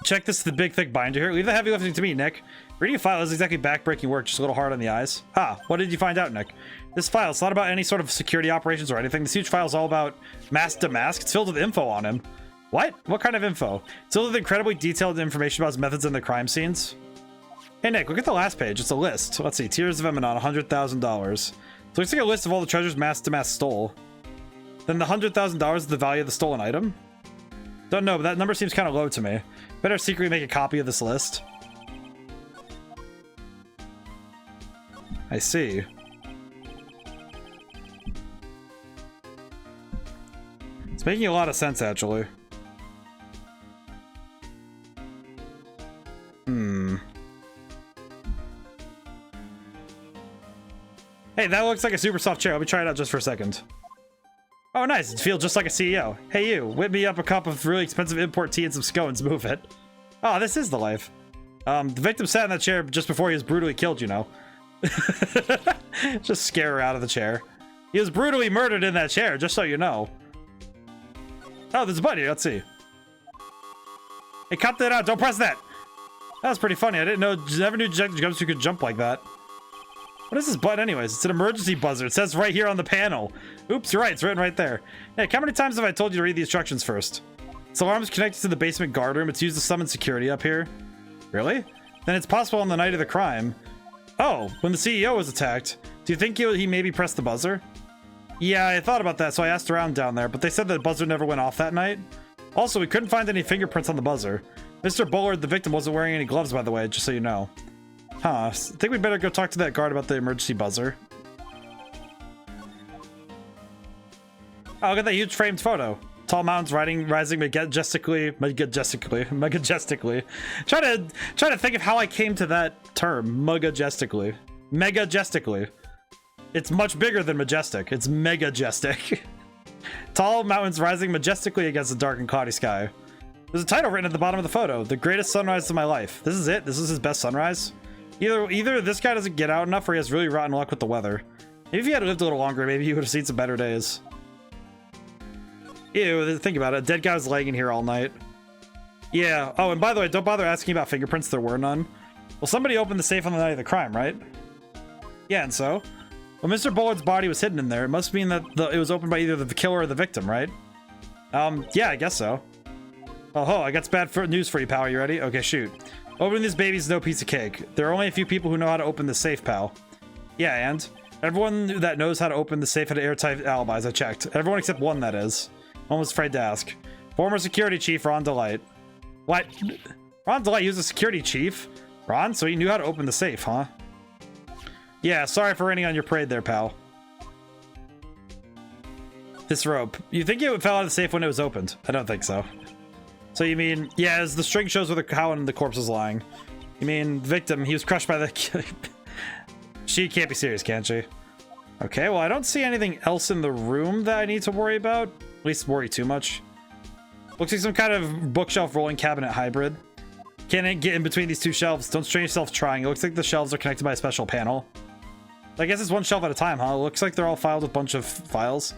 Check this, the big thick binder here. Leave the heavy lifting to me, Nick. Reading a file is exactly backbreaking work, just a little hard on the eyes. What did you find out, Nick? This file, it's not about any sort of security operations or anything. This huge file is all about Mask to Mask. It's filled with info on him. What? What kind of info? It's filled with incredibly detailed information about his methods in the crime scenes. Hey, Nick, look at the last page. It's a list. Let's see. Tears of Emanon, $100,000. So it looks like a list of all the treasures Mask to Mask stole. Then the $100,000 is the value of the stolen item? Don't know, but that number seems kind of low to me. Better secretly make a copy of this list. I see. It's making a lot of sense, actually. Hey, that looks like a super soft chair. Let me try it out just for a second. Oh, nice. It feels just like a CEO. Hey, you. Whip me up a cup of really expensive import tea and some scones. Move it. Oh, this is the life. The victim sat in that chair just before he was brutally killed, you know. Just scare her out of the chair. He was brutally murdered in that chair, just so you know. Oh, there's a button here. Let's see. Hey, cut that out. Don't press that. That was pretty funny. I didn't know. Never knew jumpsuit could jump like that. What is this button anyways? It's an emergency buzzer. It says right here on the panel. Oops, you're right. It's written right there. Hey, how many times have I told you to read the instructions first? This alarm is connected to the basement guard room. It's used to summon security up here. Really? Then it's possible on the night of the crime. Oh, when the CEO was attacked. Do you think he maybe pressed the buzzer? Yeah, I thought about that, so I asked around down there, but they said the buzzer never went off that night. Also, we couldn't find any fingerprints on the buzzer. Mr. Bullard, the victim, wasn't wearing any gloves, by the way, just so you know. Huh. I think we'd better go talk to that guard about the emergency buzzer. Oh, look at that huge framed photo. Tall mountains rising majestically. Try to think of how I came to that term. Majestically. It's much bigger than majestic. It's megajestic. Tall mountains rising majestically against the dark and cloudy sky. There's a title written at the bottom of the photo. The greatest sunrise of my life. This is it? This is his best sunrise? Either this guy doesn't get out enough or he has really rotten luck with the weather. Maybe if he had lived a little longer, maybe he would have seen some better days. Ew, think about it. A dead guy was laying in here all night. Yeah. Oh, and by the way, don't bother asking about fingerprints. There were none. Well, somebody opened the safe on the night of the crime, right? Yeah, and so? Well, Mr. Bullard's body was hidden in there. It must mean that it was opened by either the killer or the victim, right? Yeah, I guess so. Oh, I got bad news for you, pal. Are you ready? Okay, shoot. Opening this baby is no piece of cake. There are only a few people who know how to open the safe, pal. Yeah, and? Everyone that knows how to open the safe had airtight alibis, I checked. Everyone except one, that is. One was afraid to ask. Former security chief, Ron Delight. What? Ron Delight, he was a security chief? Ron? So he knew how to open the safe, huh? Yeah, sorry for raining on your parade there, pal. This rope. You think it fell out of the safe when it was opened? I don't think so. So you mean, yeah, as the string shows where the cow and the corpse is lying. You mean, victim, he was crushed by the... She can't be serious, can she? Okay, well, I don't see anything else in the room that I need to worry about. At least worry too much. Looks like some kind of bookshelf rolling cabinet hybrid. Can't get in between these two shelves. Don't strain yourself trying. It looks like the shelves are connected by a special panel. I guess it's one shelf at a time, huh? It looks like they're all filed with a bunch of files.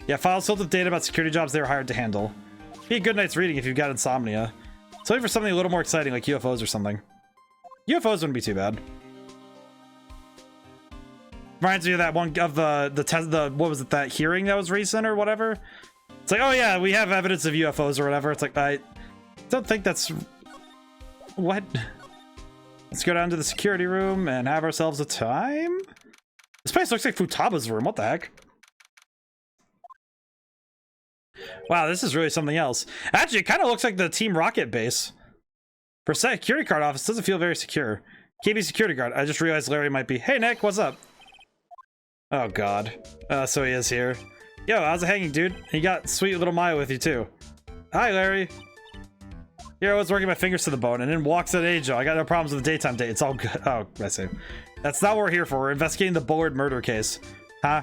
Yeah, files filled with data about security jobs they were hired to handle. Be a good night's reading if you've got insomnia. It's only for something a little more exciting, like UFOs or something. UFOs wouldn't be too bad. Reminds me of that one of the what was it, that hearing that was recent or whatever? It's like, oh yeah, we have evidence of UFOs or whatever. It's like, I don't think that's... What? Let's go down to the security room and have ourselves a time? This place looks like Futaba's room. What the heck? Wow, this is really something else. Actually, it kind of looks like the Team Rocket base. For security guard office, doesn't feel very secure. KB security guard. I just realized Larry might be. Hey, Nick, what's up? Oh, God. So he is here. Yo, how's it hanging, dude? You got sweet little Maya with you, too. Hi, Larry. Here I was working my fingers to the bone, and then walks an angel. I got no problems with the daytime date. It's all good. Oh, I see. That's not what we're here for. We're investigating the Bullard murder case. Huh?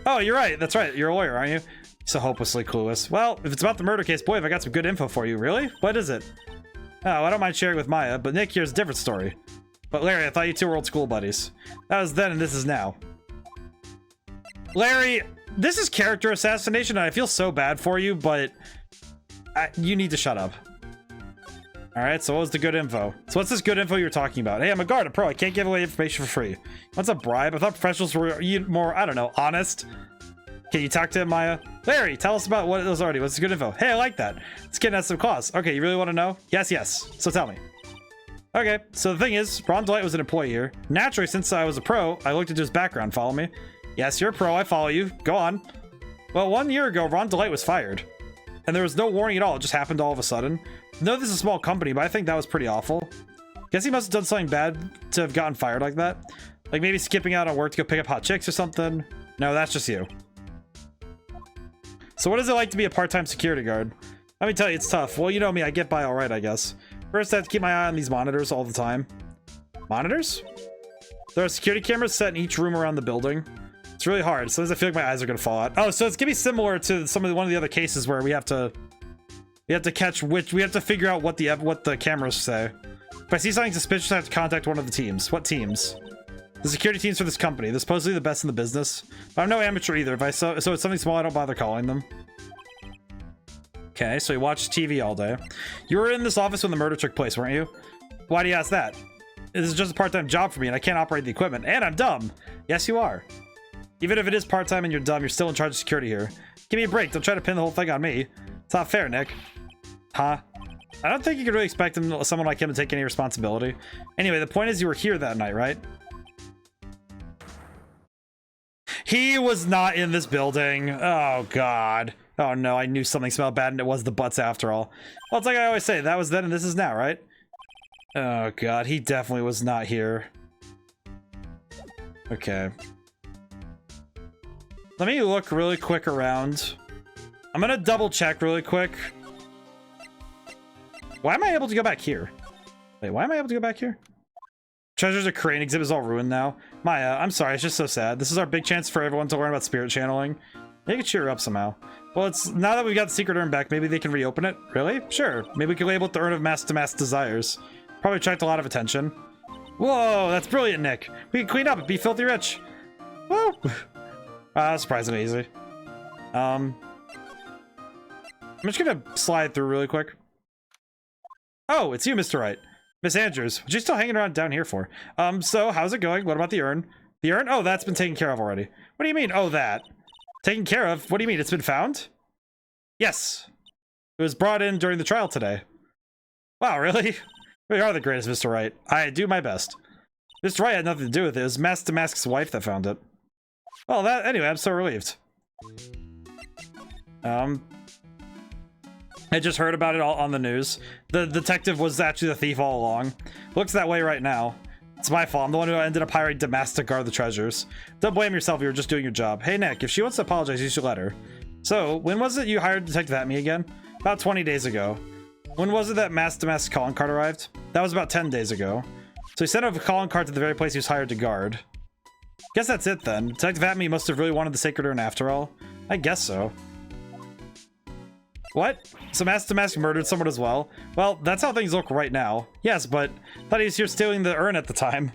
Oh, you're right. That's right. You're a lawyer, aren't you? So hopelessly clueless. Well, if it's about the murder case, boy, have I got some good info for you. Really? What is it? Oh, I don't mind sharing with Maya, but Nick, here's a different story. But Larry, I thought you two were old school buddies. That was then and this is now. Larry, this is character assassination and I feel so bad for you, but you need to shut up. Alright, so what was the good info? So what's this good info you're talking about? Hey, I'm a guard, a pro. I can't give away information for free. What's a bribe? I thought professionals were more, I don't know, honest. Can you talk to him, Maya? Larry, tell us about what it was already. What's the good info? Hey, I like that. It's getting at some cause. Okay, you really want to know? Yes. So tell me. Okay, so the thing is, Ron Delight was an employee here. Naturally, since I was a pro, I looked into his background. Follow me? Yes, you're a pro. I follow you. Go on. Well, 1 year ago, Ron Delight was fired. And there was no warning at all. It just happened all of a sudden. No, this is a small company, but I think that was pretty awful. Guess he must have done something bad to have gotten fired like that. Like maybe skipping out on work to go pick up hot chicks or something. No, that's just you. So what is it like to be a part-time security guard? Let me tell you, it's tough. Well, you know me, I get by all right, I guess. First, I have to keep my eye on these monitors all the time. Monitors? There are security cameras set in each room around the building. It's really hard. Sometimes I feel like my eyes are gonna fall out. Oh, so it's gonna be similar to one of the other cases where we have to figure out what the cameras say. If I see something suspicious, I have to contact one of the teams. What teams? The security teams for this company. They're supposedly the best in the business. But I'm no amateur either. So it's something small, I don't bother calling them. Okay, so you watch TV all day. You were in this office when the murder took place, weren't you? Why do you ask that? This is just a part-time job for me and I can't operate the equipment. And I'm dumb. Yes, you are. Even if it is part-time and you're dumb, you're still in charge of security here. Give me a break. Don't try to pin the whole thing on me. It's not fair, Nick. Huh? I don't think you could really expect someone like him to take any responsibility. Anyway, the point is you were here that night, right? He was not in this building. Oh, God. Oh, no. I knew something smelled bad and it was the butts after all. Well, it's like I always say. That was then and this is now, right? Oh, God. He definitely was not here. Okay. Let me look really quick around. I'm gonna double check really quick. Why am I able to go back here? Wait, why am I able to go back here? Treasures of Crane exhibit is all ruined now. Maya, I'm sorry, it's just so sad. This is our big chance for everyone to learn about spirit channeling. Maybe we could cheer her up somehow. Well, it's now that we've got the secret urn back, maybe they can reopen it. Really? Sure. Maybe we can label it the Urn of Mass-to-Mass Desires. Probably attract a lot of attention. Whoa, that's brilliant, Nick. We can clean up and be filthy rich. Woo! Surprisingly easy. I'm just gonna slide through really quick. Oh, it's you, Mr. Wright. Miss Andrews, what you still hanging around down here for? So how's it going? What about the urn? The urn? Oh, that's been taken care of already. What do you mean? Oh, that. Taken care of? What do you mean? It's been found? Yes. It was brought in during the trial today. Wow, really? You are the greatest, Mr. Wright. I do my best. Mr. Wright had nothing to do with it. It was Mask's wife that found it. Well, anyway, I'm so relieved. I just heard about it all on the news. The detective was actually the thief all along. Looks that way right now. It's my fault. I'm the one who ended up hiring Damas to guard the treasures. Don't blame yourself. You were just doing your job. Hey, Nick, if she wants to apologize, you should let her. So, when was it you hired Detective Atme again? About 20 days ago. When was it that Mass calling card arrived? That was about 10 days ago. So he sent a calling card to the very place he was hired to guard. Guess that's it then. Detective Atme must have really wanted the Sacred Urn after all. I guess so. What? So Mask murdered someone as well? Well, that's how things look right now. Yes, but I thought he was here stealing the urn at the time.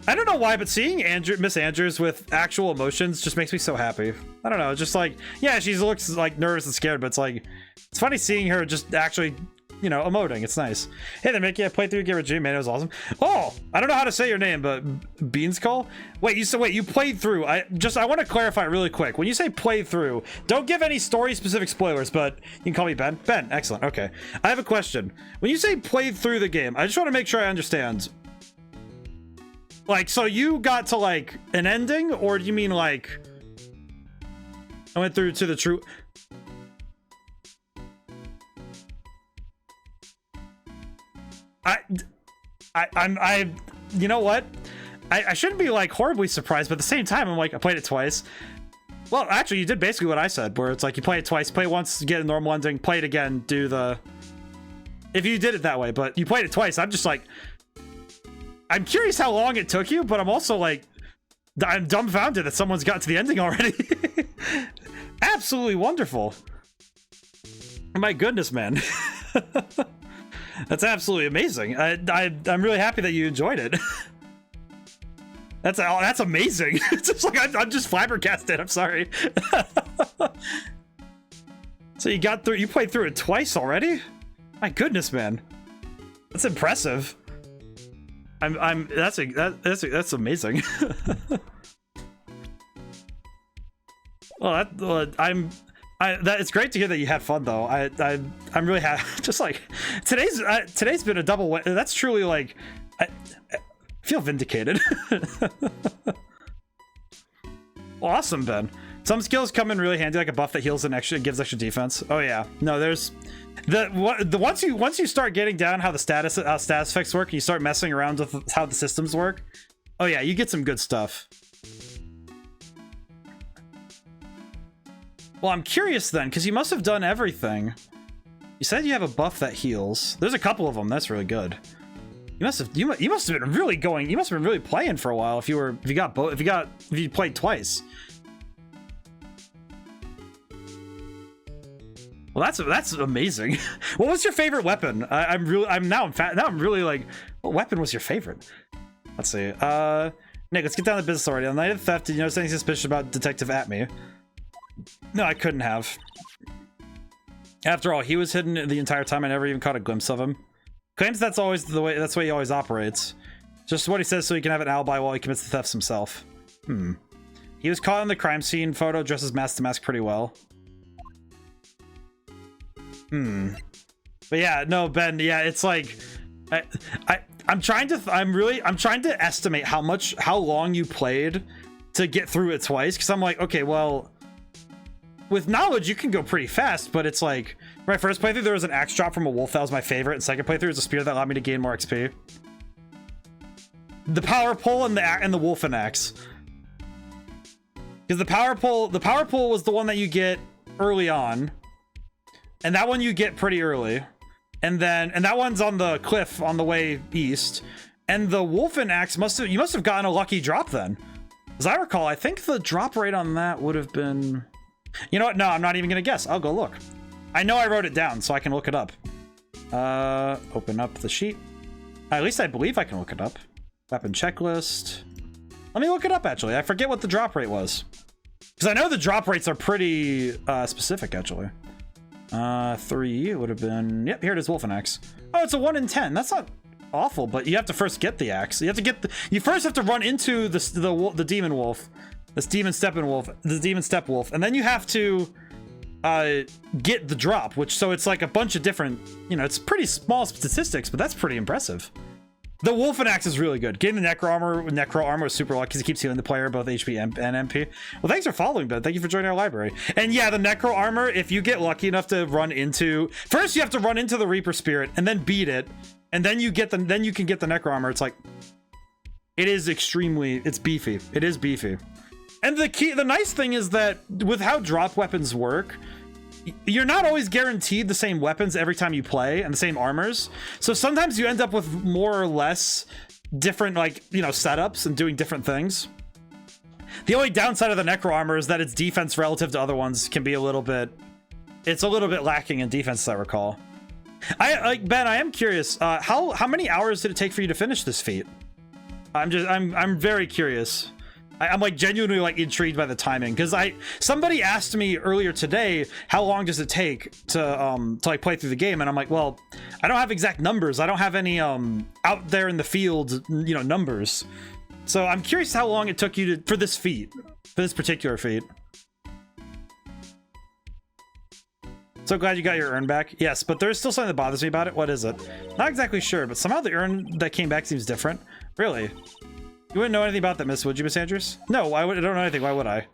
I don't know why, but seeing Miss Andrews with actual emotions just makes me so happy. I don't know, just like, yeah, she looks like nervous and scared, but it's like, it's funny seeing her just actually, you know, emoting. It's nice. Hey there, Mickey. I played through Game of Genie, man. It was awesome. Oh, I don't know how to say your name, but Beans Call? Wait, you played through. I want to clarify really quick. When you say play through, don't give any story-specific spoilers, but you can call me Ben. Ben, excellent. Okay. I have a question. When you say played through the game, I just want to make sure I understand. Like, so you got to, like, an ending? Or do you mean, like, I went through to the true... you know what? I shouldn't be like horribly surprised, but at the same time, I'm like, I played it twice. Well, actually, you did basically what I said, where it's like you play it twice, play it once, get a normal ending, play it again, do the... If you did it that way, but you played it twice, I'm just like... I'm curious how long it took you, but I'm also like... I'm dumbfounded that someone's got to the ending already. Absolutely wonderful. My goodness, man. That's absolutely amazing. I'm really happy that you enjoyed it. That's amazing. It's just like I'm just flabbergasted. I'm sorry. So you played through it twice already? My goodness, man. That's impressive. That's amazing. Well, it's great to hear that you had fun though. I'm really happy. Just like today's been a double. That's truly like I feel vindicated. Awesome, Ben. Some skills come in really handy, like a buff that heals and extra gives extra defense. Oh yeah, no, there's once you start getting down how the status effects work, and you start messing around with how the systems work. Oh yeah, you get some good stuff. Well, I'm curious then, because you must have done everything. You said you have a buff that heals. There's a couple of them. That's really good. You must have been really going. You must have been really playing for a while if you played twice. Well, that's amazing. What was your favorite weapon? I'm really like, what weapon was your favorite? Let's see. Nick, let's get down to business already. On the night of the theft, did you notice anything suspicious about Detective Atme? No, I couldn't have. After all, he was hidden the entire time. I never even caught a glimpse of him. Claims that's always the way. That's the way he always operates. Just what he says, so he can have an alibi while he commits the thefts himself. He was caught in the crime scene photo, dressed as mask to mask pretty well. But yeah, no, Ben. Yeah, it's like, I'm trying to estimate how long you played to get through it twice, because I'm like, okay, well, with knowledge you can go pretty fast, but it's like, my first playthrough there was an axe drop from a wolf that was my favorite, and second playthrough was a spear that allowed me to gain more XP. The power pole and the wolfen axe, because the power pole was the one that you get early on, and that one you get pretty early, and that one's on the cliff on the way east, and the wolfen axe you must have gotten a lucky drop then. As I recall, I think the drop rate on that would have been, you know what, no, I'm not even gonna guess. I'll go look. I know I wrote it down so I can look it up. Open up the sheet. At least I believe I can look it up. Weapon checklist. Let me look it up, actually. I forget what the drop rate was, because I know the drop rates are pretty specific, actually. 3 would have been, yep, here it is, wolfen axe. Oh, it's a 1 in 10. That's not awful, but you have to first get the axe. You first have to run into the demon wolf, this demon step wolf, and then you have to get the drop, so it's like a bunch of different, it's pretty small statistics, but that's pretty impressive. The wolfen axe is really good. Getting the necro armor was super lucky because it keeps healing the player both HP and MP. Well, thanks for following, Ben. Thank you for joining our library. And yeah, the necro armor, if you get lucky enough to run into, first you have to run into the Reaper Spirit and then beat it, and then you can get the necro armor. It's like, it's beefy. It is beefy. And the nice thing is that with how drop weapons work, you're not always guaranteed the same weapons every time you play and the same armors. So sometimes you end up with more or less different, setups and doing different things. The only downside of the necro armor is that its defense relative to other ones can be a little bit lacking in defense, as I recall. Ben, I am curious, how many hours did it take for you to finish this feat? I'm very curious. I'm like genuinely intrigued by the timing, because somebody asked me earlier today how long does it take to play through the game, and I'm like, well, I don't have exact numbers. I don't have any out there in the field numbers. So I'm curious how long it took you for this particular feat. So glad you got your urn back. Yes, but there's still something that bothers me about it. What is it? Not exactly sure, but somehow the urn that came back seems different. Really? You wouldn't know anything about that, would you, Miss Andrews? No, I don't know anything. Why would I?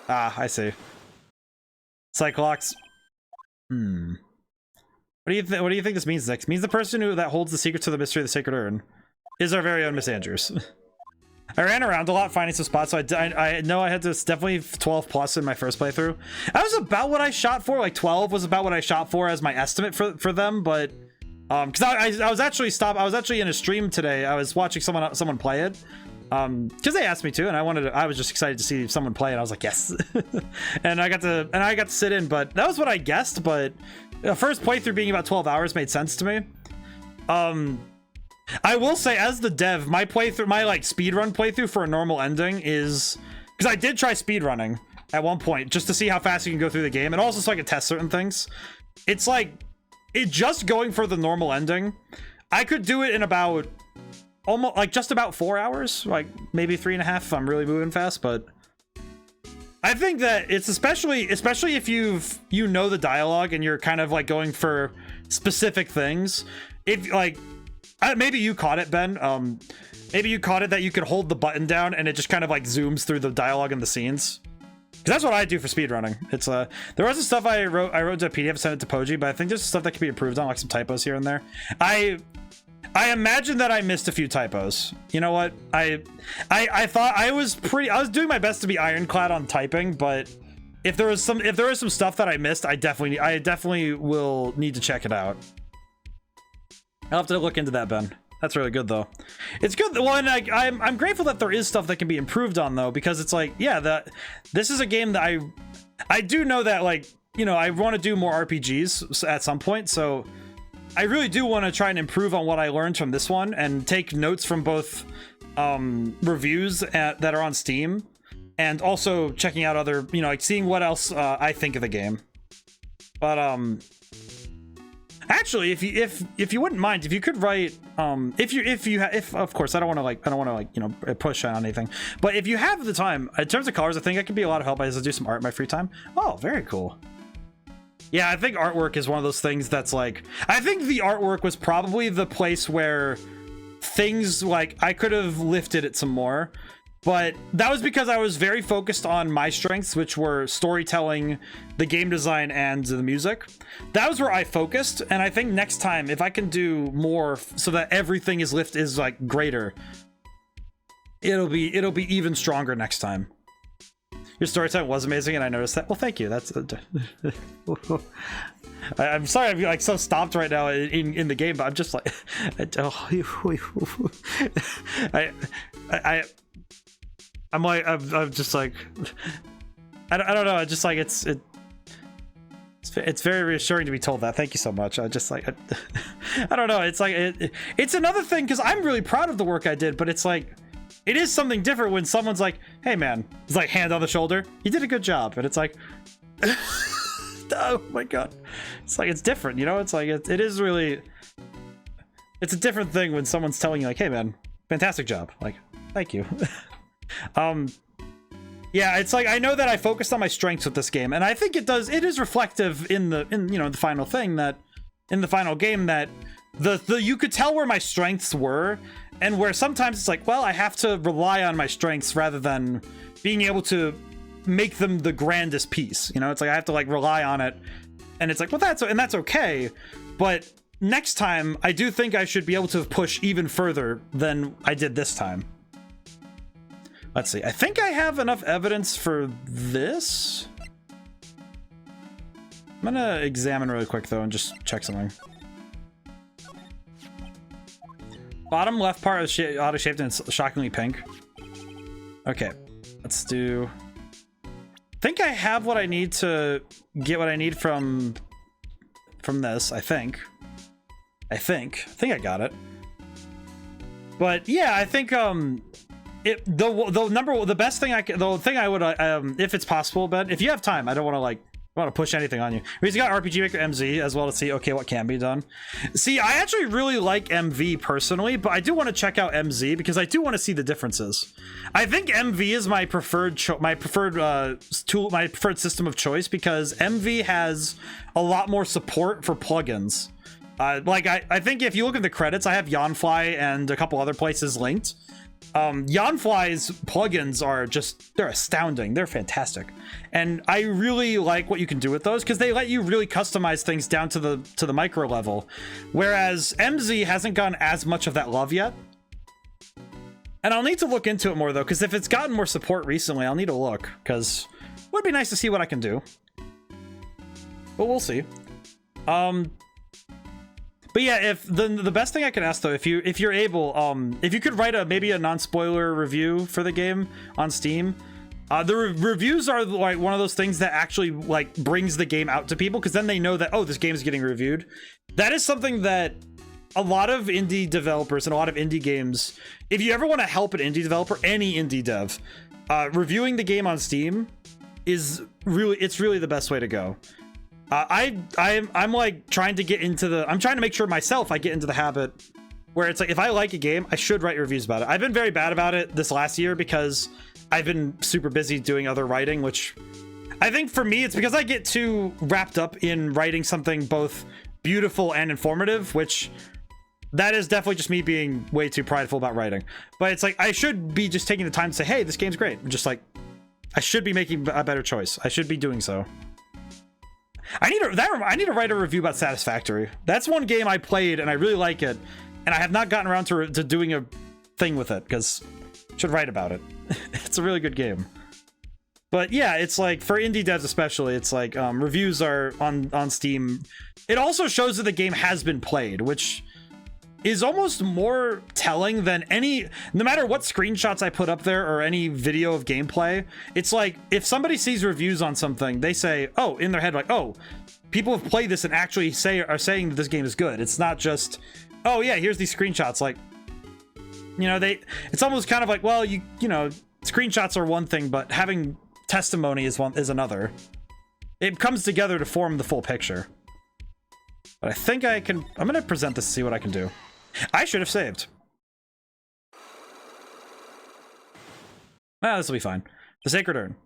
Ah, I see. Cyclops. What do you think this means, Nick? It means the person that holds the secret to the mystery of the sacred urn is our very own Miss Andrews. I ran around a lot finding some spots, so I know I had to definitely 12 plus in my first playthrough. That was about what I shot for. 12 was about what I shot for as my estimate for them, but because I was actually in a stream today. I was watching someone play it, because they asked me to, and I was just excited to see someone play it. I was like, yes. and I got to sit in, but that was what I guessed. But the first playthrough being about 12 hours made sense to me. I will say, as the dev, my speedrun playthrough for a normal ending is, because I did try speedrunning at one point just to see how fast you can go through the game, and also so I could test certain things. It's just going for the normal ending, I could do it in about just about 4 hours, maybe 3.5 if I'm really moving fast. But I think that it's especially if you know the dialogue and you're kind of going for specific things. If Maybe you caught it, Ben. Maybe you caught it that you could hold the button down and it just kind of like zooms through the dialogue and the scenes. Because that's what I do for speedrunning. It's there was some stuff I wrote to a PDF, sent it to Poji, but I think there's stuff that can be improved on, like some typos here and there. I imagine that I missed a few typos. You know what? I thought I was doing my best to be ironclad on typing, but if there was some stuff that I missed, I definitely will need to check it out. I'll have to look into that, Ben. That's really good, though. It's good. Well, and I'm grateful that there is stuff that can be improved on, though, because it's like, yeah, this is a game that I do know that, like, you know, I want to do more RPGs at some point, so I really do want to try and improve on what I learned from this one and take notes from both reviews that are on Steam and also checking out other, you know, like seeing what else I think of the game. But actually, if you wouldn't mind, if you could write, if of course, I don't want to like, you know, push on anything, but if you have the time, in terms of colors, I think I could be a lot of help. I just do some art in my free time. Oh, very cool. Yeah, I think artwork is one of those things that's like, I think the artwork was probably the place where things like I could have lifted it some more. But that was because I was very focused on my strengths, which were storytelling, the game design, and the music. That was where I focused, and I think next time, if I can do more so that everything is like greater, it'll be even stronger next time. Your storytelling was amazing, and I noticed that. Well, thank you. That's I'm sorry I'm like so stopped right now in the game, but I'm just like I'm just like I don't know. Just like it's very reassuring to be told that. Thank you so much. I just like I don't know. It's like it's another thing because I'm really proud of the work I did, but it's like it is something different when someone's like, "Hey, man," it's like hand on the shoulder. You did a good job, and it's like, oh my god, it's like it's different, you know. It's like it is really. It's a different thing when someone's telling you like, "Hey, man, fantastic job." Like, thank you. Yeah, it's like I know that I focused on my strengths with this game, and I think it is reflective in you know the final thing that in the final game that the you could tell where my strengths were and where sometimes it's like, well, I have to rely on my strengths rather than being able to make them the grandest piece, you know. It's like I have to like rely on it, and it's like, well, that's okay, but next time I do think I should be able to push even further than I did this time. Let's see. I think I have enough evidence for this. I'm gonna examine really quick though and just check something. Bottom left part is auto shaped and it's shockingly pink. Okay, let's do. I think I have what I need to get what I need from this. I think I got it. But yeah, I think the best thing the thing I would if it's possible, but if you have time, I don't want to push anything on you. He's got RPG Maker MZ as well to see okay what can be done. See, I actually really like MV personally, but I do want to check out MZ because I do want to see the differences. I think MV is my preferred system of choice because MV has a lot more support for plugins. Like I think if you look at the credits, I have Yawnfly and a couple other places linked. Yawnfly's plugins are they're astounding. They're fantastic. And I really like what you can do with those because they let you really customize things down to the micro level. Whereas MZ hasn't gotten as much of that love yet. And I'll need to look into it more though, because if it's gotten more support recently, I'll need to look because it would be nice to see what I can do. But we'll see. But yeah, if the best thing I can ask though, if you're able, if you could write maybe a non-spoiler review for the game on Steam. The reviews are like one of those things that actually like brings the game out to people because then they know that, oh, this game is getting reviewed. That is something that a lot of indie developers and a lot of indie games, if you ever want to help an indie developer, any indie dev, reviewing the game on Steam is really the best way to go. I'm like trying to get into I'm trying to make sure myself I get into the habit where it's like if I like a game, I should write reviews about it. I've been very bad about it this last year because I've been super busy doing other writing, which I think for me it's because I get too wrapped up in writing something both beautiful and informative, which that is definitely just me being way too prideful about writing. But it's like, I should be just taking the time to say, hey, this game's great. Just like, I should be making a better choice. I should be doing so. I need to write a review about Satisfactory. That's one game I played and I really like it, and I have not gotten around to doing a thing with it, because I should write about it. It's a really good game. But yeah, it's like, for indie devs especially, it's like reviews are on Steam. It also shows that the game has been played, which is almost more telling than no matter what screenshots I put up there or any video of gameplay. It's like, if somebody sees reviews on something, they say, oh, in their head, like, oh, people have played this and actually are saying that this game is good. It's not just, oh yeah, here's these screenshots. Like, you know, it's almost kind of like, well, you know, screenshots are one thing, but having testimony is another. It comes together to form the full picture. But I think I'm gonna present this to see what I can do. I should have saved. Ah, this will be fine. The Sacred Urn.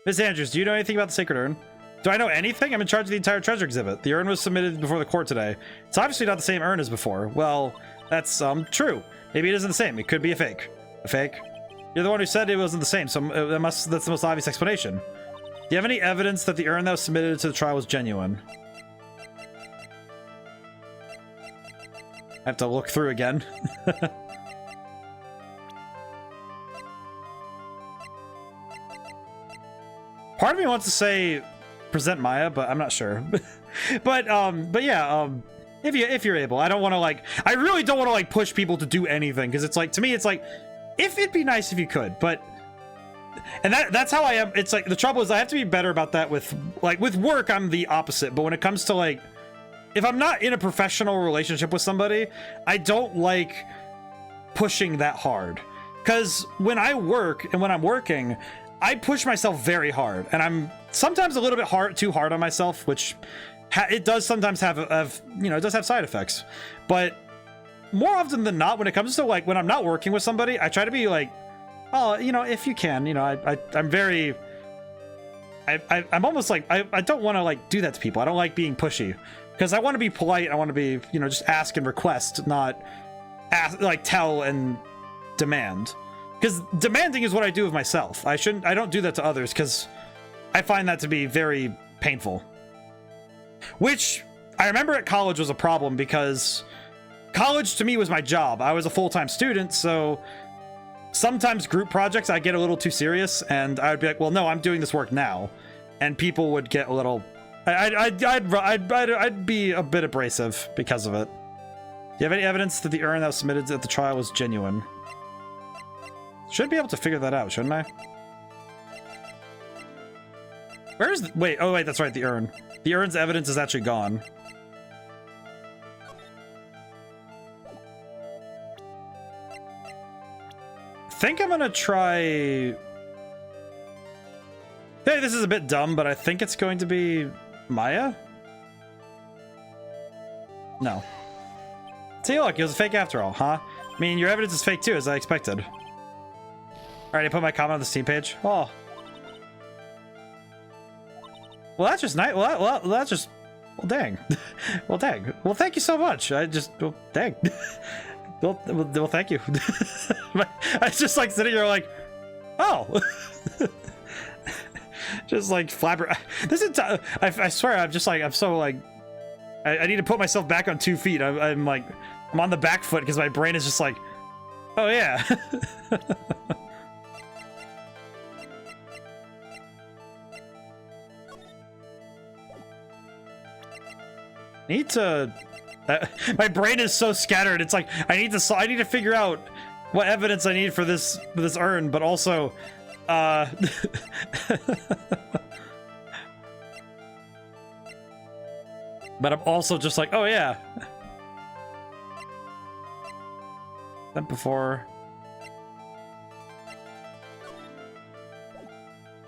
Miss Andrews, do you know anything about the Sacred Urn? Do I know anything? I'm in charge of the entire treasure exhibit. The urn was submitted before the court today. It's obviously not the same urn as before. Well, that's true. Maybe it isn't the same. It could be a fake. A fake? You're the one who said it wasn't the same, so that's the most obvious explanation. Do you have any evidence that the urn that was submitted to the trial was genuine? I have to look through again. Part of me wants to say present Maya, but I'm not sure. but yeah, if you're able, I don't want to like, I really don't want to like push people to do anything, because it's like, to me it's like, if it'd be nice if you could, but, and that's how I am. It's like, the trouble is I have to be better about that with work. I'm the opposite, but when it comes to like, if I'm not in a professional relationship with somebody, I don't like pushing that hard. Because when I work and when I'm working, I push myself very hard, and I'm sometimes a little bit too hard on myself, which it does sometimes have you know, it does have side effects. But more often than not, when it comes to like when I'm not working with somebody, I try to be like, oh, you know, if you can, you know, I'm very, I'm almost like, I don't want to like do that to people. I don't like being pushy. Because I want to be polite, I want to be, you know, just ask and request, not ask, like tell and demand. Because demanding is what I do of myself. I don't do that to others, because I find that to be very painful. Which I remember at college was a problem, because college to me was my job. I was a full-time student, so sometimes group projects I get a little too serious, and I would be like, well, no, I'm doing this work now. And people would get a little... I'd be a bit abrasive because of it. Do you have any evidence that the urn that was submitted at the trial was genuine? Should be able to figure that out, shouldn't I? Where's the... Wait, oh wait, that's right, the urn. The urn's evidence is actually gone. I think I'm gonna try... Hey, this is a bit dumb, but I think it's going to be... Maya? No. See, look, it was a fake after all, huh? I mean, your evidence is fake too, as I expected. Alright, I put my comment on the Steam page. Oh. Well, that's just nice. Well, that's just... Well, dang. Well, dang. Well, thank you so much. Well, dang. well, thank you. I was just like sitting here like, oh. Just like flabber. This is. I swear, I'm just like, I'm so like. I need to put myself back on 2 feet. I'm like, I'm on the back foot because my brain is just like, oh yeah. Need to. My brain is so scattered. It's like I need to figure out what evidence I need for this urn, but also. But I'm also just like, oh yeah. That before.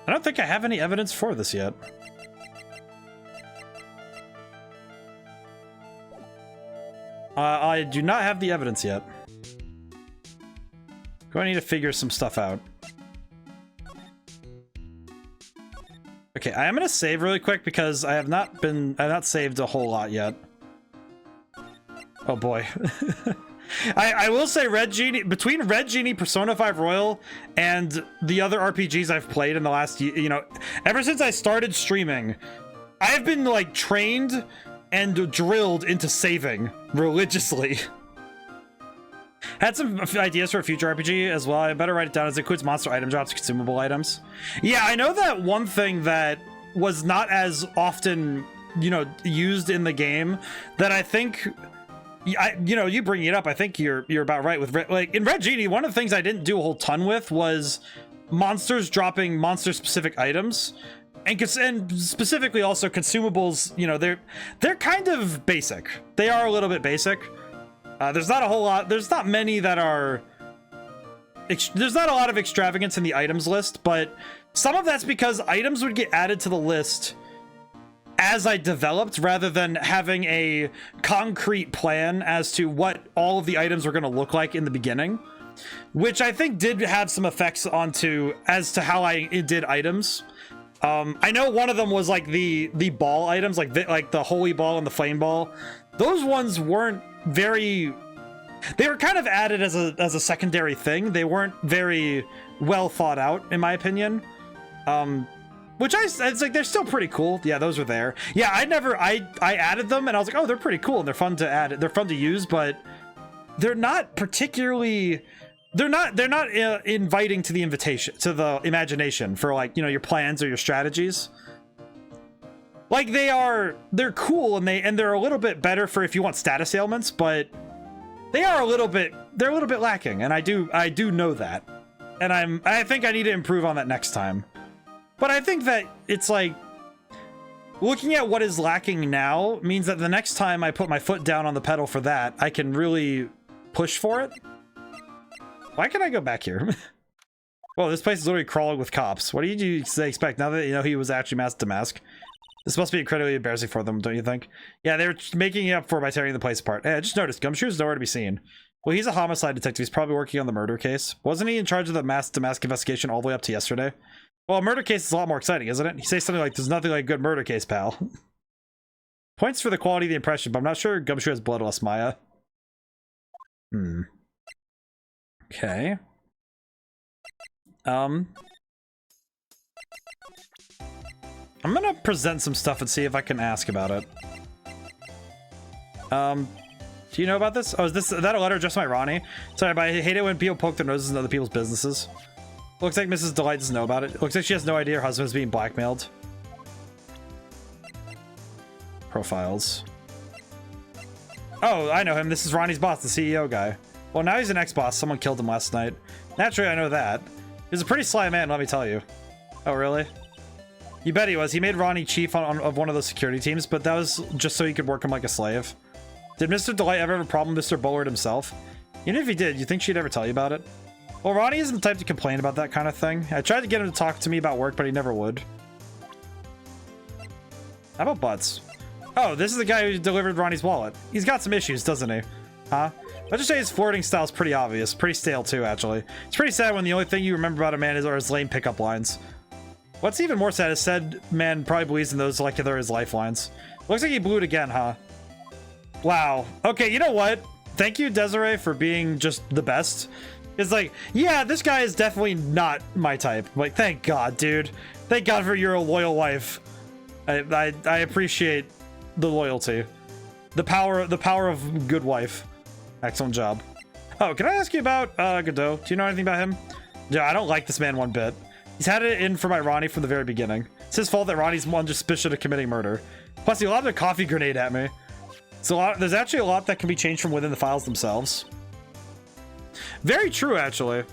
I don't think I have any evidence for this yet. I do not have the evidence yet. Going to need to figure some stuff out. Okay, I am gonna save really quick because I have not saved a whole lot yet. Oh boy. I will say Red Genie, between Red Genie, Persona 5 Royal, and the other RPGs I've played in the last, you know, ever since I started streaming, I've been like trained and drilled into saving religiously. Had some ideas for a future RPG as well. I better write it down, as it includes monster item drops, consumable items. Yeah, I know that one thing that was not as often, you know, used in the game that I think, you know, you bringing it up, I think you're about right with like in Red Genie. One of the things I didn't do a whole ton with was monsters dropping monster specific items, and specifically also consumables. You know, they're kind of basic. They are a little bit basic. There's not a whole lot. There's not many that are. There's not a lot of extravagance in the items list, but some of that's because items would get added to the list as I developed, rather than having a concrete plan as to what all of the items were going to look like in the beginning, which I think did have some effects as to how I did items. I know one of them was like the ball items, like the holy ball and the flame ball. Those ones weren't very. They were kind of added as a secondary thing. They weren't very well thought out, in my opinion. Which it's like, they're still pretty cool. Yeah, those were there. Yeah, I added them and I was like, oh, they're pretty cool and they're fun to add. They're fun to use, but they're not particularly, they're not inviting to the to the imagination for, like, you know, your plans or your strategies. Like, they're cool and they're a little bit better for if you want status ailments, but they're a little bit lacking, and I do know that. And I think I need to improve on that next time. But I think that it's like, looking at what is lacking now means that the next time I put my foot down on the pedal for that, I can really push for it. Why can't I go back here? Well, this place is literally crawling with cops. What do you expect now that you know he was actually mask to mask? This must be incredibly embarrassing for them, don't you think? Yeah, they're making it up for by tearing the place apart. Hey, I just noticed Gumshoe's nowhere to be seen. Well, he's a homicide detective. He's probably working on the murder case. Wasn't he in charge of the mask to mask investigation all the way up to yesterday? Well, a murder case is a lot more exciting, isn't it? He says something like, there's nothing like a good murder case, pal. Points for the quality of the impression, but I'm not sure Gumshoe has bloodlust Maya. Okay. I'm gonna present some stuff and see if I can ask about it. Do you know about this? Oh, is that a letter addressed to my Ronnie? Sorry, but I hate it when people poke their noses in other people's businesses. Looks like Mrs. Delight doesn't know about it. Looks like she has no idea her husband is being blackmailed. Profiles. Oh, I know him. This is Ronnie's boss, the CEO guy. Well, now he's an ex-boss. Someone killed him last night. Naturally, I know that. He's a pretty sly man, let me tell you. Oh, really? You bet he was. He made Ronnie chief of one of those security teams, but that was just so he could work him like a slave. Did Mr. Delight ever have a problem with Mr. Bullard himself? Even if he did, you think she'd ever tell you about it? Well, Ronnie isn't the type to complain about that kind of thing. I tried to get him to talk to me about work, but he never would. How about Butts? Oh, this is the guy who delivered Ronnie's wallet. He's got some issues, doesn't he? Huh? Let's just say his flirting style's pretty obvious. Pretty stale, too, actually. It's pretty sad when the only thing you remember about a man are his lame pickup lines. What's even more sad is said man probably believes in those like they're his lifelines. Looks like he blew it again, huh? Wow. Okay, you know what? Thank you, Desiree, for being just the best. It's like, yeah, this guy is definitely not my type. Like, thank God, dude. Thank God for your loyal wife. I appreciate the loyalty. The power of good wife. Excellent job. Oh, can I ask you about Godot? Do you know anything about him? Yeah, I don't like this man one bit. He's had it in for my Ronnie from the very beginning. It's his fault that Ronnie's under suspicion of committing murder. Plus, he lobbed a coffee grenade at me. There's actually a lot that can be changed from within the files themselves. Very true, actually.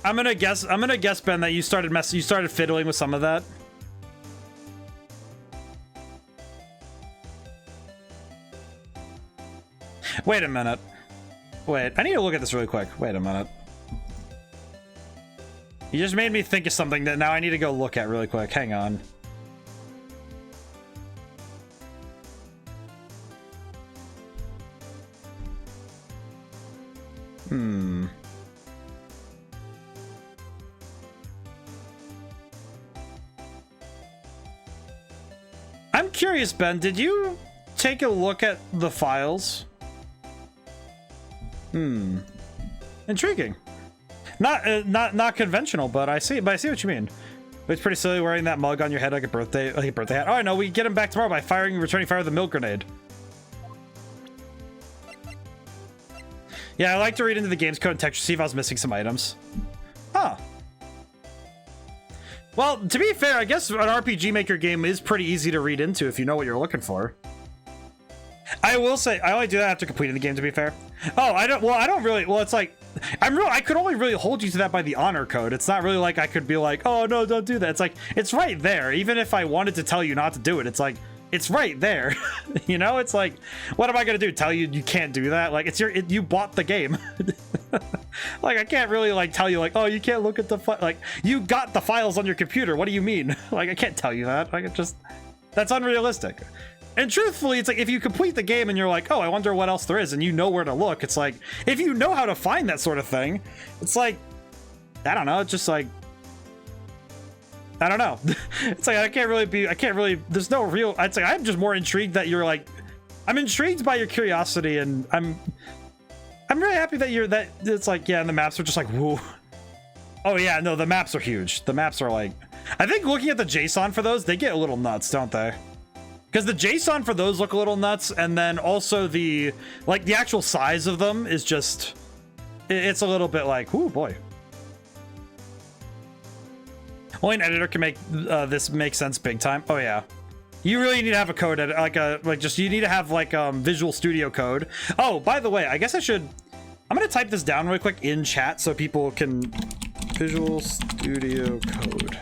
I'm gonna guess, Ben, that you started fiddling with some of that. Wait a minute. Wait, I need to look at this really quick. Wait a minute. You just made me think of something that now I need to go look at really quick. Hang on. I'm curious, Ben, did you take a look at the files? Intriguing. Not conventional, but I see what you mean. It's pretty silly wearing that mug on your head like a birthday hat. Oh, I know. We get him back tomorrow by returning fire with a milk grenade. Yeah, I like to read into the game's code and texture, see if I was missing some items. Huh. Well, to be fair, I guess an RPG Maker game is pretty easy to read into if you know what you're looking for. I will say, I only do that after completing the game, to be fair. Oh, I don't really, it's like, I could only really hold you to that by the honor code. It's not really like I could be like, oh no, don't do that. It's like, it's right there. Even if I wanted to tell you not to do it, it's like, it's right there. You know, it's like, what am I gonna do? Tell you you can't do that? Like, you bought the game. Like, I can't really like tell you like, oh, you can't look at the like, you got the files on your computer. What do you mean? Like, I can't tell you that. Like, that's unrealistic. And truthfully, it's like if you complete the game and you're like, oh, I wonder what else there is, and you know where to look. It's like, if you know how to find that sort of thing, it's like, I don't know. It's just like, I don't know. It's like, I can't really, there's no real, I'd say I'm just more intrigued that you're like, I'm intrigued by your curiosity, and I'm really happy that it's like, yeah, and the maps are just like, whoa. Oh yeah, no, the maps are huge. The maps are like, I think looking at the JSON for those, they get a little nuts, don't they? Because the JSON for those look a little nuts, and then also the actual size of them is just, it's a little bit like, ooh boy. Only an editor can make this make sense big time. Oh yeah, you really need to have a code edit, you need to have like Visual Studio Code. Oh, by the way, I guess I'm gonna type this down really quick in chat so people can. Visual Studio Code.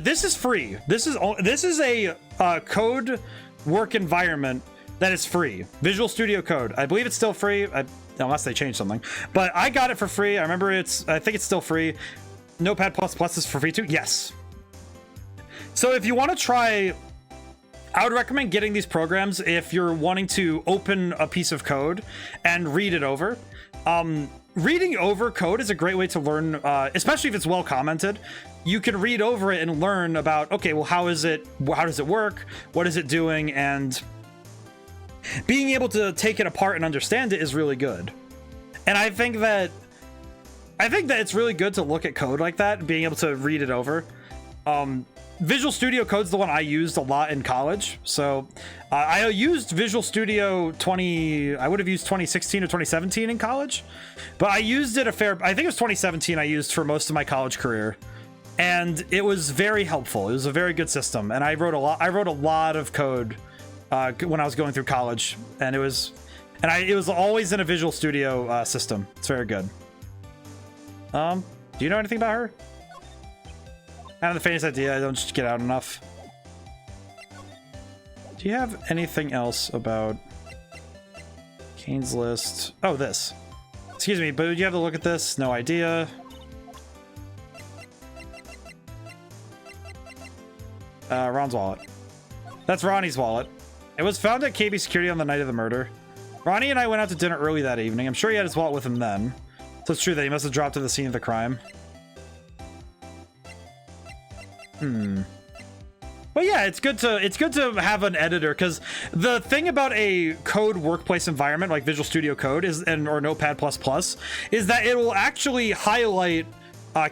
This is free. This is a code work environment that is free. Visual Studio Code. I believe it's still free, unless they change something. But I got it for free. I think it's still free. Notepad++ is for free too. Yes. So if you want to try, I would recommend getting these programs if you're wanting to open a piece of code and read it over. Reading over code is a great way to learn, especially if it's well commented. You can read over it and learn about, okay, well, how does it work? What is it doing? And being able to take it apart and understand it is really good. And I think that it's really good to look at code like that, being able to read it over. Visual Studio Code's the one I used a lot in college. So I used Visual Studio I would have used 2016 or 2017 in college, but I used it I think it was 2017 I used for most of my college career. And it was very helpful. It was a very good system. And I wrote a lot of code when I was going through college, and it was always in a Visual Studio system. It's very good. Do you know anything about her? I have the faintest idea. I don't just get out enough. Do you have anything else about Kane's list? Oh, this. Excuse me, but do you have to look at this? No idea. Ron's wallet. That's Ronnie's wallet. It was found at KB Security on the night of the murder. Ronnie and I went out to dinner early that evening. I'm sure he had his wallet with him then. So it's true that he must have dropped to the scene of the crime. But yeah, it's good to have an editor, because the thing about a code workplace environment like Visual Studio Code or Notepad++ is that it will actually highlight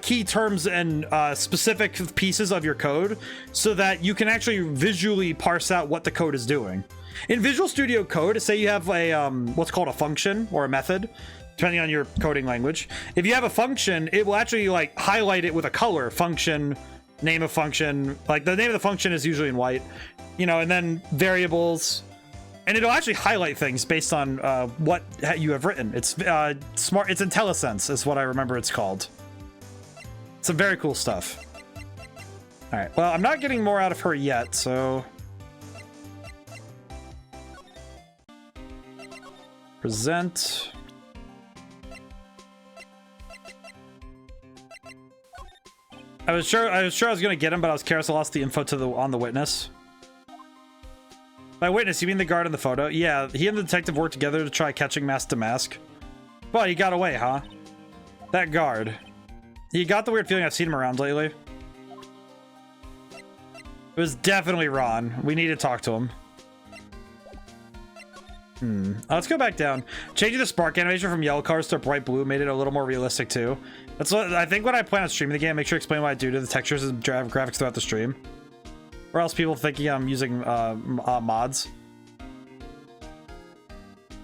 key terms and specific pieces of your code so that you can actually visually parse out what the code is doing. In Visual Studio Code, say you have a what's called a function or a method, depending on your coding language. If you have a function, it will actually like highlight it with a color. Function, name of function, like the name of the function is usually in white, you know, and then variables, and it'll actually highlight things based on what you have written. It's smart. It's IntelliSense is what I remember it's called. Some very cool stuff. All right, well, I'm not getting more out of her yet, so present. I was sure I was gonna get him, but I was careless. I lost the info on the witness. By witness, you mean the guard in the photo? Yeah, he and the detective worked together to try catching Mask to Mask. But he got away, huh? That guard. He got the weird feeling I've seen him around lately. It was definitely Ron. We need to talk to him. Let's go back down. Changing the spark animation from yellow colors to bright blue made it a little more realistic too. That's what I think when I plan on streaming the game, make sure to explain what I do to the textures and graphics throughout the stream. Or else people thinking I'm using mods.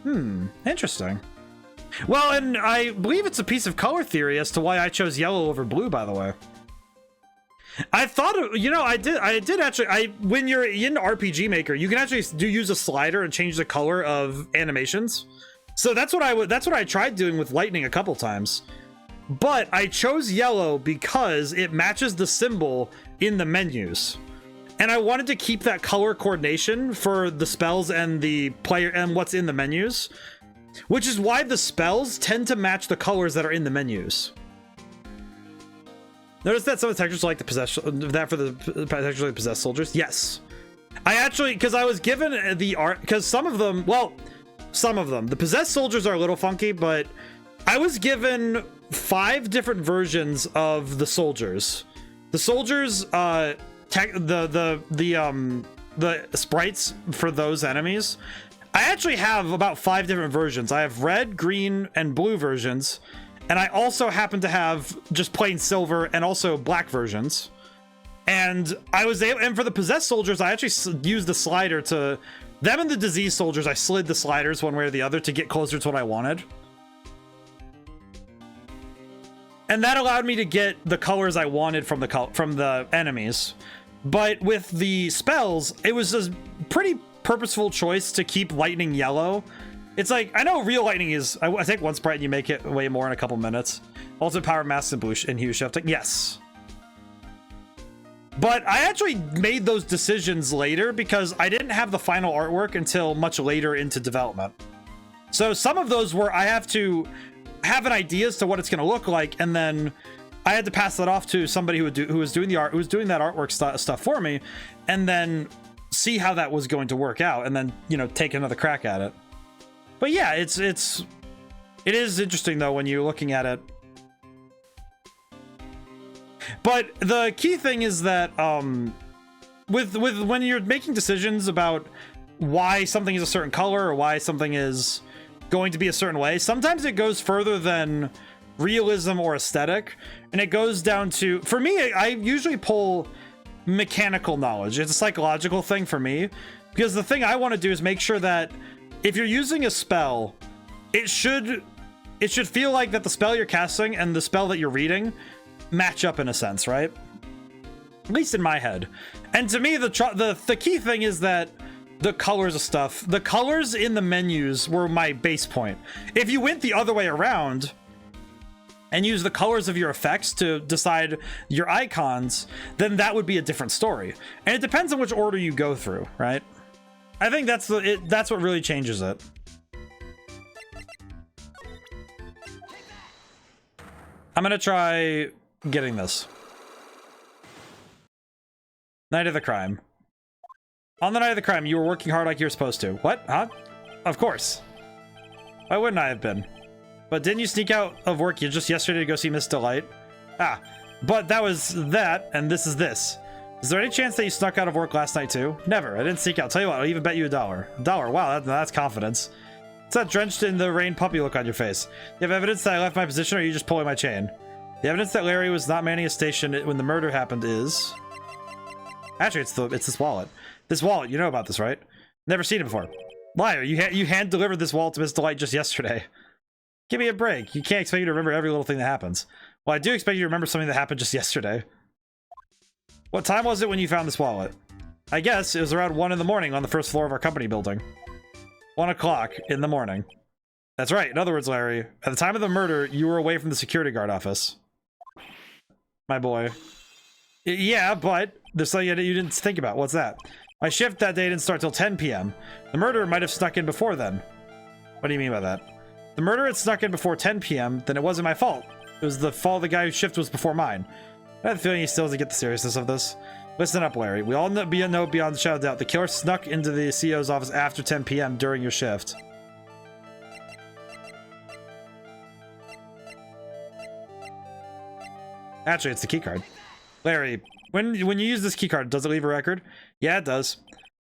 Interesting. Well, and I believe it's a piece of color theory as to why I chose yellow over blue, by the way. I thought, you know, I did actually, when you're in RPG Maker, you can actually use a slider and change the color of animations. So that's what I tried doing with lightning a couple times. But I chose yellow because it matches the symbol in the menus. And I wanted to keep that color coordination for the spells and the player and what's in the menus, which is why the spells tend to match the colors that are in the menus. Notice that some of the textures are like the possessed soldiers. Yes, I actually, because I was given the art, because some of them, the possessed soldiers are a little funky, but I was given 5 different versions of the soldiers. The soldiers, the sprites for those enemies. I actually have about 5 different versions. I have red, green, and blue versions. And I also happen to have just plain silver and also black versions. And I was able, and for the possessed soldiers, I actually used the slider to them, and the disease soldiers, I slid the sliders one way or the other to get closer to what I wanted. And that allowed me to get the colors I wanted from the enemies. But with the spells, it was a pretty purposeful choice to keep lightning yellow. It's like, I know real lightning is, I take one sprite and you make it way more in a couple minutes. Ultimate power, mass, and blue and hue shifting. Yes. But I actually made those decisions later because I didn't have the final artwork until much later into development. So some of those were, I have to have an idea as to what it's going to look like, and then I had to pass that off to somebody who was doing that artwork stuff for me, and then see how that was going to work out, and then, you know, take another crack at it. But yeah, it is interesting though when you're looking at it. But the key thing is that with when you're making decisions about why something is a certain color or why something is going to be a certain way, sometimes it goes further than realism or aesthetic, and it goes down to, for me, I usually pull mechanical knowledge. It's a psychological thing for me, because the thing I want to do is make sure that if you're using a spell, it should feel like that the spell you're casting and the spell that you're reading match up in a sense, right? At least in my head. And to me, the key thing is that the colors of stuff, the colors in the menus were my base point. If you went the other way around and use the colors of your effects to decide your icons, then that would be a different story. And it depends on which order you go through, right? I think that's what really changes it. I'm gonna try getting this. Night of the crime. On the night of the crime, you were working hard like you were supposed to. What? Huh? Of course. Why wouldn't I have been? But didn't you sneak out of work just yesterday to go see Miss Delight? Ah, but that was that, and this is this. Is there any chance that you snuck out of work last night too? Never. I didn't sneak out. Tell you what, I'll even bet you $1. $1? Wow, that's confidence. It's that drenched in the rain puppy look on your face. You have evidence that I left my position, or are you just pulling my chain? The evidence that Larry was not manning a station when the murder happened is... Actually, it's this wallet. This wallet, you know about this, right? Never seen it before. Liar, you hand-delivered this wallet to Miss Delight just yesterday. Give me a break. You can't expect you to remember every little thing that happens. Well, I do expect you to remember something that happened just yesterday. What time was it when you found this wallet? I guess it was around 1 in the morning on the first floor of our company building. 1 o'clock in the morning. That's right. In other words, Larry, at the time of the murder, you were away from the security guard office. My boy. Yeah, but there's something you didn't think about. What's that? My shift that day didn't start till 10 p.m. The murderer might have snuck in before then. What do you mean by that? The murderer had snuck in before 10 p.m., then it wasn't my fault. It was the fault of the guy whose shift was before mine. I have the feeling he still doesn't get the seriousness of this. Listen up, Larry. We all know beyond a shadow of doubt the killer snuck into the CEO's office after 10 p.m. during your shift. Actually, it's the keycard. Larry, When you use this keycard, does it leave a record? Yeah, it does.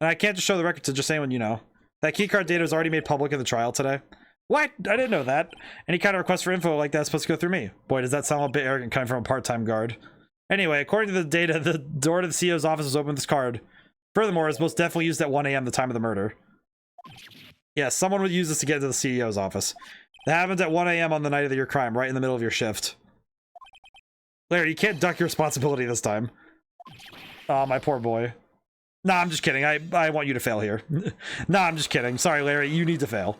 And I can't just show the record to just anyone you know. That keycard data was already made public in the trial today. What? I didn't know that. Any kind of request for info like that's supposed to go through me. Boy, does that sound a bit arrogant coming from a part-time guard. Anyway, according to the data, the door to the CEO's office was open with this card. Furthermore, it's most definitely used at 1 a.m. the time of the murder. Yeah, someone would use this to get to the CEO's office. That happened at 1 a.m. on the night of your crime, right in the middle of your shift. Larry, you can't duck your responsibility this time. Oh, my poor boy. Nah, I'm just kidding. I want you to fail here. Nah, I'm just kidding. Sorry, Larry, you need to fail.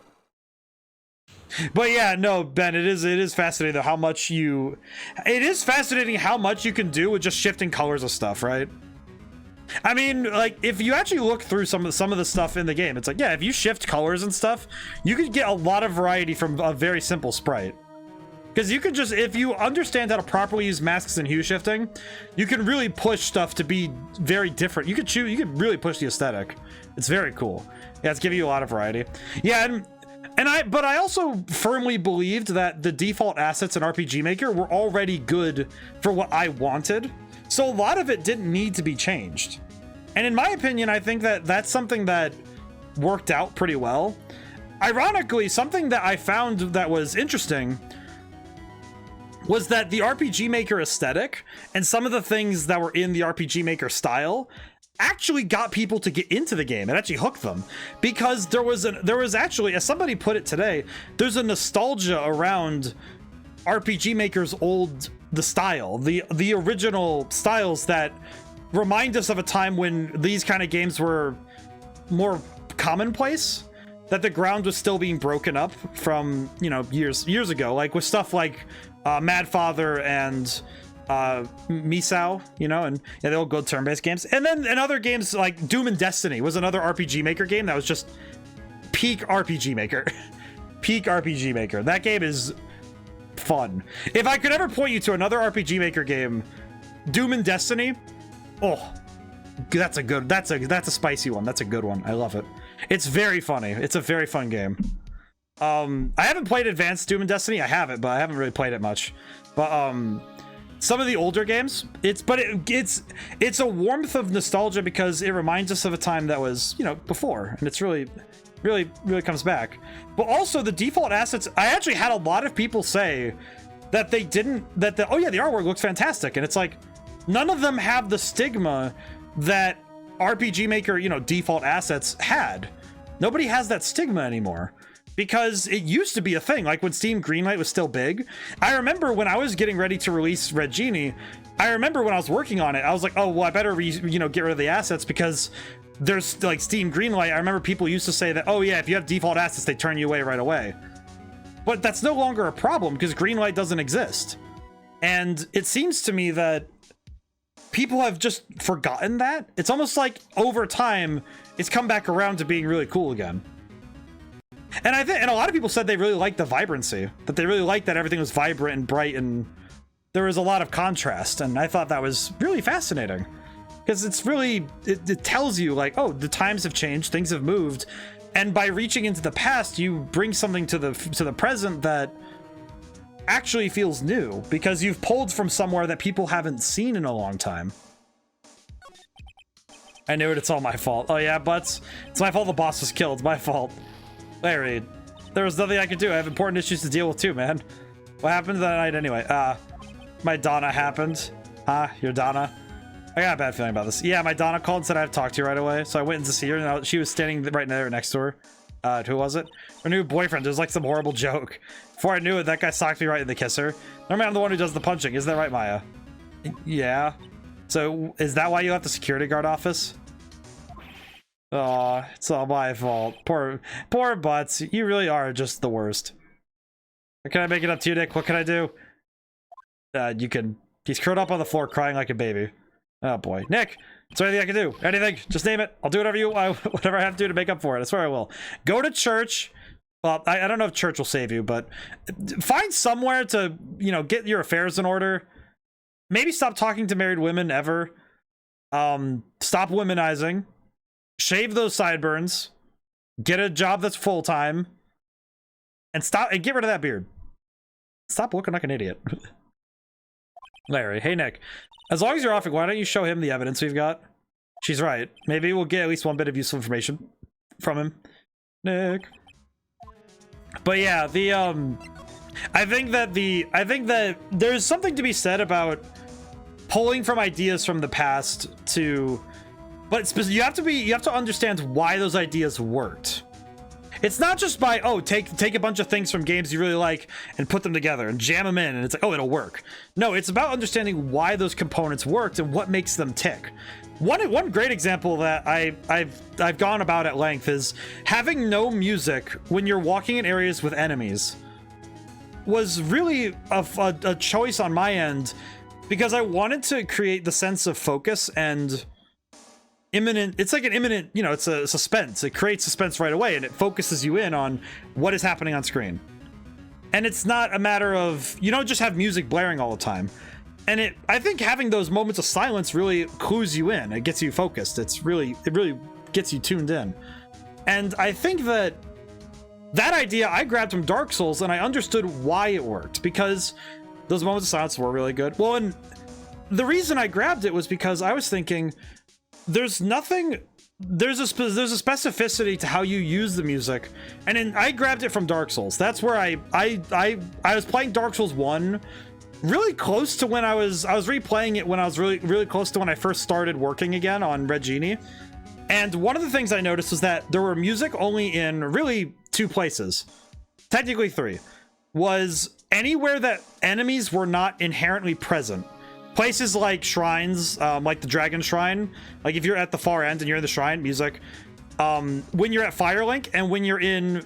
But yeah, no, Ben, it is fascinating though how much you... It is fascinating how much you can do with just shifting colors of stuff, right? I mean, like, if you actually look through some of the stuff in the game, it's like, yeah, if you shift colors and stuff, you could get a lot of variety from a very simple sprite. Because you could just, if you understand how to properly use masks and hue shifting, you can really push stuff to be very different. You could really push the aesthetic. It's very cool. Yeah, it's giving you a lot of variety. Yeah, but I also firmly believed that the default assets in RPG Maker were already good for what I wanted. So a lot of it didn't need to be changed. And in my opinion, I think that that's something that worked out pretty well. Ironically, something that I found that was interesting was that the RPG Maker aesthetic and some of the things that were in the RPG Maker style actually got people to get into the game. It actually hooked them because there was actually, as somebody put it today, there's a nostalgia around RPG Maker's the style, the original styles that remind us of a time when these kind of games were more commonplace, that the ground was still being broken up from, you know, years ago, like with stuff like Mad Father and Misao, you know, and yeah, the old good turn-based games. And then in other games like Doom and Destiny was another RPG Maker game that was just peak RPG Maker. Peak RPG Maker. That game is fun. If I could ever point you to another RPG Maker game, Doom and Destiny, oh, that's a spicy one. That's a good one. I love it. It's very funny. It's a very fun game. I haven't played Advanced Doom and Destiny. I have it, but I haven't really played it much. But some of the older games, it's a warmth of nostalgia because it reminds us of a time that was, you know, before, and it's really comes back. But also the default assets, I actually had a lot of people say that they didn't, oh yeah, the artwork looks fantastic, and it's like none of them have the stigma that RPG Maker, you know, default assets had. Nobody has that stigma anymore. Because it used to be a thing, like when Steam Greenlight was still big. I remember when I was getting ready to release Red Genie, I remember when I was working on it, I was like, oh, well, I better, get rid of the assets because there's like Steam Greenlight. I remember people used to say that, oh yeah, if you have default assets, they turn you away right away. But that's no longer a problem because Greenlight doesn't exist. And it seems to me that people have just forgotten that. It's almost like over time, it's come back around to being really cool again. And I think, and a lot of people said they really liked the vibrancy, that they really liked that everything was vibrant and bright and there was a lot of contrast. And I thought that was really fascinating because it's really, it tells you like, oh, the times have changed, things have moved. And by reaching into the past, you bring something to the present that actually feels new because you've pulled from somewhere that people haven't seen in a long time. I knew it, it's all my fault. Oh yeah, Butts, it's my fault the boss was killed, it's my fault. Larry, there was nothing I could do. I have important issues to deal with too, man. What happened that night anyway? My Donna happened. Your Donna? I got a bad feeling about this. Yeah, my Donna called and said I have to talk to you right away. So I went in to see her and she was standing right there next to her. Who was it? Her new boyfriend. It was like some horrible joke. Before I knew it, that guy socked me right in the kisser. Normally I'm the one who does the punching. Isn't that right, Maya? Yeah. So is that why you left the security guard office? Oh, it's all my fault. Poor Butts. You really are just the worst. Or can I make it up to you, Nick? What can I do? You can... He's curled up on the floor crying like a baby. Oh boy. Nick! Is there anything I can do? Anything? Just name it. I'll do whatever I have to do to make up for it. I swear I will. Go to church. Well, I don't know if church will save you, but find somewhere to, get your affairs in order. Maybe stop talking to married women ever. Stop womanizing. Shave those sideburns, get a job that's full-time, and get rid of that beard. Stop looking like an idiot. Larry, hey Nick. As long as you're offering, why don't you show him the evidence we've got? She's right. Maybe we'll get at least one bit of useful information from him. Nick. But yeah, I think that there's something to be said about pulling from ideas from the past to, but you have to understand why those ideas worked. It's not just by, oh, take a bunch of things from games you really like and put them together and jam them in and it's like, oh, it'll work. No, it's about understanding why those components worked and what makes them tick. One great example that I've gone about at length is having no music when you're walking in areas with enemies was really a choice on my end, because I wanted to create the sense of focus and imminent, it's like an imminent, you know, it's a suspense. It creates suspense right away and it focuses you in on what is happening on screen. And it's not a matter of, you don't just have music blaring all the time. And I think having those moments of silence really clues you in. It gets you focused. It really gets you tuned in. And I think that idea I grabbed from Dark Souls and I understood why it worked, because those moments of silence were really good. Well, and the reason I grabbed it was because I was thinking there's a specificity to how you use the music. And then I grabbed it from Dark Souls. That's where I was playing Dark Souls 1 really close to when I was replaying it when I was really close to when I first started working again on Red Genie. And one of the things I noticed was that there were music only in really 2 places, technically 3, was anywhere that enemies were not inherently present. Places like shrines, like the Dragon Shrine, like if you're at the far end and you're in the shrine, music. When you're at Firelink and when you're in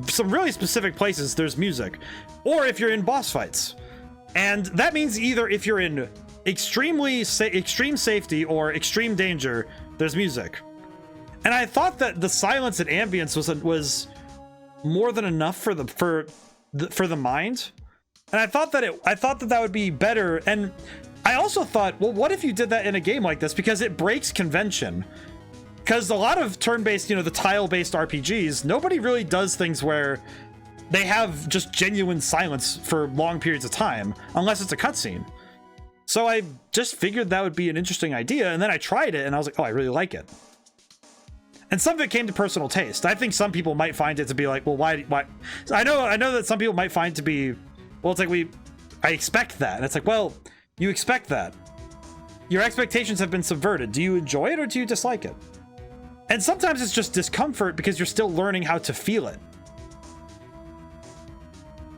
some really specific places, there's music. Or if you're in boss fights. And that means either if you're in extreme safety or extreme danger, there's music. And I thought that the silence and ambience was more than enough for the mind. And I thought that would be better. And I also thought, well, what if you did that in a game like this? Because it breaks convention. Because a lot of turn-based, you know, the tile-based RPGs, nobody really does things where they have just genuine silence for long periods of time, unless it's a cutscene. So I just figured that would be an interesting idea, and then I tried it, and I was like, oh, I really like it. And some of it came to personal taste. I think some people might find it to be like, well, why? I know that some people might find it to be, well, it's like I expect that. And it's like, well, you expect that. Your expectations have been subverted. Do you enjoy it or do you dislike it? And sometimes it's just discomfort because you're still learning how to feel it.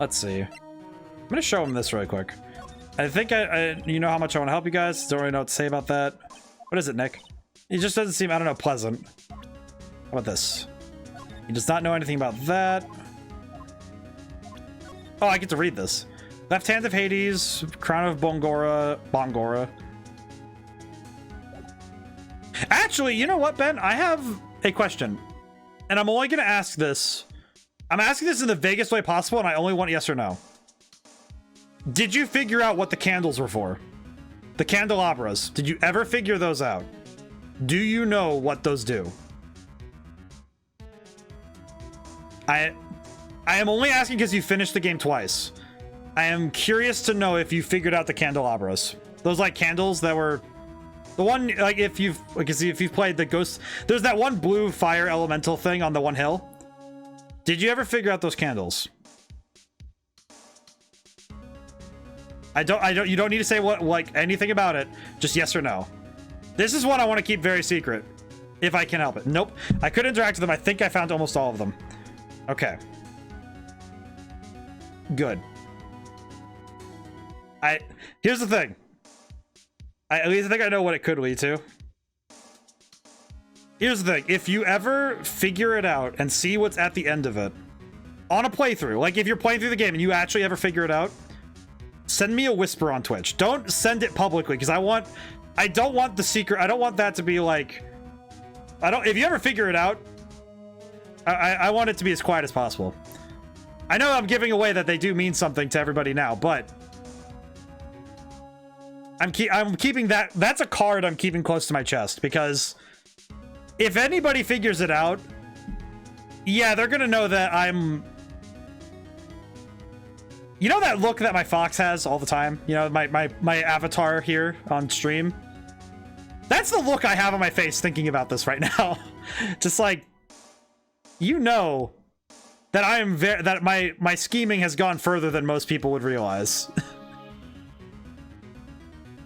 Let's see. I'm gonna show him this really quick. I think you know how much I want to help you guys. Don't really know what to say about that. What is it, Nick? He just doesn't seem, I don't know, pleasant. How about this? He does not know anything about that. Oh, I get to read this. Left Hand of Hades, Crown of Bongora. Actually, you know what, Ben? I have a question. And I'm only gonna ask this. I'm asking this in the vaguest way possible, and I only want yes or no. Did you figure out what the candles were for? The candelabras. Did you ever figure those out? Do you know what those do? I am only asking because you finished the game twice. I am curious to know if you figured out the candelabras. Those like candles that were the one, like if you've played the ghost, there's that one blue fire elemental thing on the one hill. Did you ever figure out those candles? You don't need to say what, like, anything about it. Just yes or no. This is one I want to keep very secret. If I can help it. Nope. I could interact with them. I think I found almost all of them. Okay. Good. Here's the thing. At least I think I know what it could lead to. Here's the thing. If you ever figure it out and see what's at the end of it on a playthrough, like if you're playing through the game and you actually ever figure it out, send me a whisper on Twitch. Don't send it publicly because I don't want the secret. I don't want that to be like, if you ever figure it out, I want it to be as quiet as possible. I know I'm giving away that they do mean something to everybody now, but I'm keeping that. That's a card I'm keeping close to my chest because if anybody figures it out, yeah, they're gonna know that You know that look that my fox has all the time? You know, my avatar here on stream? That's the look I have on my face thinking about this right now. Just like, you know that I am that my scheming has gone further than most people would realize.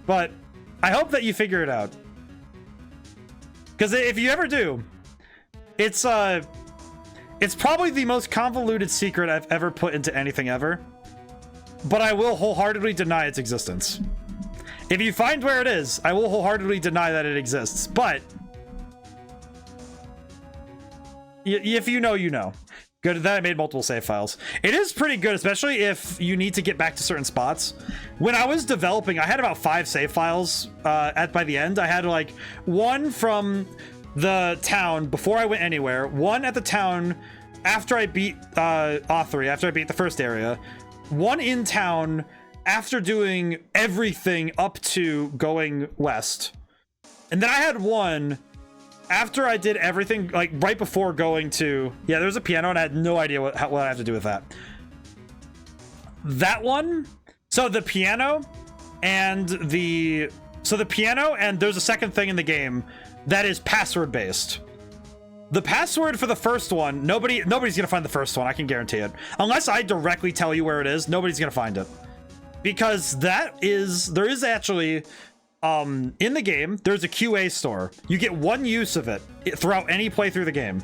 But I hope that you figure it out. Because if you ever do, it's probably the most convoluted secret I've ever put into anything ever. But I will wholeheartedly deny its existence. If you find where it is, I will wholeheartedly deny that it exists. But if you know, you know. Good that I made multiple save files. It is pretty good, especially if you need to get back to certain spots. When I was developing, I had about 5 save files by the end. I had like one from the town before I went anywhere, one at the town after I beat Authry, after I beat the first area, one in town after doing everything up to going west, and then I had one after I did everything, like right before going to, yeah, there's a piano and I had no idea what I have to do with that. That one, so the piano and there's a second thing in the game that is password based. The password for the first one, nobody's gonna find the first one, I can guarantee it. Unless I directly tell you where it is, nobody's gonna find it. Because there is actually, in the game, there's a QA store. You get one use of it throughout any playthrough of the game.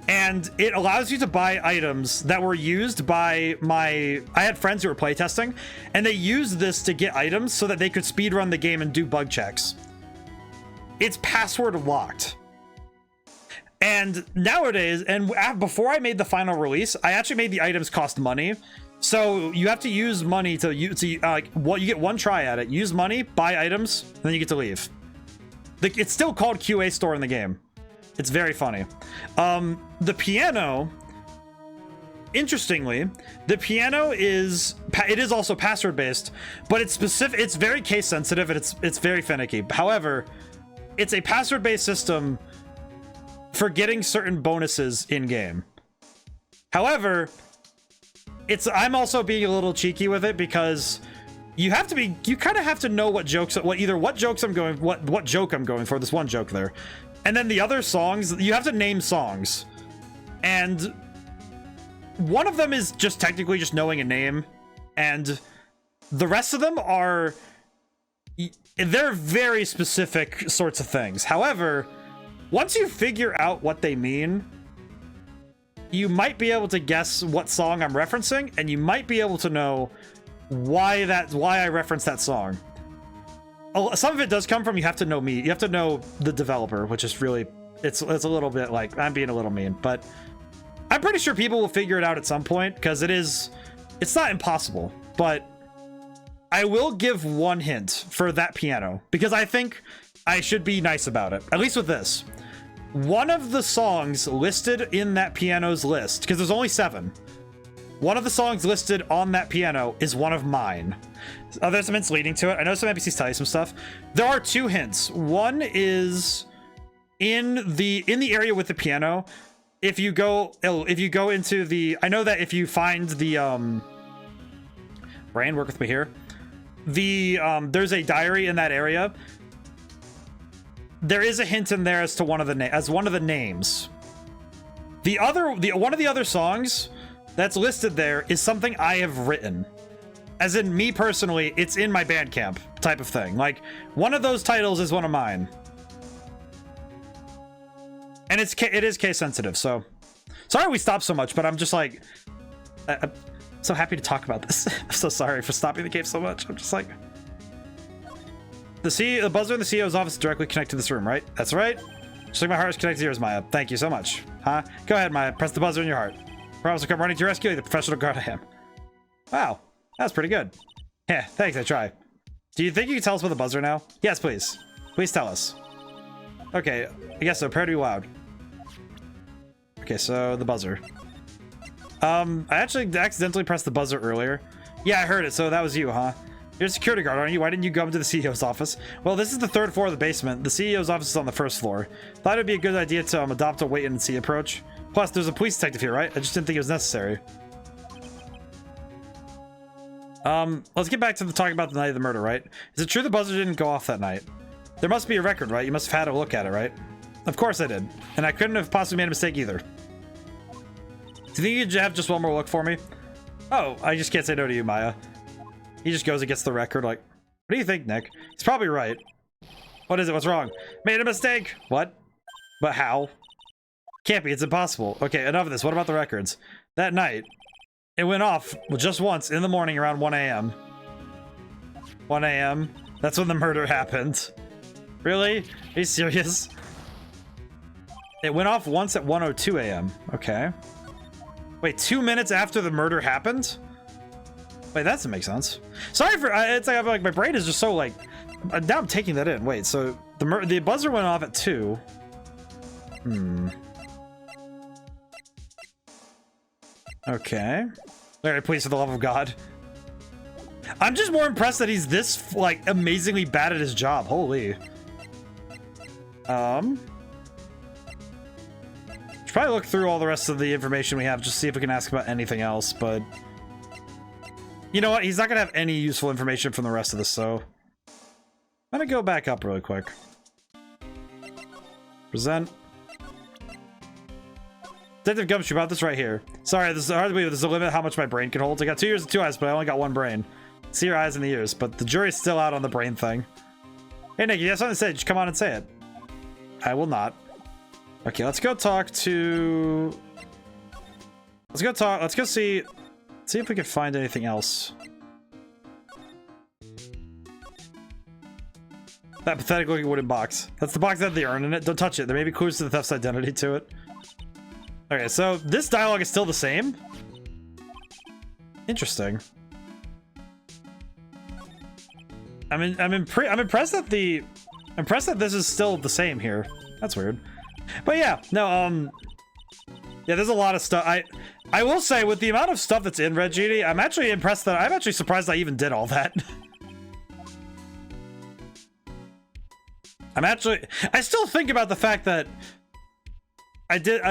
And it allows you to buy items that were used by I had friends who were playtesting, and they used this to get items so that they could speedrun the game and do bug checks. It's password locked. And nowadays, and before I made the final release, I actually made the items cost money. So you have to use money to you get one try at it. Use money, buy items, and then you get to leave. It's still called QA store in the game. It's very funny. The piano, interestingly, the piano is also password based, but it's specific. It's very case sensitive and it's very finicky. However, it's a password based system for getting certain bonuses in game. However, I'm also being a little cheeky with it because you kind of have to know what joke I'm going for. This one joke there. And then the other songs, you have to name songs. And one of them is just technically just knowing a name. And the rest of them they're very specific sorts of things. However, once you figure out what they mean, you might be able to guess what song I'm referencing, and you might be able to know why I referenced that song. Some of it does come from you have to know me. You have to know the developer, which is really it's a little bit like I'm being a little mean, but I'm pretty sure people will figure it out at some point because it's not impossible. But I will give one hint for that piano because I think I should be nice about it, at least with this. One of the songs listed in that piano's list, because there's only 7, one of the songs listed on that piano is one of mine. There's some hints leading to it. I know some NPCs tell you some stuff. There are 2 hints. One is in the area with the piano. If you go into the, I know that if you find the Brian, work with me here. There's a diary in that area. There is a hint in there as to one of the names. One of the other songs that's listed there is something I have written. As in me personally, it's in my Bandcamp type of thing. Like, one of those titles is one of mine. And it is case sensitive, so sorry we stopped so much, but I'm just like, I'm so happy to talk about this. I'm so sorry for stopping the game so much. I'm just like, the buzzer in the CEO's office is directly connected to this room, right? That's right. Just like my heart is connected to yours, Maya. Thank you so much. Huh? Go ahead, Maya. Press the buzzer in your heart. Promise to come running to your rescue like the professional guard I am. Wow. That was pretty good. Yeah, thanks. I try. Do you think you can tell us about the buzzer now? Yes, please. Please tell us. Okay. I guess so. Prepare to be loud. Okay, so the buzzer. I actually accidentally pressed the buzzer earlier. Yeah, I heard it. So that was you, huh? You're a security guard, aren't you? Why didn't you go into the CEO's office? Well, this is the 3rd floor of the basement. The CEO's office is on the 1st floor. Thought it'd be a good idea to adopt a wait and see approach. Plus, there's a police detective here, right? I just didn't think it was necessary. Let's get back to the talking about the night of the murder, right? Is it true the buzzer didn't go off that night? There must be a record, right? You must have had a look at it, right? Of course I did. And I couldn't have possibly made a mistake either. Do you think you could have just one more look for me? Oh, I just can't say no to you, Maya. He just goes and gets the record, like, what do you think, Nick? He's probably right. What is it? What's wrong? Made a mistake! What? But how? Can't be, it's impossible. Okay, enough of this. What about the records? That night, it went off just once in the morning around 1 a.m. 1 a.m.? That's when the murder happened. Really? Are you serious? It went off once at 1:02 a.m. Okay. Wait, 2 minutes after the murder happened? Wait, that doesn't make sense. Sorry for... it's like, I feel like my brain is just so like... now I'm taking that in. Wait, so the buzzer went off at 2. Okay. Alright, please, for the love of God. I'm just more impressed that he's this, like, amazingly bad at his job. Holy. Should probably look through all the rest of the information we have, just see if we can ask about anything else, but... You know what? He's not gonna have any useful information from the rest of this, so... I'm gonna go back up really quick. Present. Detective Gumshoe, about this right here. Sorry, this is hard to believe. There's a limit how much my brain can hold. I got 2 ears and 2 eyes, but I only got 1 brain. See your eyes and the ears, but the jury's still out on the brain thing. Hey, Nick, you have something to say. Just come on and say it. I will not. Okay, let's go talk to... Let's go see if we can find anything else. That pathetic looking wooden box. That's the box that had the urn in it. Don't touch it. There may be clues to the thief's identity to it. Okay, so this dialogue is still the same. Interesting. I'm impressed that this is still the same here. That's weird. But yeah, no, yeah, there's a lot of stuff. I will say, with the amount of stuff that's in Red Genie, I'm actually impressed that I'm actually surprised I even did all that. I still think about the fact that the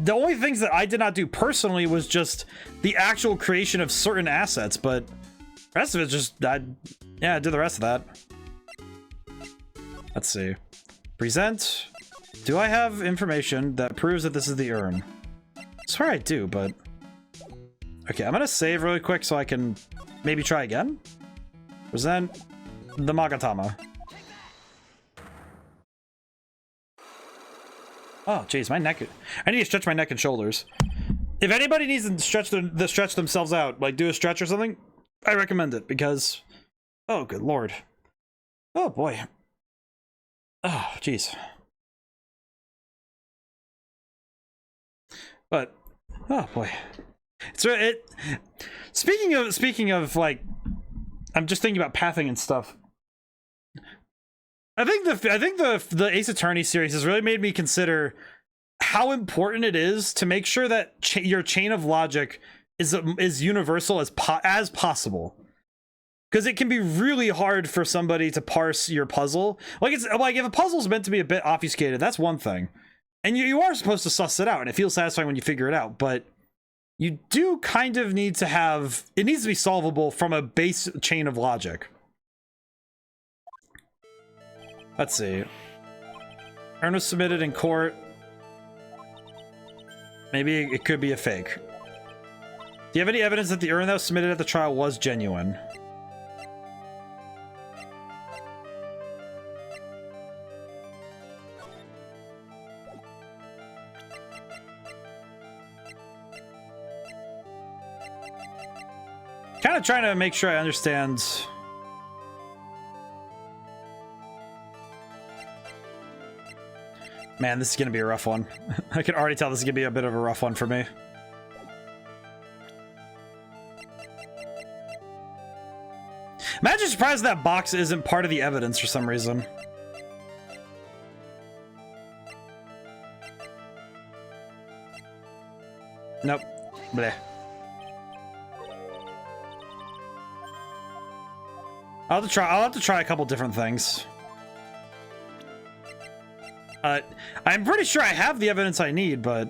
only things that I did not do personally was just the actual creation of certain assets, but the rest of it just, yeah, I did the rest of that. Let's see. Present. Do I have information that proves that this is the urn? I swear I do, but... Okay, I'm gonna save really quick so I can maybe try again. Present the Magatama. Oh, jeez, my neck. I need to stretch my neck and shoulders. If anybody needs to stretch themselves out, like do a stretch or something, I recommend it because... Oh, good lord. Oh, boy. Oh, jeez. But, oh, boy. Speaking of, like... I'm just thinking about pathing and stuff. I think the Ace Attorney series has really made me consider how important it is to make sure that your chain of logic is universal as possible. Because it can be really hard for somebody to parse your puzzle. Like it's like if a puzzle's meant to be a bit obfuscated, that's one thing, and you are supposed to suss it out, and it feels satisfying when you figure it out. But you do kind of need to have it needs to be solvable from a base chain of logic. Let's see. Urn was submitted in court. Maybe it could be a fake. Do you have any evidence that the urn that was submitted at the trial was genuine? Kind of trying to make sure I understand. Man, this is gonna be a rough one. I can already tell this is gonna be a bit of a rough one for me. Imagine surprised that box isn't part of the evidence for some reason. Nope. Bleh. I'll have to try a couple different things. I'm pretty sure I have the evidence I need, but...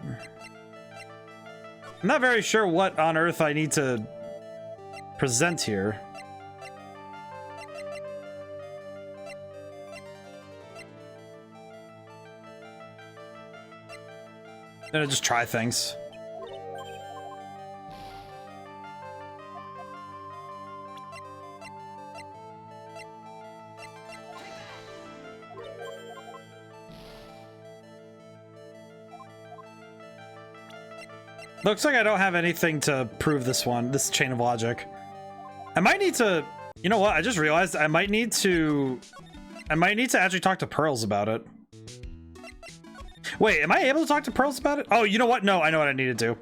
I'm not very sure what on earth I need to present here. I'm gonna just try things. Looks like I don't have anything to prove this chain of logic. I might need to, you know what? I just realized I might need to actually talk to Pearls about it. Wait, am I able to talk to Pearls about it? Oh, you know what? No, I know what I need to do.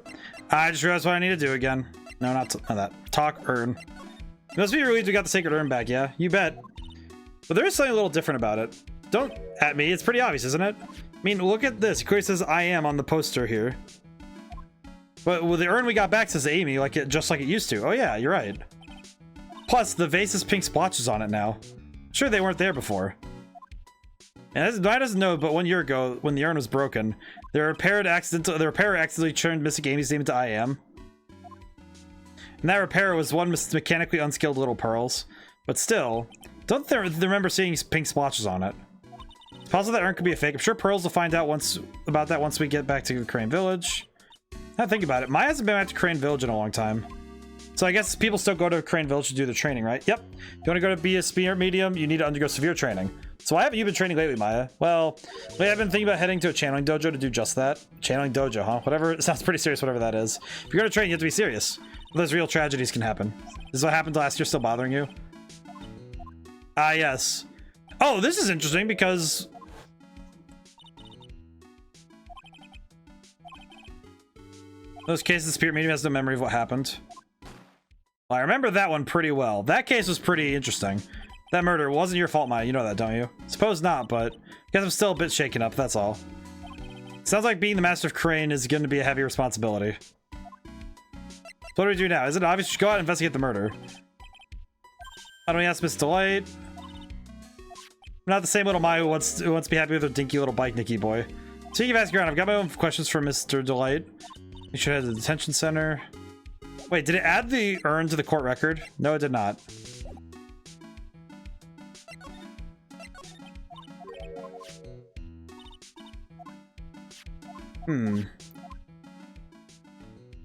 I just realized what I need to do again. No, not that. Talk urn. It must be relieved we got the sacred urn back, yeah? You bet. But there is something a little different about it. Don't at me. It's pretty obvious, isn't it? I mean, look at this. It clearly says I am on the poster here. But with the urn we got back says Amy, just like it used to. Oh yeah, you're right. Plus, the vase has pink splotches on it now. Sure, they weren't there before. And I doesn't know, but 1 year ago, when the urn was broken, the repairer accidentally turned missing Amy's name into I am. And that repairer was one mechanically unskilled little Pearls. But still, don't they remember seeing pink splotches on it? It's possible that urn could be a fake. I'm sure Pearls will find out about that once we get back to Crane Village. Now think about it. Maya hasn't been back to Crane Village in a long time. So I guess people still go to Crane Village to do the training, right? Yep. If you want to go to be a spirit medium, you need to undergo severe training. So why haven't you been training lately, Maya? Well, I've been thinking about heading to a channeling dojo to do just that. Channeling dojo, huh? Whatever. It sounds pretty serious, whatever that is. If you're going to train, you have to be serious. Those real tragedies can happen. This is what happened last year still bothering you? Ah, yes. Oh, this is interesting because... in those cases, the spirit medium has no memory of what happened. Well, I remember that one pretty well. That case was pretty interesting. That murder wasn't your fault, Maya. You know that, don't you? Suppose not, but I guess I'm still a bit shaken up, that's all. Sounds like being the master of Crane is going to be a heavy responsibility. So what do we do now? Is it obvious we should go out and investigate the murder? Why don't we ask Miss Delight? I'm not the same little Maya who wants to be happy with her dinky little bike Nicky boy. Speaking of asking around, I've got my own questions for Mr. Delight. You should head to the detention center. Wait, did it add the urn to the court record? No, it did not.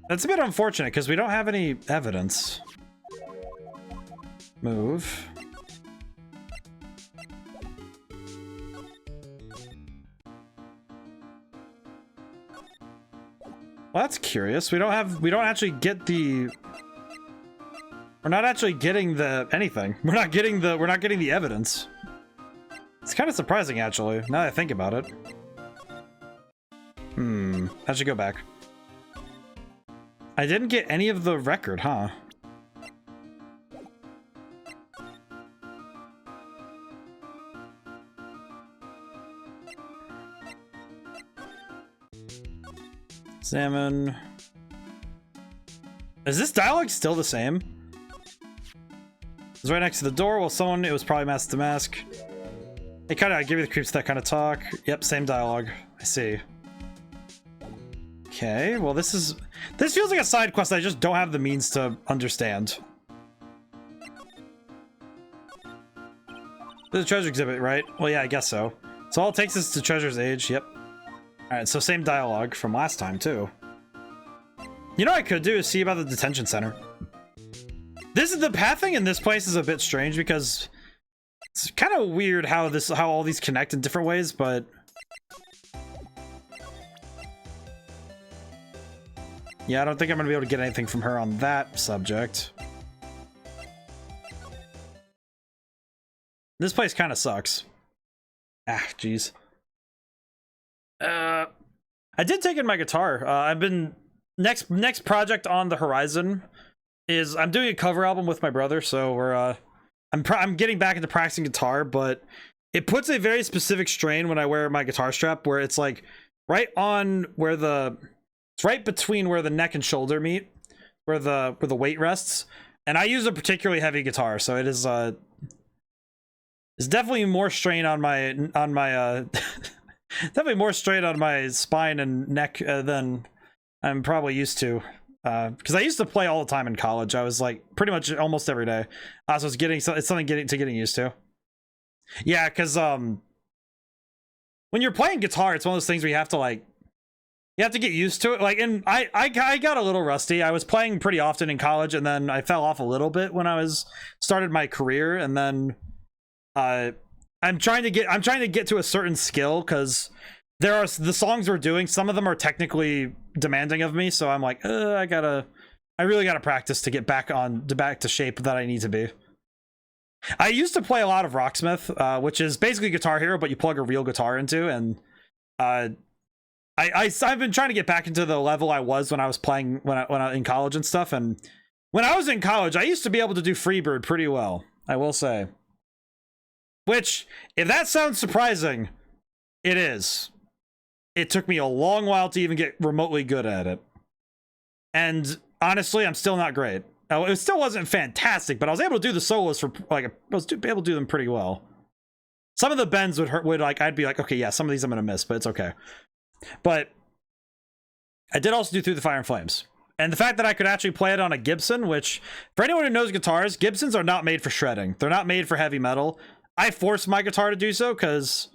That's a bit unfortunate because we don't have any evidence. Move. Well, that's curious. We don't actually get the... we're not actually getting the anything. We're not getting the evidence. It's kind of surprising, actually, now that I think about it. I should go back. I didn't get any of the record, huh? Examine. Is this dialogue still the same? It's right next to the door. Well, it was probably mask to mask. They kind of give you the creeps that kind of talk. Yep, same dialogue. I see. Okay, well this feels like a side quest I just don't have the means to understand. There's a treasure exhibit, right? Well, yeah, I guess so. So all it takes is to Treasure's Age, yep. Alright, so same dialogue from last time, too. You know what I could do is see about the detention center. The pathing in this place is a bit strange because it's kind of weird how all these connect in different ways, but... yeah, I don't think I'm going to be able to get anything from her on that subject. This place kind of sucks. Ah, jeez. I did take in my guitar. I've been... Next project on the horizon is... I'm doing a cover album with my brother, so we're... I'm getting back into practicing guitar, but it puts a very specific strain when I wear my guitar strap, where it's like right on where the... it's right between where the neck and shoulder meet, where the weight rests. And I use a particularly heavy guitar, so it is it's definitely more strain on my definitely more strain on my spine and neck than I'm probably used to. because I used to play all the time in college. I was like pretty much almost every day. So it's something getting used to. Yeah, because when you're playing guitar, it's one of those things where you have to get used to it. Like, and I got a little rusty. I was playing pretty often in college, and then I fell off a little bit when I started my career, and then I'm trying to get to a certain skill, because there are the songs we're doing, some of them are technically demanding of me, so I'm like, I really gotta practice to get back to shape that I need to be. I used to play a lot of Rocksmith, which is basically Guitar Hero, but you plug a real guitar into, and I've been trying to get back into the level I was when I was playing when I in college and stuff. And when I was in college, I used to be able to do Freebird pretty well, I will say. Which, if that sounds surprising, it is. It took me a long while to even get remotely good at it. And honestly, I'm still not great. It still wasn't fantastic, but I was able to do the solos for I was able to do them pretty well. Some of the bends would I'd be like, okay, yeah, some of these I'm gonna miss, but it's okay. But I did also do Through the Fire and Flames. And the fact that I could actually play it on a Gibson, which, for anyone who knows guitars, Gibsons are not made for shredding. They're not made for heavy metal. I force my guitar to do so because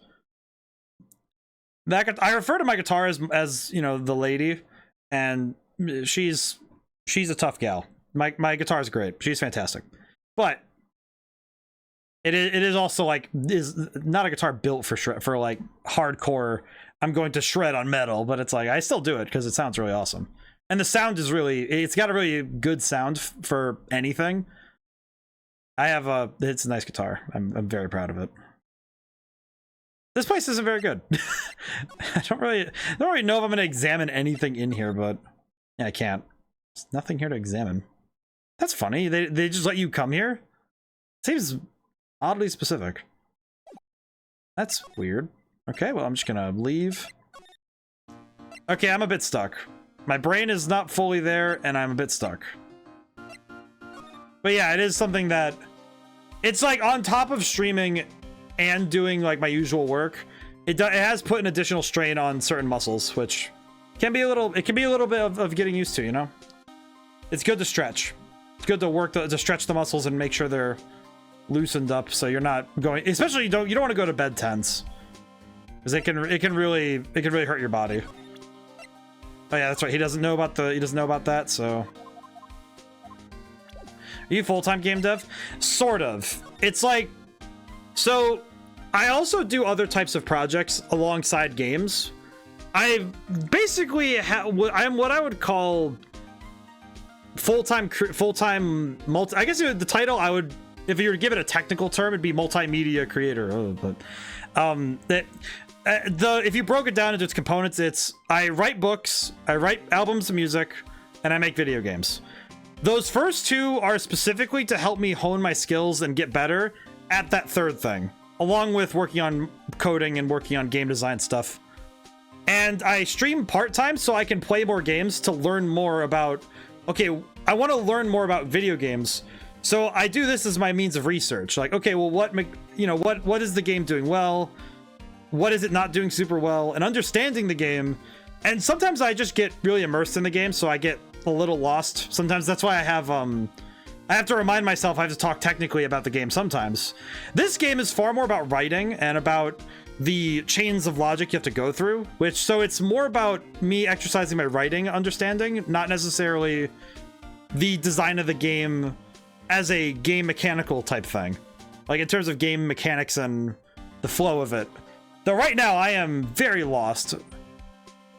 I refer to my guitar as you know, the lady, and she's a tough gal. My guitar is great. She's fantastic. But it is also is not a guitar built for like hardcore, I'm going to shred on metal, but it's like I still do it because it sounds really awesome. And the sound is it's got a really good sound for anything. It's a nice guitar. I'm very proud of it. This place isn't very good. I don't really know if I'm going to examine anything in here, but yeah, I can't. There's nothing here to examine. That's funny. They just let you come here? Seems oddly specific. That's weird. Okay, well, I'm just gonna leave. Okay, I'm a bit stuck. My brain is not fully there, and I'm a bit stuck. But yeah, it is something that... It's like on top of streaming and doing like my usual work, it has put an additional strain on certain muscles, which can be a little bit of getting used to, you know? It's good to stretch. It's good to to stretch the muscles and make sure they're loosened up, so you're not going, especially you don't want to go to bed tense, because it can really hurt your body. Oh yeah, that's right. He doesn't know about that. So, are you full-time game dev? Sort of. It's like, so I also do other types of projects alongside games. I basically I'm what I would call full-time multi. I guess the title I would, if you were to give it a technical term, it'd be multimedia creator. If you broke it down into its components, it's I write books, I write albums of music, and I make video games. Those first two are specifically to help me hone my skills and get better at that third thing, along with working on coding and working on game design stuff. And I stream part-time so I can play more games to learn more about, okay, I want to learn more about video games. So I do this as my means of research. Like, okay, well, what is the game doing well? What is it not doing super well? And understanding the game. And sometimes I just get really immersed in the game, so I get a little lost. Sometimes that's why I have to remind myself I have to talk technically about the game sometimes. This game is far more about writing and about the chains of logic you have to go through, so it's more about me exercising my writing understanding, not necessarily the design of the game as a game mechanical type thing, like in terms of game mechanics and the flow of it. Though right now I am very lost,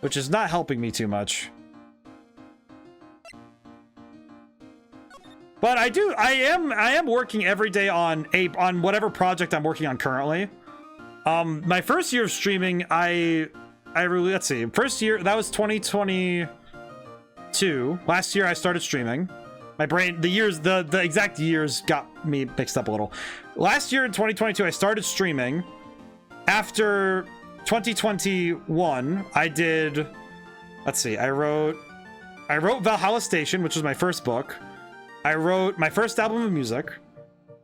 which is not helping me too much. But I am working every day on whatever project I'm working on currently. My first year of streaming, let's see, first year, that was 2022. Last year I started streaming. My brain, the exact years got me mixed up a little. Last year in 2022, I started streaming. After 2021, I did, let's see, I wrote Valhalla Station, which was my first book. I wrote my first album of music,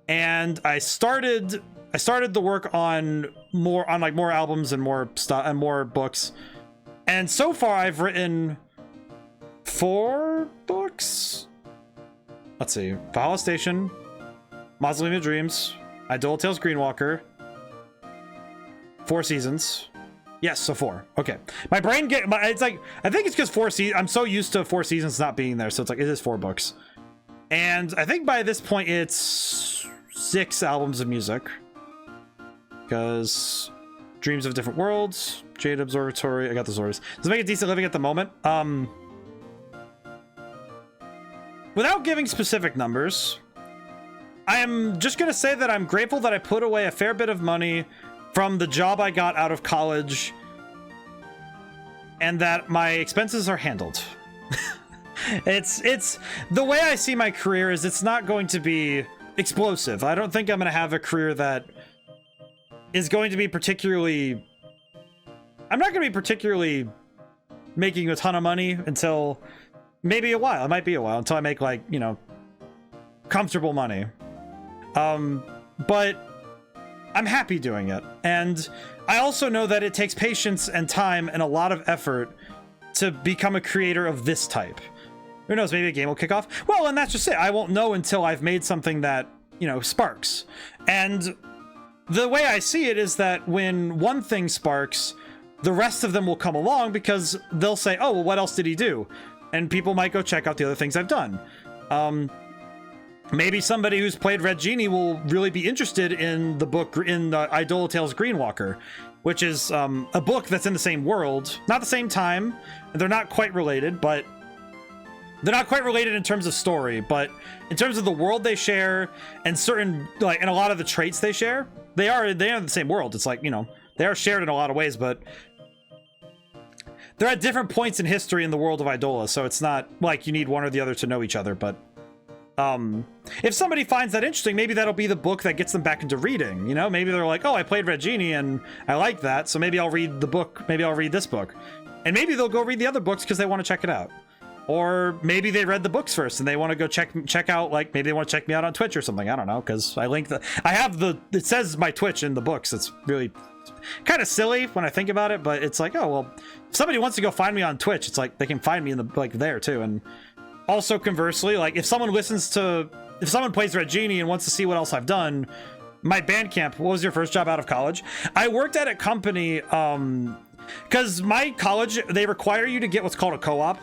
and I started the work on more albums and more stuff and more books. And so far I've written 4 books. books. Let's see. Valhalla Station, Mausoleum of Dreams, Eidola Tales Greenwalker, 4 seasons. Yes, so 4. Okay. My brain it's like, I think it's because 4 seasons, I'm so used to 4 seasons not being there, so it's like, it is 4 books. And I think by this point it's 6 albums of music. Because Dreams of Different Worlds, Jade Observatory, I got the Zors. Does it make a decent living at the moment? Without giving specific numbers, I am just going to say that I'm grateful that I put away a fair bit of money from the job I got out of college and that my expenses are handled. It's the way I see my career is it's not going to be explosive. I don't think I'm going to have a career that is going to be particularly... I'm not going to be particularly making a ton of money until maybe a while. It might be a while until I make, like, you know, comfortable money. But I'm happy doing it. And I also know that it takes patience and time and a lot of effort to become a creator of this type. Who knows, maybe a game will kick off. Well, and that's just it. I won't know until I've made something that, you know, sparks. And the way I see it is that when one thing sparks, the rest of them will come along because they'll say, oh, well, what else did he do? And people might go check out the other things I've done. Maybe somebody who's played Red Genie will really be interested in the book, in the Eidola Tales Greenwalker, which is a book that's in the same world, not the same time. They're not quite related, but they're not quite related in terms of story, but in terms of the world they share and certain, like, and a lot of the traits they share, they are the same world. It's like, you know, they are shared in a lot of ways, but they're at different points in history in the world of Eidola, so it's not like you need one or the other to know each other. But if somebody finds that interesting, maybe that'll be the book that gets them back into reading. You know, maybe they're like, oh, I played Red Genie and I like that, so maybe I'll read the book. Maybe I'll read this book, and maybe they'll go read the other books because they want to check it out. Or maybe they read the books first and they want to go check out, like, maybe they want to check me out on Twitch or something. I don't know, because it says my Twitch in the books. It's really kind of silly when I think about it, but it's like, oh, well, if somebody wants to go find me on Twitch, it's like they can find me in the, like, there too. And also conversely, like, if someone plays Red Genie and wants to see what else I've done, my Bandcamp, what was your first job out of college? I worked at a company, because my college, they require you to get what's called a co-op.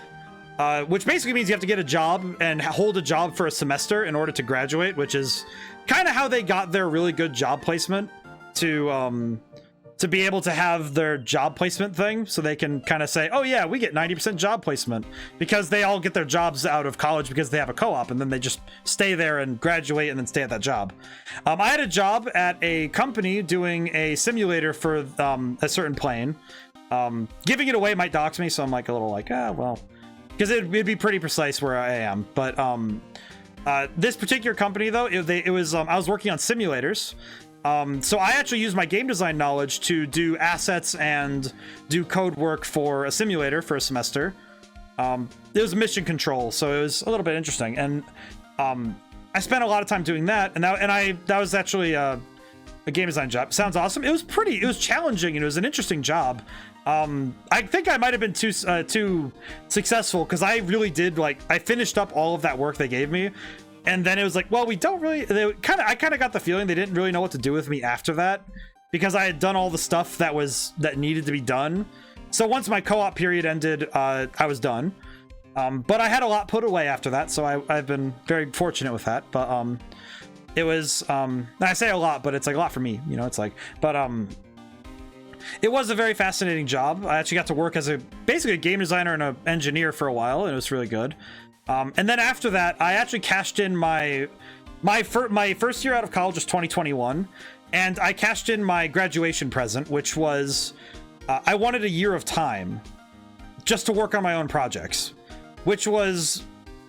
Which basically means you have to get a job and hold a job for a semester in order to graduate, which is kind of how they got their really good job placement to be able to have their job placement thing. So they can kind of say, oh yeah, we get 90% job placement, because they all get their jobs out of college because they have a co-op, and then they just stay there and graduate and then stay at that job. I had a job at a company doing a simulator for a certain plane. Giving it away might dox me, so I'm like a little like, well, because it'd be pretty precise where I am. But this particular company, though, it was I was working on simulators. So I actually used my game design knowledge to do assets and do code work for a simulator for a semester. It was mission control, so it was a little bit interesting. And I spent a lot of time doing that. And that was actually a game design job. Sounds awesome. It was challenging, and it was an interesting job. I think I might have been too successful, because I really did, like, I finished up all of that work they gave me, and then it was like, well, we don't really, I kind of got the feeling they didn't really know what to do with me after that, because I had done all the stuff that needed to be done. So once my co-op period ended, I was done. But I had a lot put away after that, so I've been very fortunate with that. But it was, I say a lot, but it's like a lot for me, you know. It's like, but it was a very fascinating job. I actually got to work as basically a game designer and an engineer for a while, and it was really good. And then after that, I actually cashed in my first year out of college was 2021, and I cashed in my graduation present, which was I wanted a year of time just to work on my own projects, which was,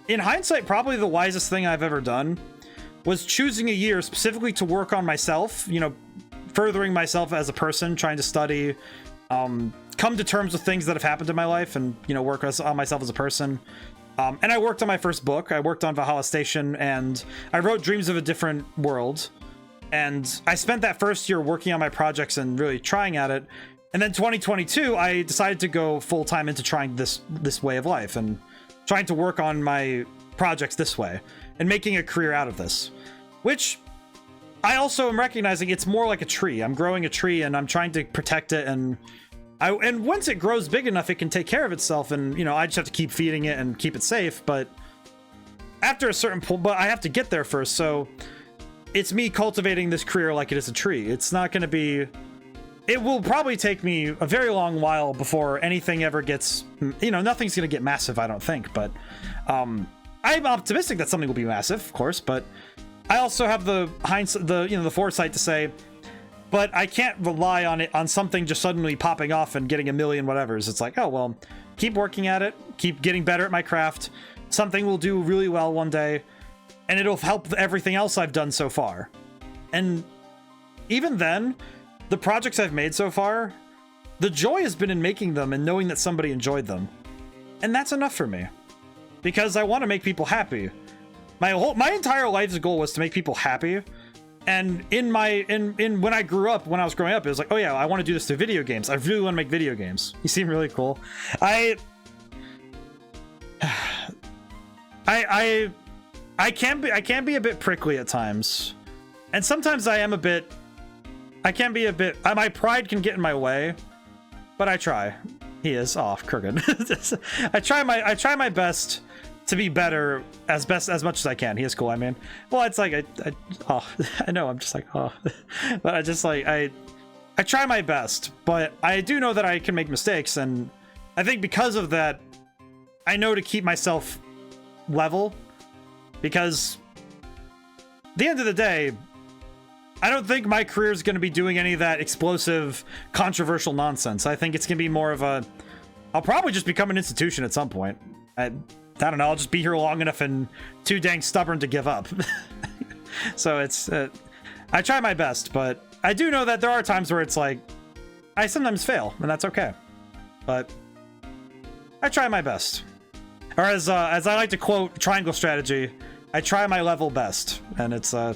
in hindsight, probably the wisest thing I've ever done, was choosing a year specifically to work on myself, you know, furthering myself as a person, trying to study, come to terms with things that have happened in my life, and, you know, work on myself as a person. And I worked on my first book. I worked on Valhalla Station, and I wrote Dreams of a Different World. And I spent that first year working on my projects and really trying at it. And then 2022, I decided to go full time into trying this way of life. And trying to work on my projects this way and making a career out of this, which I also am recognizing it's more like a tree. I'm growing a tree and I'm trying to protect it, and once it grows big enough, it can take care of itself, and, you know, I just have to keep feeding it and keep it safe. But after a certain point, but I have to get there first, so it's me cultivating this career like it is a tree. It's not going to be... It will probably take me a very long while before anything ever gets... You know, nothing's going to get massive, I don't think, but I'm optimistic that something will be massive, of course, but I also have the the foresight to say, but I can't rely on it, on something just suddenly popping off and getting a million whatevers. It's like, oh, well, keep working at it, keep getting better at my craft. Something will do really well one day, and it'll help everything else I've done so far. And even then, the projects I've made so far, the joy has been in making them and knowing that somebody enjoyed them. And that's enough for me, because I want to make people happy. My entire life's goal was to make people happy. And when I grew up, when I was growing up, it was like, oh yeah, I want to do this to video games. I really want to make video games. You seem really cool. I can be a bit prickly at times, and sometimes I can be a bit, my pride can get in my way, but I try. He is off crooked. I try my best to be better as much as I can. He is cool. I mean, well, it's like I know, I'm just like, oh, but I just like, I try my best, but I do know that I can make mistakes, and I think because of that, I know to keep myself level, because at the end of the day, I don't think my career is going to be doing any of that explosive, controversial nonsense. I think it's going to be more of I'll probably just become an institution at some point. I don't know, I'll just be here long enough and too dang stubborn to give up. So it's, I try my best, but I do know that there are times where it's like, I sometimes fail, and that's okay. But I try my best. Or as I like to quote Triangle Strategy, I try my level best. And it's, I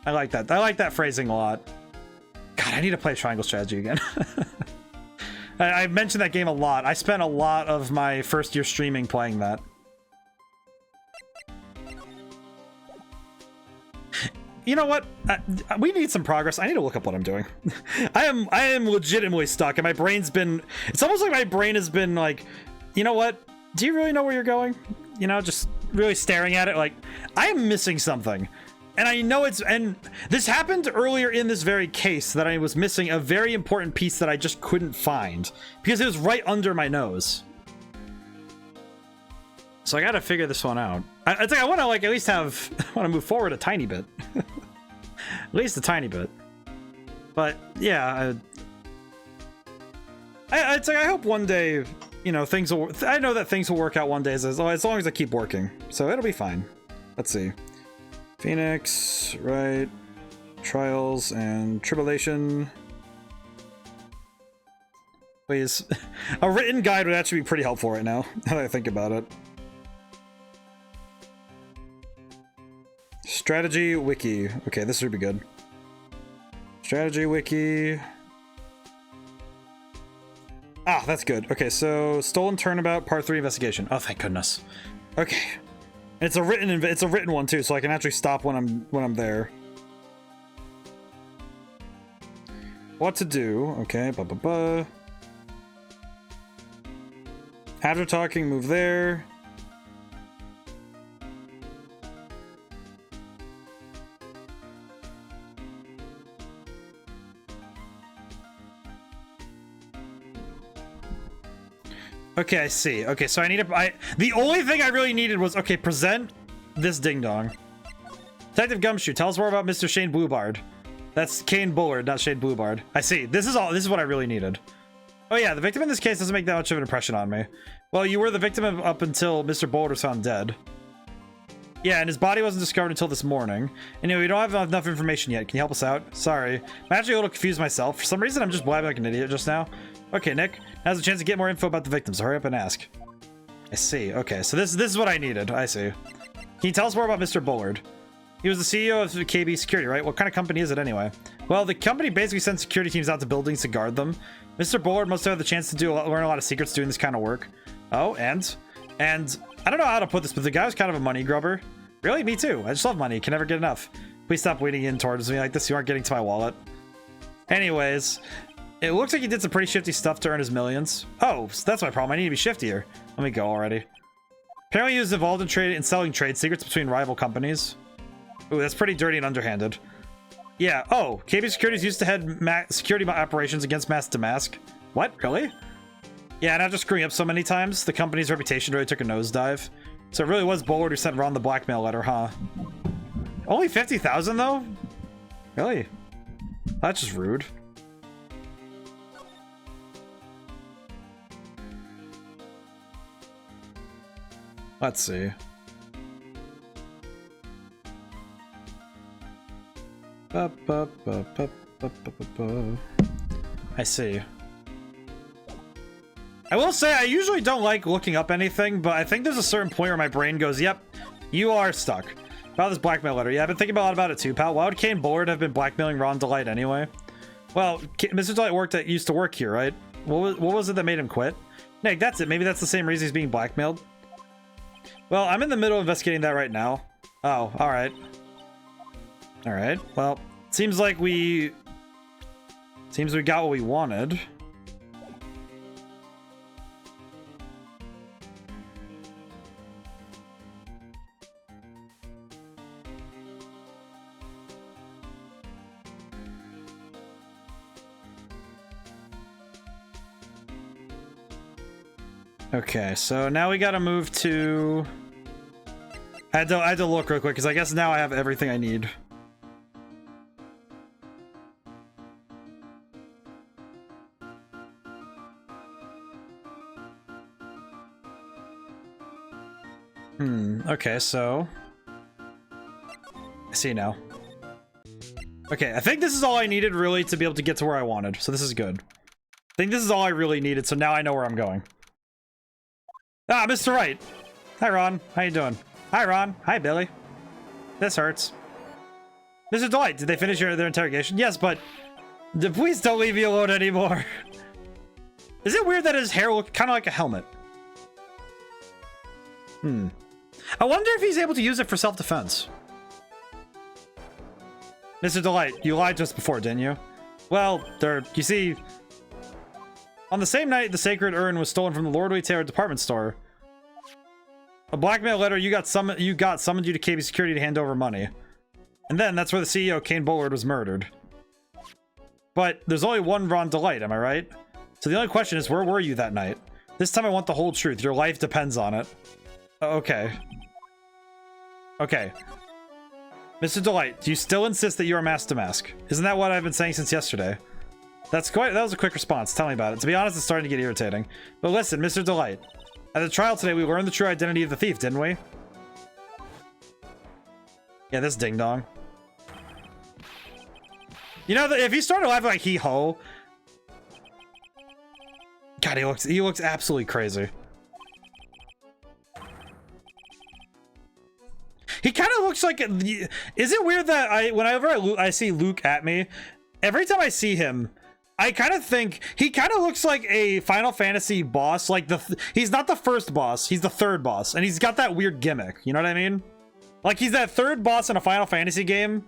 like that. I like that phrasing a lot. God, I need to play Triangle Strategy again. I mentioned that game a lot. I spent a lot of my first year streaming playing that. You know what? We need some progress. I need to look up what I'm doing. I am legitimately stuck, and my brain's been... It's almost like my brain has been like, you know what? Do you really know where you're going? You know, just really staring at it like, I am missing something. And I know it's... And this happened earlier in this very case, that I was missing a very important piece that I just couldn't find, because it was right under my nose. So I gotta figure this one out. I think I want to like at least have... I want to move forward a tiny bit. At least a tiny bit. But yeah, it's like I hope one day, you know, things will... I know that things will work out one day as long as I keep working. So it'll be fine. Let's see. Phoenix, Wright, Trials, and Tribulation. Please. A written guide would actually be pretty helpful right now, now that I think about it. Strategy Wiki. Okay, this would be good. Strategy Wiki. Ah, that's good. Okay, so Stolen Turnabout, Part 3 Investigation. Oh, thank goodness. Okay. It's a written one too, so I can actually stop when I'm there. What to do? Okay, After talking, move there. Okay, I see. Okay, so I need to... the only thing I really needed was... Okay, present this ding-dong. Detective Gumshoe, tell us more about Mr. Shane Bluebard. That's Kane Bullard, not Shane Bluebard. I see. This is what I really needed. Oh yeah, the victim in this case doesn't make that much of an impression on me. Well, you were the victim up until Mr. Bullard was found dead. Yeah, and his body wasn't discovered until this morning. Anyway, we don't have enough information yet. Can you help us out? Sorry. I'm actually a little confused myself. For some reason, I'm just blabbing like an idiot just now. Okay, Nick, now's a chance to get more info about the victims. Hurry up and ask. I see. Okay, so this is what I needed. I see. Can you tell us more about Mr. Bullard? He was the CEO of KB Security, right? What kind of company is it anyway? Well, the company basically sends security teams out to buildings to guard them. Mr. Bullard must have the chance to learn a lot of secrets doing this kind of work. Oh, and? And I don't know how to put this, but the guy was kind of a money grubber. Really? Me too. I just love money. Can never get enough. Please stop wading in towards me like this. You aren't getting to my wallet. Anyways, it looks like he did some pretty shifty stuff to earn his millions. Oh, so that's my problem. I need to be shiftier. Let me go already. Apparently he was involved in trade and selling trade secrets between rival companies. Ooh, that's pretty dirty and underhanded. Yeah. Oh, KB Securities used to head security operations against Mass Damask. What? Really? Yeah, and after screwing up so many times, the company's reputation really took a nosedive. So it really was Bullard who sent Ron the blackmail letter, huh? Only 50,000 though? Really? That's just rude. Let's see. I see. I will say I usually don't like looking up anything, but I think there's a certain point where my brain goes, yep, you are stuck. About this blackmail letter. Yeah, I've been thinking a lot about it too, pal. Why would Kane Bullard have been blackmailing Ron Delight anyway? Well, Mr. Delight used to work here, right? What was it that made him quit? Nick, that's it. Maybe that's the same reason he's being blackmailed. Well, I'm in the middle of investigating that right now. Oh, alright. Alright, well, seems we got what we wanted. Okay, so now we gotta move to... I had to look real quick, because I guess now I have everything I need. Okay, so... I see now. Okay, I think this is all I needed, really, to be able to get to where I wanted, so this is good. I think this is all I really needed, so now I know where I'm going. Ah, Mr. Wright. Hi, Ron. How you doing? Hi, Ron. Hi, Billy. This hurts. Mr. Delight, did they finish their interrogation? Yes, but please don't leave me alone anymore. Is it weird that his hair looked kind of like a helmet? I wonder if he's able to use it for self-defense. Mr. Delight, you lied to us before, didn't you? Well, you see... On the same night, the sacred urn was stolen from the Lord Taylor department store. A blackmail letter you got summoned you to KB Security to hand over money. And then that's where the CEO, Kane Bullard, was murdered. But there's only one Ron Delight, am I right? So the only question is, where were you that night? This time I want the whole truth. Your life depends on it. Okay. Okay. Mr. Delight, do you still insist that you are Mass Damask? Isn't that what I've been saying since yesterday? That was a quick response. Tell me about it. To be honest, it's starting to get irritating. But listen, Mr. Delight. At the trial today, we learned the true identity of the thief, didn't we? Yeah, this ding-dong. You know, if he started laughing like hee-ho... God, he looks absolutely crazy. He kind of looks like... Is it weird that whenever I see Luke at me, every time I see him... I kind of think he kind of looks like a Final Fantasy boss. Like he's not the first boss, he's the third boss, and he's got that weird gimmick. You know what I mean? Like he's that third boss in a Final Fantasy game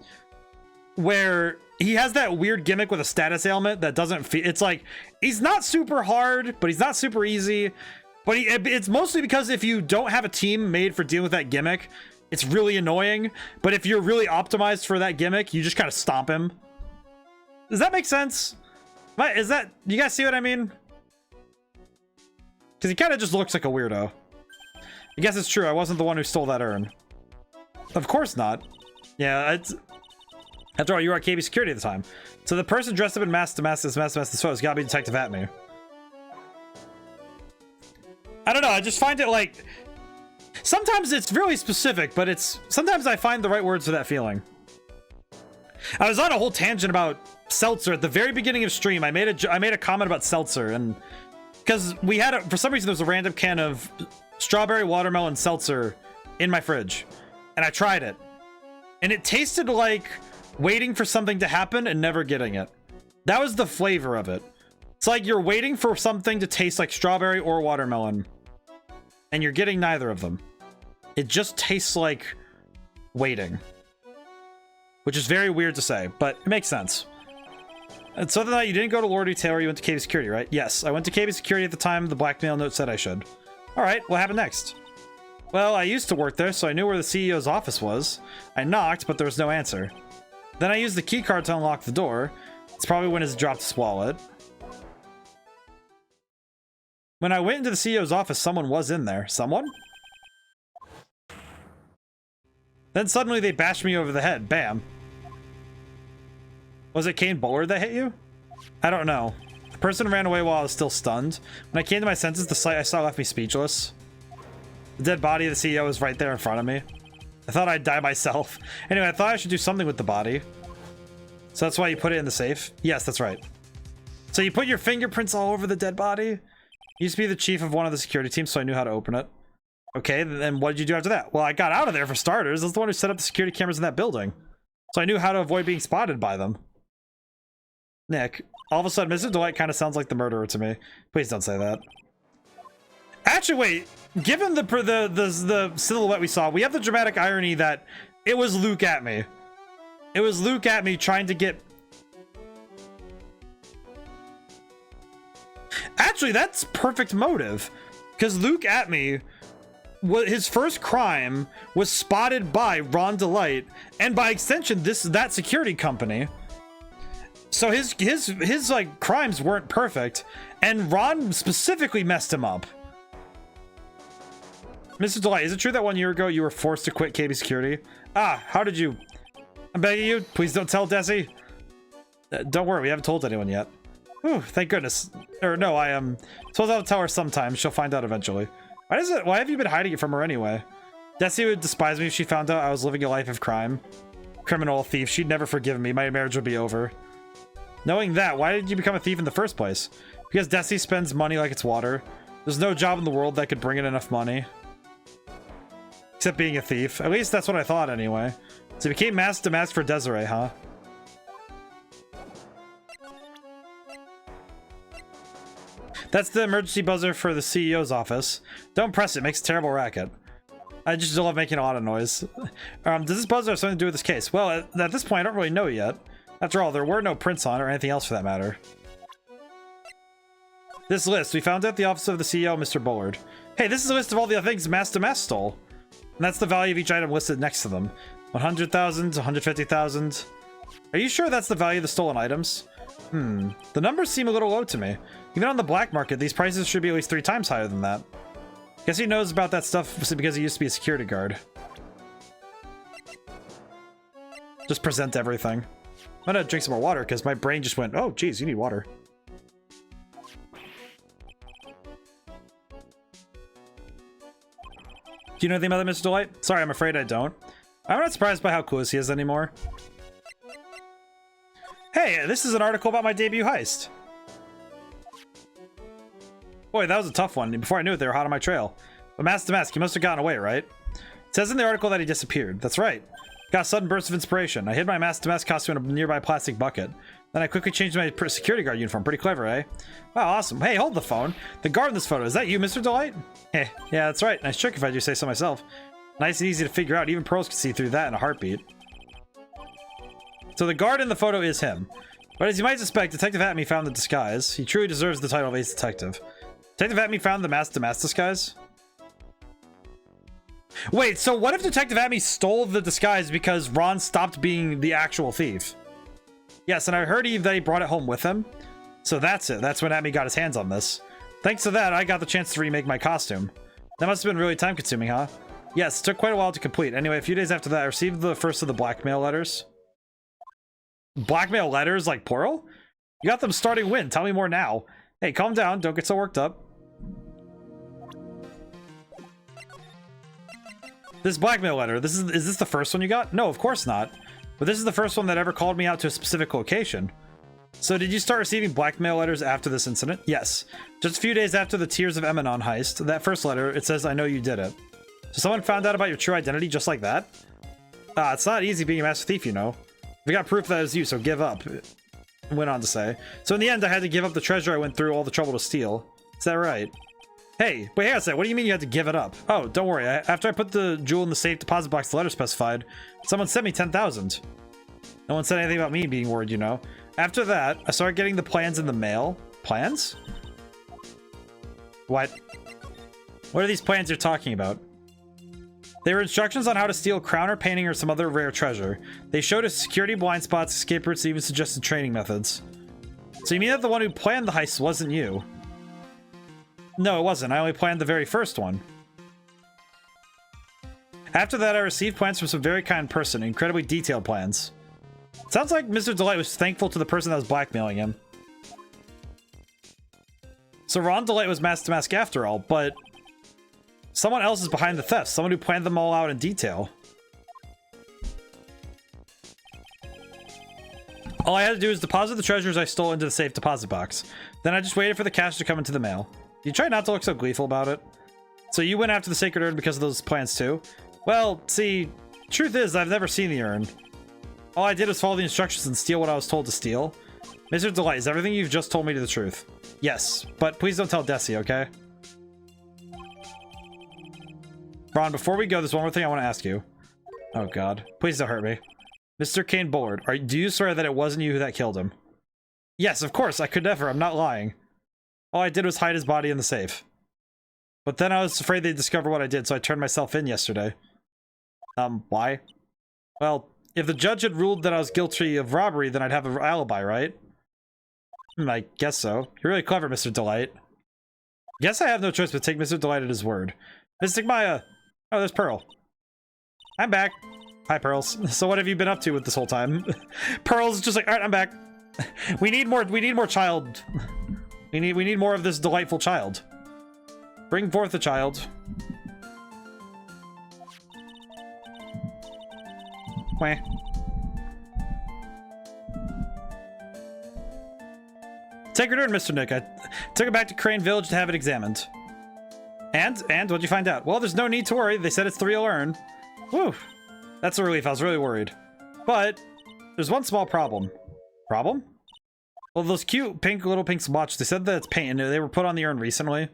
where he has that weird gimmick with a status ailment that doesn't feel. It's like he's not super hard, but he's not super easy. But it's mostly because if you don't have a team made for dealing with that gimmick, it's really annoying. But if you're really optimized for that gimmick, you just kind of stomp him. Does that make sense? Is that... You guys see what I mean? Because he kind of just looks like a weirdo. I guess it's true. I wasn't the one who stole that urn. Of course not. Yeah, it's... After all, you were at KB Security at the time. So the person dressed up in Mass Damask has got to be Detective Atme. I don't know. I just find it like... Sometimes it's really specific, but it's... Sometimes I find the right words for that feeling. I was on a whole tangent about seltzer at the very beginning of stream. I made a comment about seltzer, and because we had for some reason there was a random can of strawberry watermelon seltzer in my fridge, and I tried it, and it tasted like waiting for something to happen and never getting it. That was the flavor of it. It's like you're waiting for something to taste like strawberry or watermelon, And you're getting neither of them. It just tastes like waiting. Which is very weird to say, but it makes sense. And so that you didn't go to Lord Taylor, you went to KB Security, right? Yes, I went to KB Security at the time the blackmail note said I should. Alright, what happened next? Well, I used to work there, so I knew where the CEO's office was. I knocked, but there was no answer. Then I used the key card to unlock the door. It's probably when his dropped his wallet. When I went into the CEO's office, someone was in there. Someone? Then suddenly they bashed me over the head. Bam. Was it Kane Bullard that hit you? I don't know. The person ran away while I was still stunned. When I came to my senses, the sight I saw left me speechless. The dead body of the CEO was right there in front of me. I thought I'd die myself. Anyway, I thought I should do something with the body. So that's why you put it in the safe? Yes, that's right. So you put your fingerprints all over the dead body? Used to be the chief of one of the security teams, so I knew how to open it. Okay, then what did you do after that? Well, I got out of there for starters. I was the one who set up the security cameras in that building. So I knew how to avoid being spotted by them. Nick, all of a sudden, Mr. Delight kind of sounds like the murderer to me. Please don't say that. Actually, wait. Given the silhouette we saw, we have the dramatic irony that it was Luke at me. It was Luke at me trying to get... Actually, that's perfect motive. Because Luke at me, his first crime was spotted by Ron Delight, and by extension, that security company. So his like crimes weren't perfect, and Ron specifically messed him up. Mr. Delight, is it true that 1 year ago you were forced to quit KB Security? Ah, how did you? I'm begging you, please don't tell Desi. Don't worry, we haven't told anyone yet. Ooh, thank goodness. Or no, I suppose I'll tell her sometime. She'll find out eventually. Why have you been hiding it from her anyway? Desi would despise me if she found out I was living a life of crime. Criminal, thief. She'd never forgive me. My marriage would be over. Knowing that, why did you become a thief in the first place? Because Desi spends money like it's water. There's no job in the world that could bring in enough money. Except being a thief. At least that's what I thought anyway. So you became mask to mask for Desiree, huh? That's the emergency buzzer for the CEO's office. Don't press it, it makes a terrible racket. I just love making a lot of noise. Does this buzzer have something to do with this case? Well, at this point, I don't really know yet. After all, there were no prints on it or anything else for that matter. This list, we found at the office of the CEO, Mr. Bullard. Hey, this is a list of all the things Mass to Mass stole. And that's the value of each item listed next to them. 100,000, 150,000. Are you sure that's the value of the stolen items? The numbers seem a little low to me. Even on the black market, these prices should be at least 3 times higher than that. Guess he knows about that stuff because he used to be a security guard. Just present everything. I'm gonna drink some more water because my brain just went, oh, geez, you need water. Do you know anything about that, Mr. Delight? Sorry, I'm afraid I don't. I'm not surprised by how clueless he is anymore. Hey, this is an article about my debut heist. Boy, that was a tough one. Before I knew it, they were hot on my trail. But mask to mask, he must have gotten away, right? It says in the article that he disappeared. That's right. Got a sudden burst of inspiration. I hid my mask to mask costume in a nearby plastic bucket. Then I quickly changed my security guard uniform. Pretty clever, eh? Wow, awesome. Hey, hold the phone. The guard in this photo, is that you, Mr. Delight? Hey, yeah, that's right. Nice trick if I do say so myself. Nice and easy to figure out. Even pros can see through that in a heartbeat. So the guard in the photo is him. But as you might suspect, Detective Atme found the disguise. He truly deserves the title of Ace Detective. Detective Atme found the mask to mask disguise? Wait, so what if Detective Atme stole the disguise because Ron stopped being the actual thief? Yes, and I heard that he brought it home with him. So that's it. That's when Atme got his hands on this. Thanks to that, I got the chance to remake my costume. That must have been really time-consuming, huh? Yes, it took quite a while to complete. Anyway, a few days after that, I received the first of the blackmail letters. Blackmail letters, like plural? You got them starting when? Tell me more now. Hey, calm down. Don't get so worked up. This blackmail letter, is this the first one you got? No, of course not. But this is the first one that ever called me out to a specific location. So did you start receiving blackmail letters after this incident? Yes. Just a few days after the Tears of Emanon heist, that first letter, it says, I know you did it. So someone found out about your true identity just like that? It's not easy being a master thief, you know. We got proof that it was you, so give up. It went on to say. So in the end, I had to give up the treasure I went through all the trouble to steal. Is that right? Hey, wait, hang on a second. What do you mean you had to give it up? Oh, don't worry. After I put the jewel in the safe deposit box the letter specified, someone sent me 10,000. No one said anything about me being worried, you know. After that, I started getting the plans in the mail. Plans? What? What are these plans you're talking about? They were instructions on how to steal a crown or painting or some other rare treasure. They showed us security blind spots, escape routes, and even suggested training methods. So you mean that the one who planned the heist wasn't you? No, it wasn't. I only planned the very first one. After that, I received plans from some very kind person, incredibly detailed plans. Sounds like Mr. Delight was thankful to the person that was blackmailing him. So Ron Delight was mask to mask after all, but someone else is behind the theft. Someone who planned them all out in detail. All I had to do was deposit the treasures I stole into the safe deposit box. Then I just waited for the cash to come into the mail. You try not to look so gleeful about it. So you went after the sacred urn because of those plans too? Well, see, truth is I've never seen the urn. All I did was follow the instructions and steal what I was told to steal. Mr. Delight, is everything you've just told me to the truth? Yes, but please don't tell Desi, okay? Ron, before we go, there's one more thing I want to ask you. Oh god. Please don't hurt me. Mr. Kane Bullard, do you swear that it wasn't you that killed him? Yes, of course, I could never. I'm not lying. All I did was hide his body in the safe. But then I was afraid they'd discover what I did, so I turned myself in yesterday. Why? Well, if the judge had ruled that I was guilty of robbery, then I'd have an alibi, right? I guess so. You're really clever, Mr. Delight. Guess I have no choice but take Mr. Delight at his word. Mystic Maya! Oh, there's Pearl. I'm back. Hi, Pearls. So what have you been up to with this whole time? Pearl's just like, alright, I'm back. We need more child. We need more of this delightful child. Bring forth the child. Wah. Take her to Mr. Nick. I took it back to Crane Village to have it examined. And what'd you find out? Well, there's no need to worry. They said it's the real urn. Whew. That's a relief. I was really worried. But there's one small problem. Problem? Well, those cute little pink splotches, they said that it's paint and they were put on the urn recently.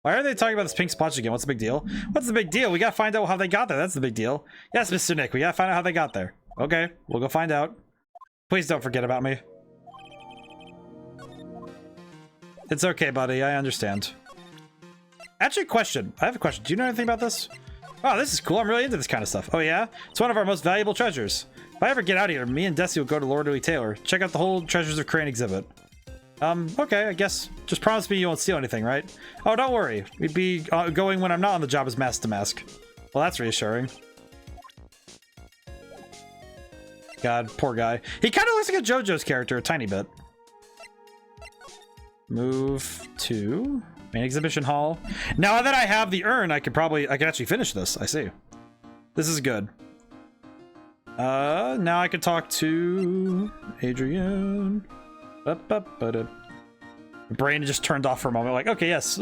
Why are they talking about this pink splotch again? What's the big deal? What's the big deal? We gotta find out how they got there. That's the big deal. Yes, Mr. Nick, we gotta find out how they got there. Okay, we'll go find out. Please don't forget about me. It's okay, buddy. I understand. Actually, question. I have a question. Do you know anything about this? Oh, this is cool. I'm really into this kind of stuff. Oh, yeah? It's one of our most valuable treasures. If I ever get out of here, me and Desi will go to Lord Louis Taylor. Check out the whole Treasures of Crane exhibit. Okay, I guess. Just promise me you won't steal anything, right? Oh, don't worry. We'd be going when I'm not on the job as mask to mask. Well, that's reassuring. God, poor guy. He kind of looks like a JoJo's character a tiny bit. Move to main exhibition hall. Now that I have the urn, I could actually finish this. I see. This is good. Now I can talk to Adrian. My brain just turned off for a moment. Like, okay, yes.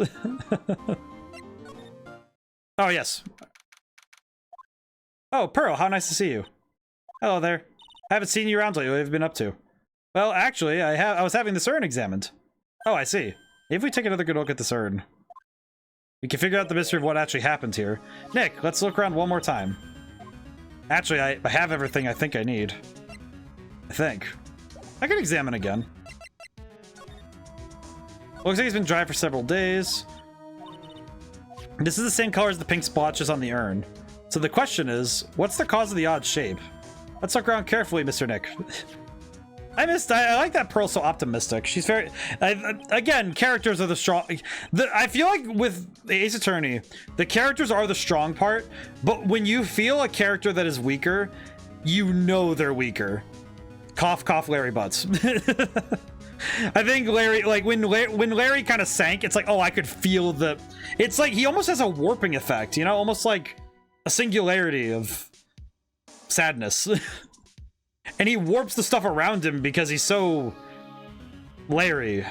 Oh, yes. Oh, Pearl, how nice to see you. Hello there. I haven't seen you around lately. What have you been up to? Well, actually, I was having this urn examined. Oh, I see. If we take another good look at this urn, we can figure out the mystery of what actually happened here. Nick, let's look around one more time. Actually, I have everything I think I need. I think. I can examine again. Looks like it's been dry for several days. This is the same color as the pink splotches on the urn. So the question is, what's the cause of the odd shape? Let's look around carefully, Mr. Nick. I like that Pearl's so optimistic. She's very... again, characters are the strong... I feel like with Ace Attorney, the characters are the strong part, but when you feel a character that is weaker, you know they're weaker. Cough, cough, Larry Butts. I think Larry... Like, when Larry kind of sank, it's like, oh, I could feel the... It's like, he almost has a warping effect, you know? Almost like a singularity of sadness. And he warps the stuff around him because he's so Larry.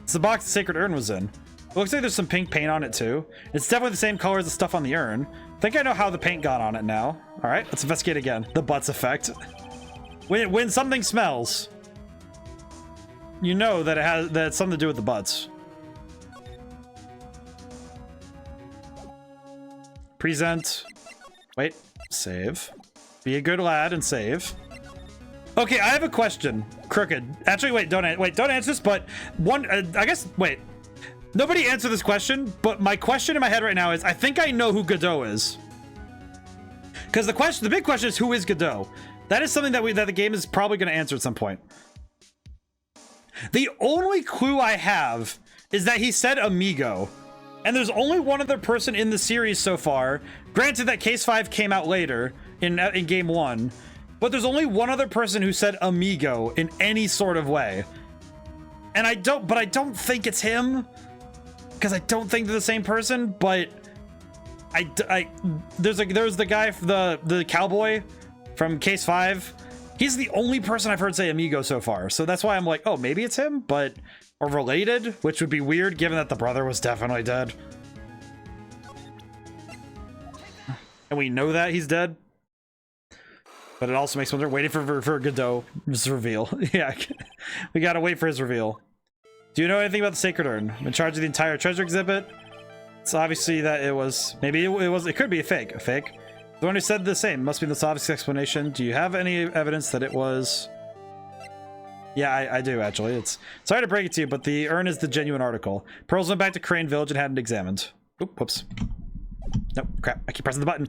It's the box the sacred urn was in. It looks like there's some pink paint on it too. It's definitely the same color as the stuff on the urn. I think I know how the paint got on it now. All right, let's investigate again. The butts effect. When something smells, you know that it's something to do with the butts. Present. Wait. Save. Be a good lad and save. Okay, I have a question. Crooked. Actually, wait, don't answer this, but one, I guess, wait. Nobody answer this question, but my question in my head right now is, I think I know who Godot is. Because the big question is, who is Godot? That is something that the game is probably going to answer at some point. The only clue I have is that he said amigo. And there's only one other person in the series so far. Granted that Case 5 came out later in game 1. But there's only one other person who said amigo in any sort of way. And I don't think it's him. Because I don't think they're the same person, but there's the guy, the cowboy from Case 5. He's the only person I've heard say amigo so far. So that's why I'm like, oh, maybe it's him, but or related, which would be weird given that the brother was definitely dead. And we know that he's dead. But it also makes me wonder, waiting for Godot's reveal. Yeah, we gotta wait for his reveal. Do you know anything about the Sacred Urn? I'm in charge of the entire treasure exhibit. It's obviously that it was, maybe it could be a fake. The one who said the same must be the obvious explanation. Do you have any evidence that it was? Yeah, I do actually. It's sorry to break it to you, but the urn is the genuine article. Pearls went back to Crane Village and had it examined. Oop, whoops. Nope, crap. I keep pressing the button.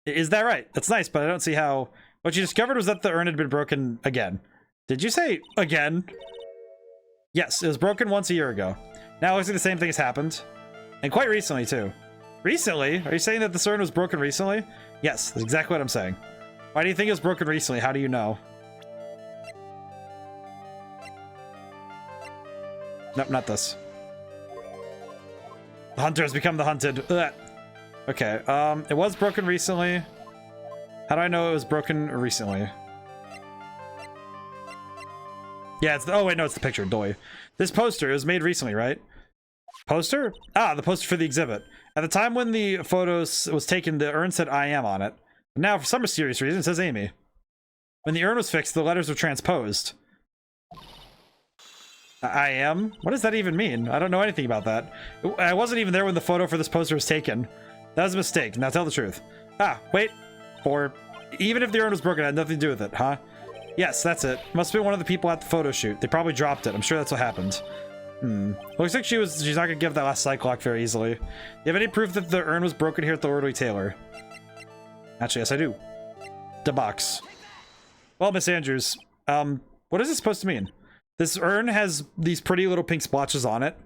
Is that right? That's nice, but I don't see how. What you discovered was that the urn had been broken again. Did you say again? Yes, it was broken once a year ago. Now it looks like the same thing has happened. And quite recently, too. Recently? Are you saying that the urn was broken recently? Yes, that's exactly what I'm saying. Why do you think it was broken recently? How do you know? Nope, not this. The hunter has become the hunted. Ugh. Okay, it was broken recently. How do I know it was broken recently? Yeah, it's the, oh wait, no, it's the picture, doy. This poster, it was made recently, right? Poster? Ah, the poster for the exhibit. At the time when the photos was taken, the urn said I am on it. But now, for some mysterious reason, it says Amy. When the urn was fixed, the letters were transposed. I am? What does that even mean? I don't know anything about that. I wasn't even there when the photo for this poster was taken. That was a mistake. Now tell the truth. Ah, wait. Or, even if the urn was broken, it had nothing to do with it, huh? Yes, that's it. Must have been one of the people at the photo shoot. They probably dropped it. I'm sure that's what happened. Looks like she's not gonna give that last cyclock very easily. Do you have any proof that the urn was broken here at the Eidola Tale? Actually, yes, I do. The box. Well, Miss Andrews, what is this supposed to mean? This urn has these pretty little pink splotches on it.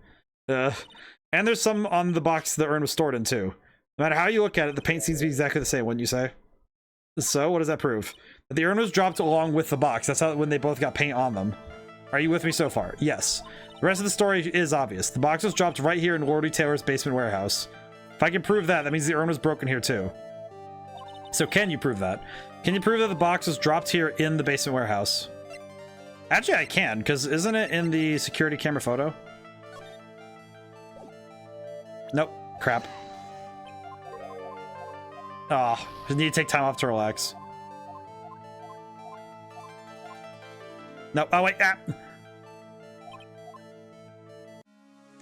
And there's some on the box the urn was stored in, too. No matter how you look at it, the paint seems to be exactly the same, wouldn't you say? So, what does that prove? That the urn was dropped along with the box. That's how when they both got paint on them. Are you with me so far? Yes. The rest of the story is obvious. The box was dropped right here in Lord Taylor's basement warehouse. If I can prove that, that means the urn was broken here too. So can you prove that? Can you prove that the box was dropped here in the basement warehouse? Actually, I can, because isn't it in the security camera photo? Nope. Crap. Oh, just need to take time off to relax. No, oh wait, ah.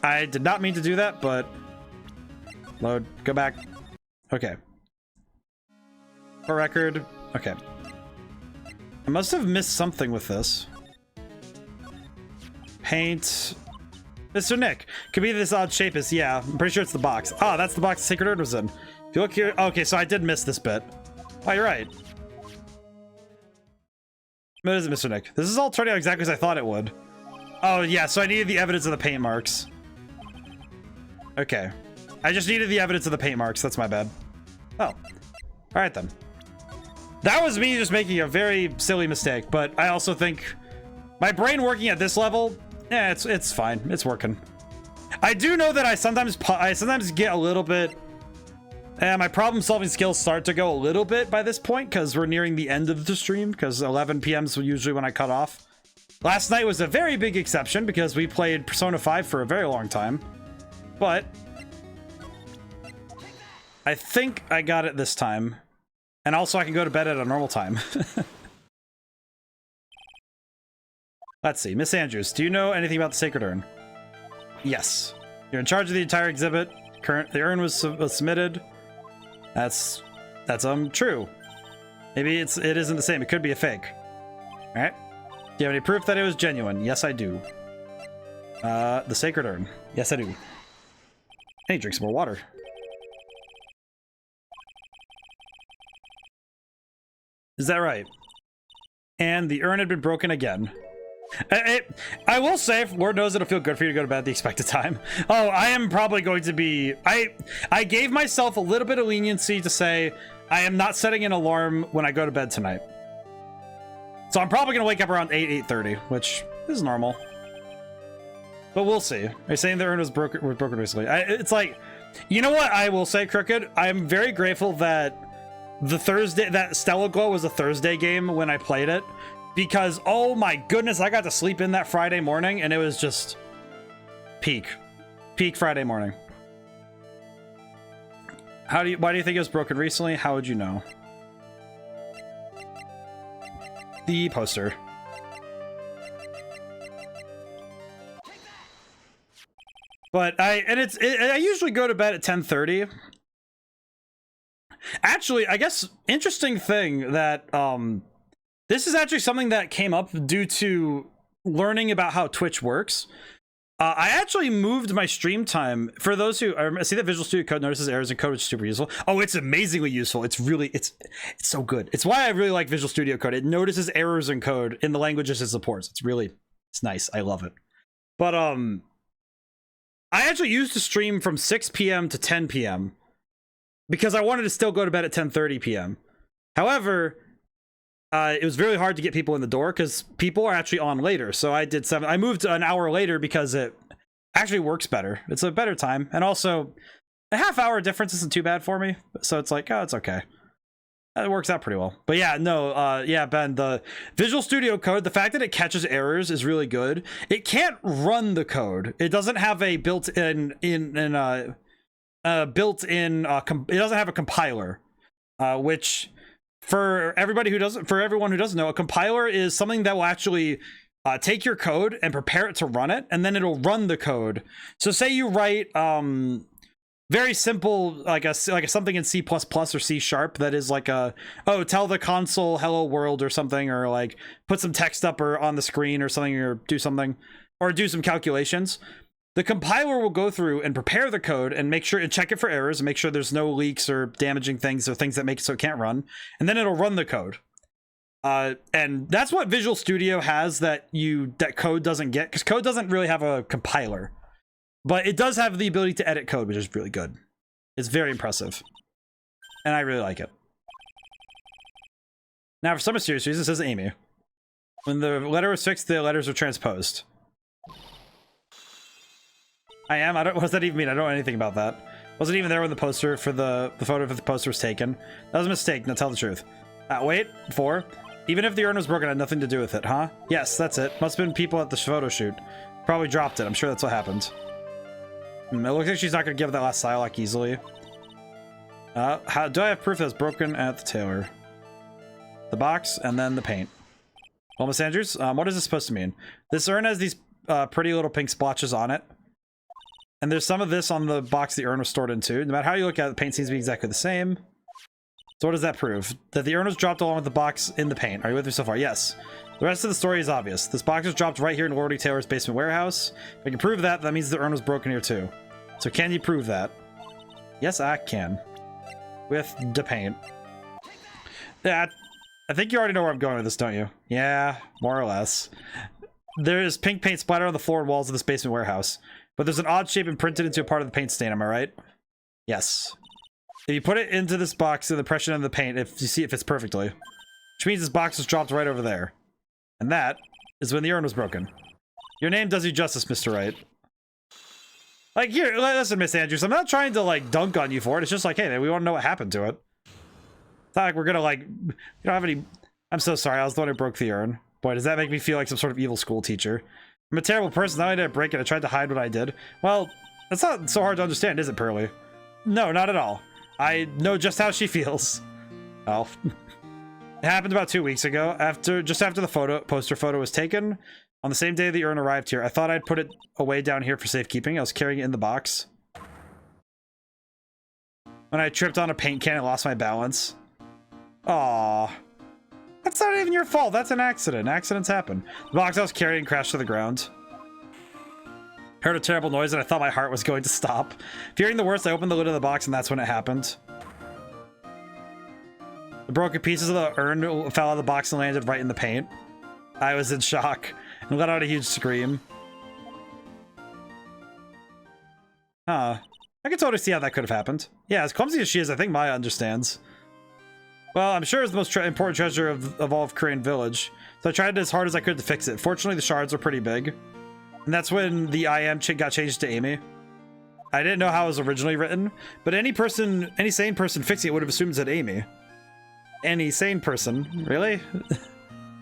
I did not mean to do that, but load, go back. Okay. For record, okay. I must have missed something with this. Paint. Mr. Nick, could be this odd shape is, yeah, I'm pretty sure it's the box. Ah, that's the box the Sacred Urn was in. If you look here, okay, so I did miss this bit. Oh, you're right. What is it, Mr. Nick? This is all turning out exactly as I thought it would. Oh, yeah, so I needed the evidence of the paint marks. Okay. I just needed the evidence of the paint marks. That's my bad. Oh. All right, then. That was me just making a very silly mistake, but I also think my brain working at this level, yeah, it's fine. It's working. I do know that I sometimes get a little bit... my problem-solving skills start to go a little bit by this point, because we're nearing the end of the stream, because 11 p.m. is usually when I cut off. Last night was a very big exception, because we played Persona 5 for a very long time. But I think I got it this time. And also I can go to bed at a normal time. Let's see. Miss Andrews, do you know anything about the Sacred Urn? Yes. You're in charge of the entire exhibit. The urn was submitted. That's true. Maybe it isn't the same. It could be a fake. All right. Do you have any proof that it was genuine? Yes, I do. The sacred urn. Yes, I do. Hey, drink some more water. Is that right? And the urn had been broken again. I will say, Lord knows it'll feel good for you to go to bed at the expected time. Oh, I am probably going to be... I gave myself a little bit of leniency to say I am not setting an alarm when I go to bed tonight. So I'm probably going to wake up around 8:30, which is normal. But we'll see. Are you saying the urn was broken recently? It's like... You know what I will say, Crooked? I'm very grateful that that Stella Glow was a Thursday game when I played it. Because, oh my goodness, I got to sleep in that Friday morning, and it was just peak Friday morning. Why do you think it was broken recently? How would you know? The poster. But I usually go to bed at 10:30. Actually, I guess interesting thing that this is actually something that came up due to learning about how Twitch works. I actually moved my stream time for those who see that Visual Studio Code notices errors in code, which is super useful. Oh, it's amazingly useful. It's so good. It's why I really like Visual Studio Code. It notices errors in code in the languages it supports. It's nice. I love it. But I actually used to stream from 6 p.m. to 10 p.m. because I wanted to still go to bed at 10:30 p.m. However, it was really hard to get people in the door because people are actually on later. So I did 7. I moved an hour later because it actually works better. It's a better time. And also, a half-hour difference isn't too bad for me. So it's like, oh, it's okay. It works out pretty well. But yeah, no, yeah, Ben, the Visual Studio Code, the fact that it catches errors is really good. It can't run the code. It doesn't have a built-in, it doesn't have a compiler, which for everyone who doesn't know, a compiler is something that will actually take your code and prepare it to run it, and then it'll run the code. So say you write very simple, like something in C++ or C# that is like tell the console hello world or something, or like put some text up or on the screen or something, or do something, or do some calculations. The compiler will go through and prepare the code and make sure and check it for errors and make sure there's no leaks or damaging things or things that make it so it can't run. And then it'll run the code. And that's what Visual Studio has that code doesn't get, because code doesn't really have a compiler. But it does have the ability to edit code, which is really good. It's very impressive. And I really like it. Now, for some mysterious reason, it says Amy. When the letter was fixed, the letters were transposed. what does that even mean? I don't know anything about that. Wasn't even there when the poster for the photo for the poster was taken. That was a mistake, now tell the truth. Wait, 4. Even if the urn was broken, it had nothing to do with it, huh? Yes, that's it. Must have been people at the photo shoot. Probably dropped it. I'm sure that's what happened. It looks like she's not going to give that last Psylocke easily. Do I have proof that it's broken at the tailor? The box, and then the paint. Well, Miss Andrews, what is this supposed to mean? This urn has these pretty little pink splotches on it. And there's some of this on the box the urn was stored into. No matter how you look at it, the paint seems to be exactly the same. So what does that prove? That the urn was dropped along with the box in the paint. Are you with me so far? Yes. The rest of the story is obvious. This box was dropped right here in Lord Taylor's basement warehouse. If I can prove that, that means the urn was broken here too. So can you prove that? Yes, I can. With the paint. Yeah, I think you already know where I'm going with this, don't you? Yeah, more or less. There is pink paint splattered on the floor and walls of this basement warehouse. But there's an odd shape imprinted into a part of the paint stain, am I right? Yes. If you put it into this box, the impression of the paint, if you see it fits perfectly. Which means this box was dropped right over there. And that is when the urn was broken. Your name does you justice, Mr. Wright. Like, here, listen, Miss Andrews, I'm not trying to, like, dunk on you for it. It's just like, hey, we want to know what happened to it. It's not like we're gonna, like, you don't have any... I'm so sorry, I was the one who broke the urn. Boy, does that make me feel like some sort of evil school teacher. I'm a terrible person, not only did I break it, I tried to hide what I did. Well, that's not so hard to understand, is it, Pearly? No, not at all. I know just how she feels. Well, it happened about 2 weeks ago, just after the poster photo was taken. On the same day the urn arrived here, I thought I'd put it away down here for safekeeping. I was carrying it in the box. When I tripped on a paint can and lost my balance. Aw. That's not even your fault. That's an accident. Accidents happen. The box I was carrying crashed to the ground. Heard a terrible noise and I thought my heart was going to stop. Fearing the worst, I opened the lid of the box and that's when it happened. The broken pieces of the urn fell out of the box and landed right in the paint. I was in shock and let out a huge scream. Huh. I can totally see how that could have happened. Yeah, as clumsy as she is, I think Maya understands. Well, I'm sure it's the most important treasure of all of Korean Village, so I tried as hard as I could to fix it. Fortunately, the shards were pretty big. And that's when the IM got changed to Amy. I didn't know how it was originally written, but any sane person fixing it would have assumed it said Amy. Any sane person? Really?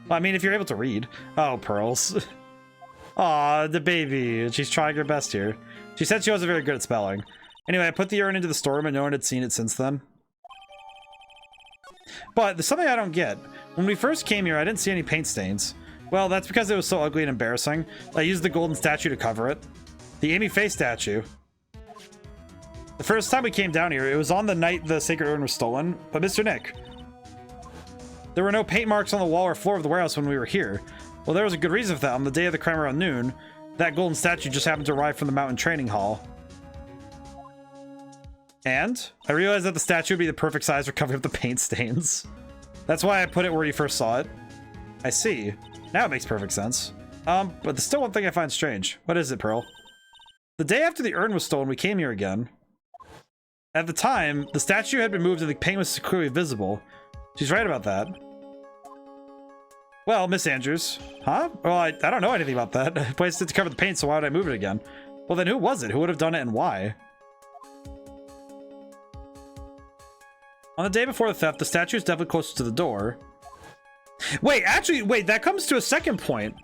Well, I mean, if you're able to read. Oh, Pearls. Aw, the baby. She's trying her best here. She said she wasn't very good at spelling. Anyway, I put the urn into the storeroom and no one had seen it since then. But there's something I don't get. When we first came here, I didn't see any paint stains. Well, that's because it was so ugly and embarrassing. I used the golden statue to cover it. The Amy Faye statue. The first time we came down here, it was on the night the sacred urn was stolen. But Mr. Nick, there were no paint marks on the wall or floor of the warehouse when we were here. Well, there was a good reason for that. On the day of the crime around noon, that golden statue just happened to arrive from the mountain training hall. And I realized that the statue would be the perfect size for covering up the paint stains. That's why I put it where you first saw it. I see. Now it makes perfect sense. But there's still one thing I find strange. What is it, Pearl? The day after the urn was stolen, we came here again. At the time, the statue had been moved and the paint was clearly visible. She's right about that. Well, Miss Andrews. Huh? Well, I don't know anything about that. I placed it to cover the paint, so why would I move it again? Well, then who was it? Who would have done it and why? On the day before the theft, the statue is definitely closer to the door. Wait, actually, wait, that comes to a second point.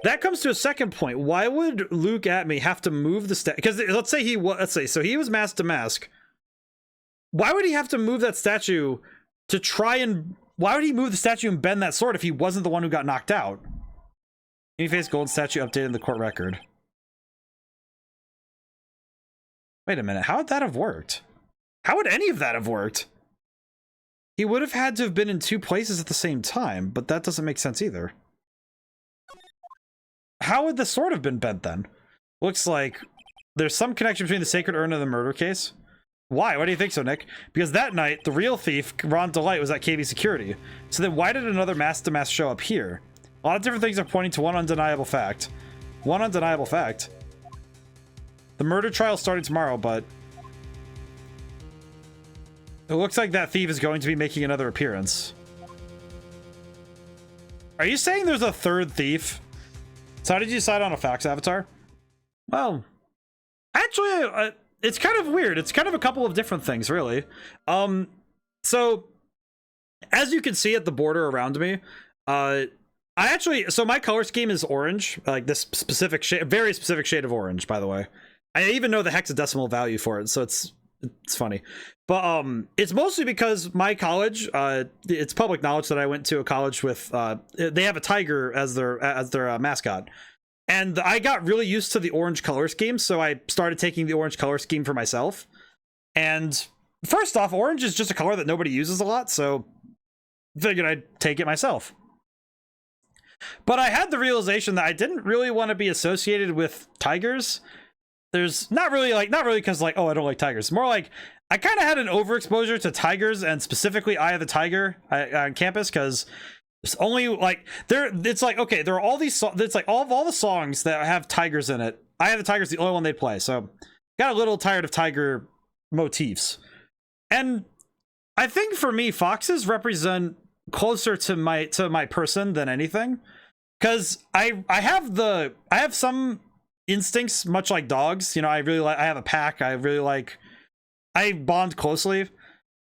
That comes to a second point. Why would Luke at me have to move the statue? Because let's say, so he was mask to mask. Why would he have to move that statue to try and... Why would he move the statue and bend that sword if he wasn't the one who got knocked out? Amy-Faye's gold statue updated in the court record. Wait a minute, how would that have worked? How would any of that have worked? He would have had to have been in two places at the same time, but that doesn't make sense either. How would the sword have been bent then? Looks like there's some connection between the sacred urn and the murder case. Why? Why do you think so, Nick? Because that night, the real thief, Ron Delight, was at KV Security. So then why did another mask-to-mask show up here? A lot of different things are pointing to one undeniable fact. One undeniable fact. The murder trial started tomorrow, but... it looks like that thief is going to be making another appearance. Are you saying there's a third thief? So how did you decide on a fax avatar? Well, actually, it's kind of weird. It's kind of a couple of different things, really. So as you can see at the border around me, so my color scheme is orange, like this specific shade, very specific shade of orange, by the way. I even know the hexadecimal value for it, so it's funny. But it's mostly because my college, it's public knowledge that I went to a college with, they have a tiger as their mascot. And I got really used to the orange color scheme, so I started taking the orange color scheme for myself. And first off, orange is just a color that nobody uses a lot, so figured I'd take it myself. But I had the realization that I didn't really want to be associated with tigers. There's not really because like, oh, I don't like tigers. More like I kind of had an overexposure to tigers, and specifically Eye of the Tiger on campus, because it's only like it's like, okay, there are all these it's like all the songs that have tigers in it. Eye of the Tiger is the only one they play, so got a little tired of tiger motifs. And I think for me, foxes represent closer to my person than anything, because I have some instincts much like dogs. You know, I have a pack. I bond closely,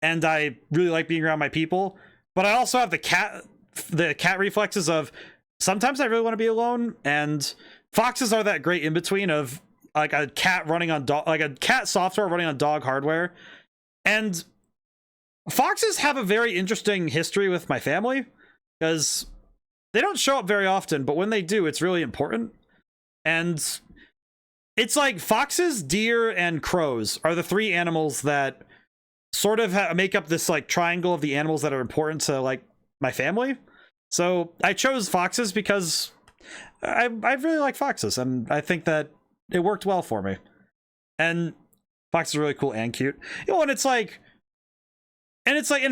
and I really like being around my people. But I also have the cat reflexes of sometimes I really want to be alone, and foxes are that great in between of like a cat running on dog, like a cat software running on dog hardware. And foxes have a very interesting history with my family, because they don't show up very often, but when they do, it's really important. And it's like foxes, deer, and crows are the three animals that sort of make up this like triangle of the animals that are important to like my family. So I chose foxes because I really like foxes, and I think that it worked well for me. And foxes are really cool and cute. You know, and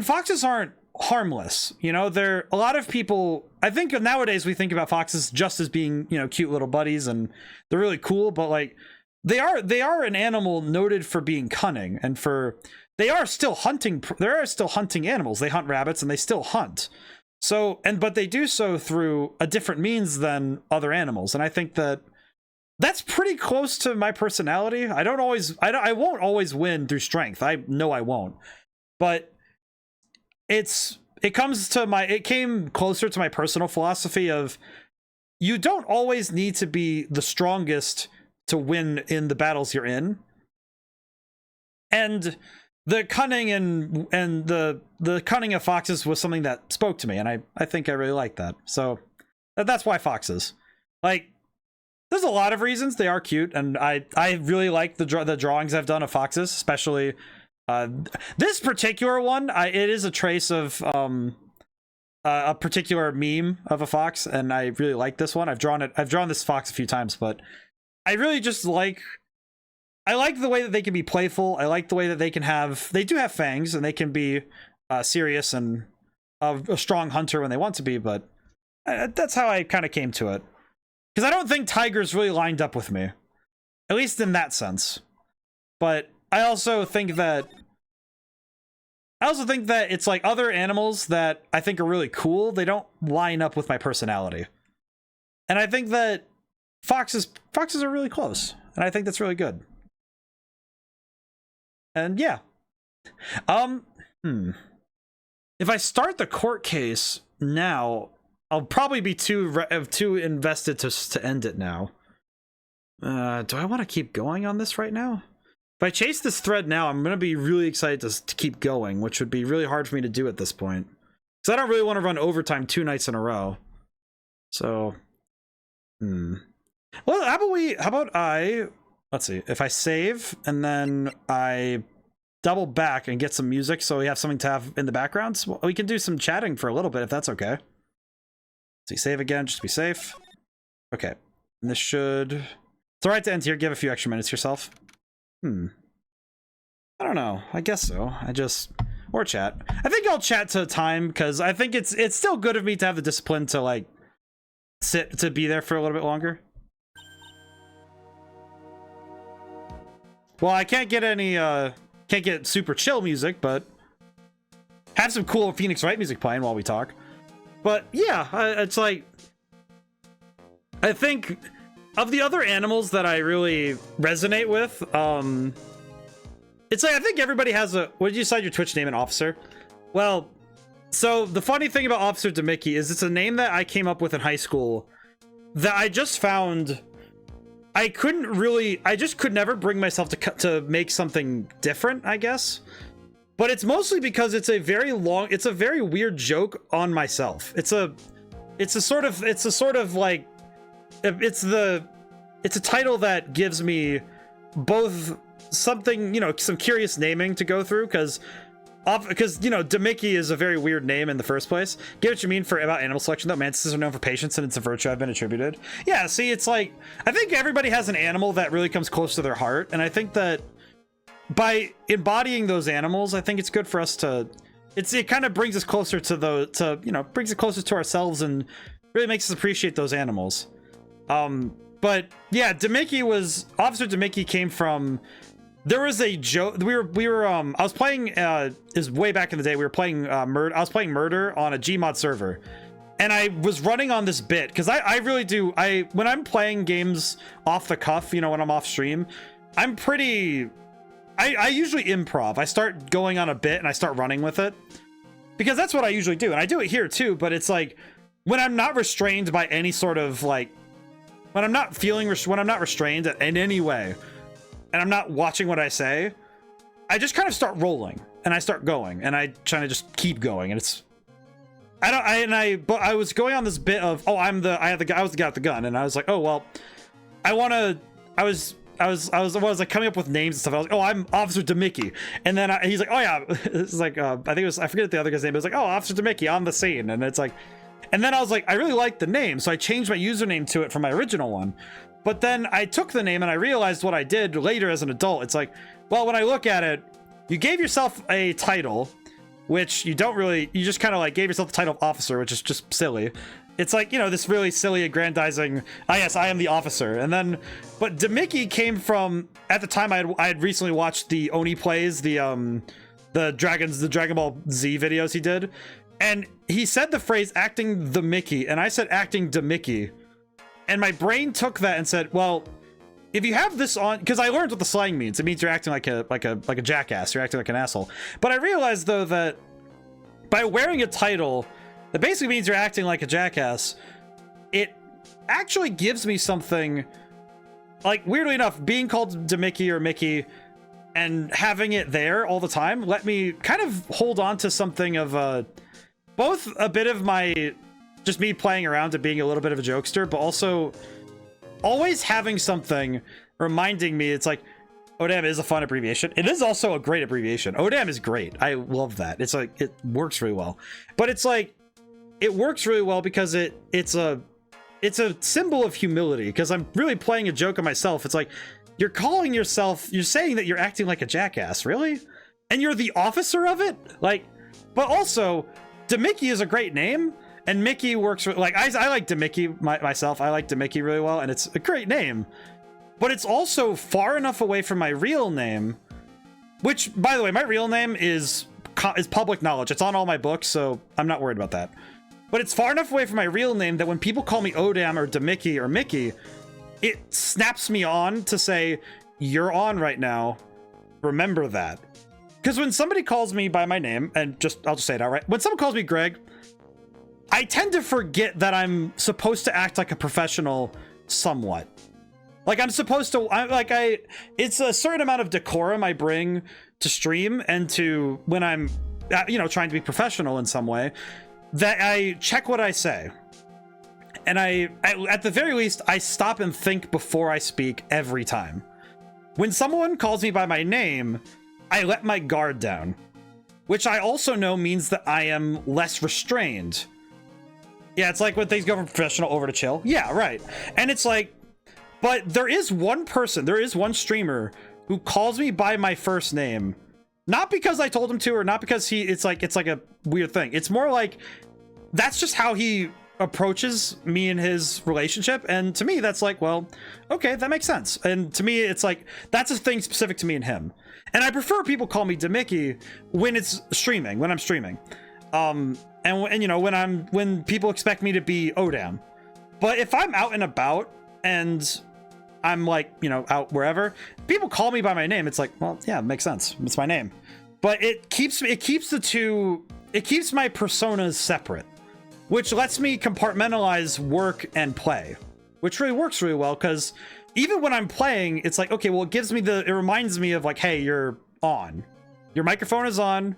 foxes aren't harmless. You know, a lot of people, I think nowadays we think about foxes just as being, you know, cute little buddies, and they're really cool, but like they are an animal noted for being cunning, and they are still hunting animals. They hunt rabbits and they still hunt. So, but they do so through a different means than other animals. And I think that's pretty close to my personality. I won't always win through strength. I know I won't, but it came closer to my personal philosophy of, you don't always need to be the strongest to win in the battles you're in. And the cunning and the cunning of foxes was something that spoke to me, and I think I really like that. So that's why foxes. Like, there's a lot of reasons. They are cute, and I really like the drawings I've done of foxes, especially this particular one. It is a trace of a particular meme of a fox, and I really like this one. I've drawn this fox a few times, but I really just like the way that they can be playful. I like the way that they do have fangs, and they can be serious and a strong hunter when they want to be, but that's how I kind of came to it. Because I don't think tigers really lined up with me, at least in that sense. But I also think that it's like other animals that I think are really cool. They don't line up with my personality. And I think that foxes are really close, and I think that's really good. And yeah. If I start the court case now, I'll probably be too invested to end it now. Do I want to keep going on this right now? If I chase this thread now, I'm going to be really excited to keep going, which would be really hard for me to do at this point. Because I don't really want to run overtime 2 nights in a row. So, well, how about let's see, if I save and then I double back and get some music so we have something to have in the background, so we can do some chatting for a little bit if that's okay. Let's see, save again, just to be safe. Okay, and this should... It's alright to end here, give a few extra minutes yourself. I don't know, I guess so. Or chat. I think I'll chat to time, because I think it's still good of me to have the discipline to like to be there for a little bit longer. Well, I can't get any can't get super chill music, but have some cool Phoenix Wright music playing while we talk. But yeah, it's like, I think of the other animals that I really resonate with, it's like, I think everybody has a... What did you decide your Twitch name, an officer? Well, so the funny thing about Officer Demicky is it's a name that I came up with in high school that I just found... I just could never bring myself to make something different, I guess. But it's mostly because it's a very weird joke on myself. It's a title that gives me both something, you know, some curious naming to go through, because you know, Demicky is a very weird name in the first place. Get what you mean about animal selection, though. Mantises are known for patience, and it's a virtue I've been attributed. Yeah, see, it's like, I think everybody has an animal that really comes close to their heart, and I think that by embodying those animals, I think it's good for us to... It kind of brings us closer brings it closer to ourselves, and really makes us appreciate those animals. But yeah, Officer Demicky came from... There was a joke. I was playing, is way back in the day, we were playing I was playing Murder on a Gmod server. And I was running on this bit, because I really do, when I'm playing games off the cuff, you know, when I'm off stream, I'm pretty... I usually improv. I start going on a bit and I start running with it, because that's what I usually do. And I do it here too, but it's like, when I'm not restrained by any sort of like, when I'm not restrained in any way, and I'm not watching what I say, I just kind of start rolling and I start going, and I try to just keep going. And it's, but I was going on this bit of, oh, I was the guy with the gun. And I was like, oh, well, I was like coming up with names and stuff. I was like, oh, I'm Officer DeMickey, and then he's like, oh yeah, it's like I think it was, I forget the other guy's name. It was like, oh, Officer DeMickey on the scene, and it's like, and then I was like, I really like the name, so I changed my username to it from my original one. But then I took the name and I realized what I did later as an adult. It's like, well, when I look at it, you gave yourself a title, which you don't really, you just kind of like gave yourself the title of officer, which is just silly. It's like, you know, this really silly aggrandizing, yes, I am the officer. And then, but DeMickey came from, at the time I had recently watched the Oni plays, the Dragon Ball Z videos he did. And he said the phrase acting the Mickey, and I said acting DeMickey. And my brain took that and said, well, if you have this on, because I learned what the slang means. It means you're acting like a jackass. You're acting like an asshole. But I realized though that by wearing a title that basically means you're acting like a jackass, it actually gives me something. Like, weirdly enough, being called DeMickey or Mickey and having it there all the time let me kind of hold on to something of both a bit of my just me playing around and being a little bit of a jokester, but also always having something reminding me. It's like, ODaM is a fun abbreviation. It is also a great abbreviation. ODaM is great. I love that. It's like, it works really well. But it's like, it works really well because it's a symbol of humility, because I'm really playing a joke on myself. It's like, you're calling yourself, you're saying that you're acting like a jackass, really? And you're the officer of it? Like, but also, DeMickey is a great name. And Mickey works for, like, I like DeMickey myself. I like DeMickey really well, and it's a great name. But it's also far enough away from my real name, which, by the way, my real name is public knowledge. It's on all my books, so I'm not worried about that. But it's far enough away from my real name that when people call me ODaM or DeMickey or Mickey, it snaps me on to say, you're on right now. Remember that. Because when somebody calls me by my name, and I'll just say it outright. When someone calls me Greg, I tend to forget that I'm supposed to act like a professional somewhat. Like, I'm supposed to, it's a certain amount of decorum I bring to stream and to when I'm, you know, trying to be professional in some way, that I check what I say. And I at the very least, I stop and think before I speak every time. When someone calls me by my name, I let my guard down, which I also know means that I am less restrained. Yeah, it's like when things go from professional over to chill. Yeah, right. And it's like, but there is one streamer who calls me by my first name, not because I told him to, or not because it's like a weird thing. It's more like, that's just how he approaches me in his relationship. And to me, that's like, well, okay, that makes sense. And to me, it's like, that's a thing specific to me and him. And I prefer people call me DeMickey when I'm streaming. And you know, when people expect me to be ODaM. But if I'm out and about and I'm like, you know, out wherever, people call me by my name, it's like, well, yeah, it makes sense. It's my name. But it keeps my personas separate, which lets me compartmentalize work and play, which really works really well, because even when I'm playing, it's like, okay, well, it reminds me of like, hey, you're on. Your microphone is on.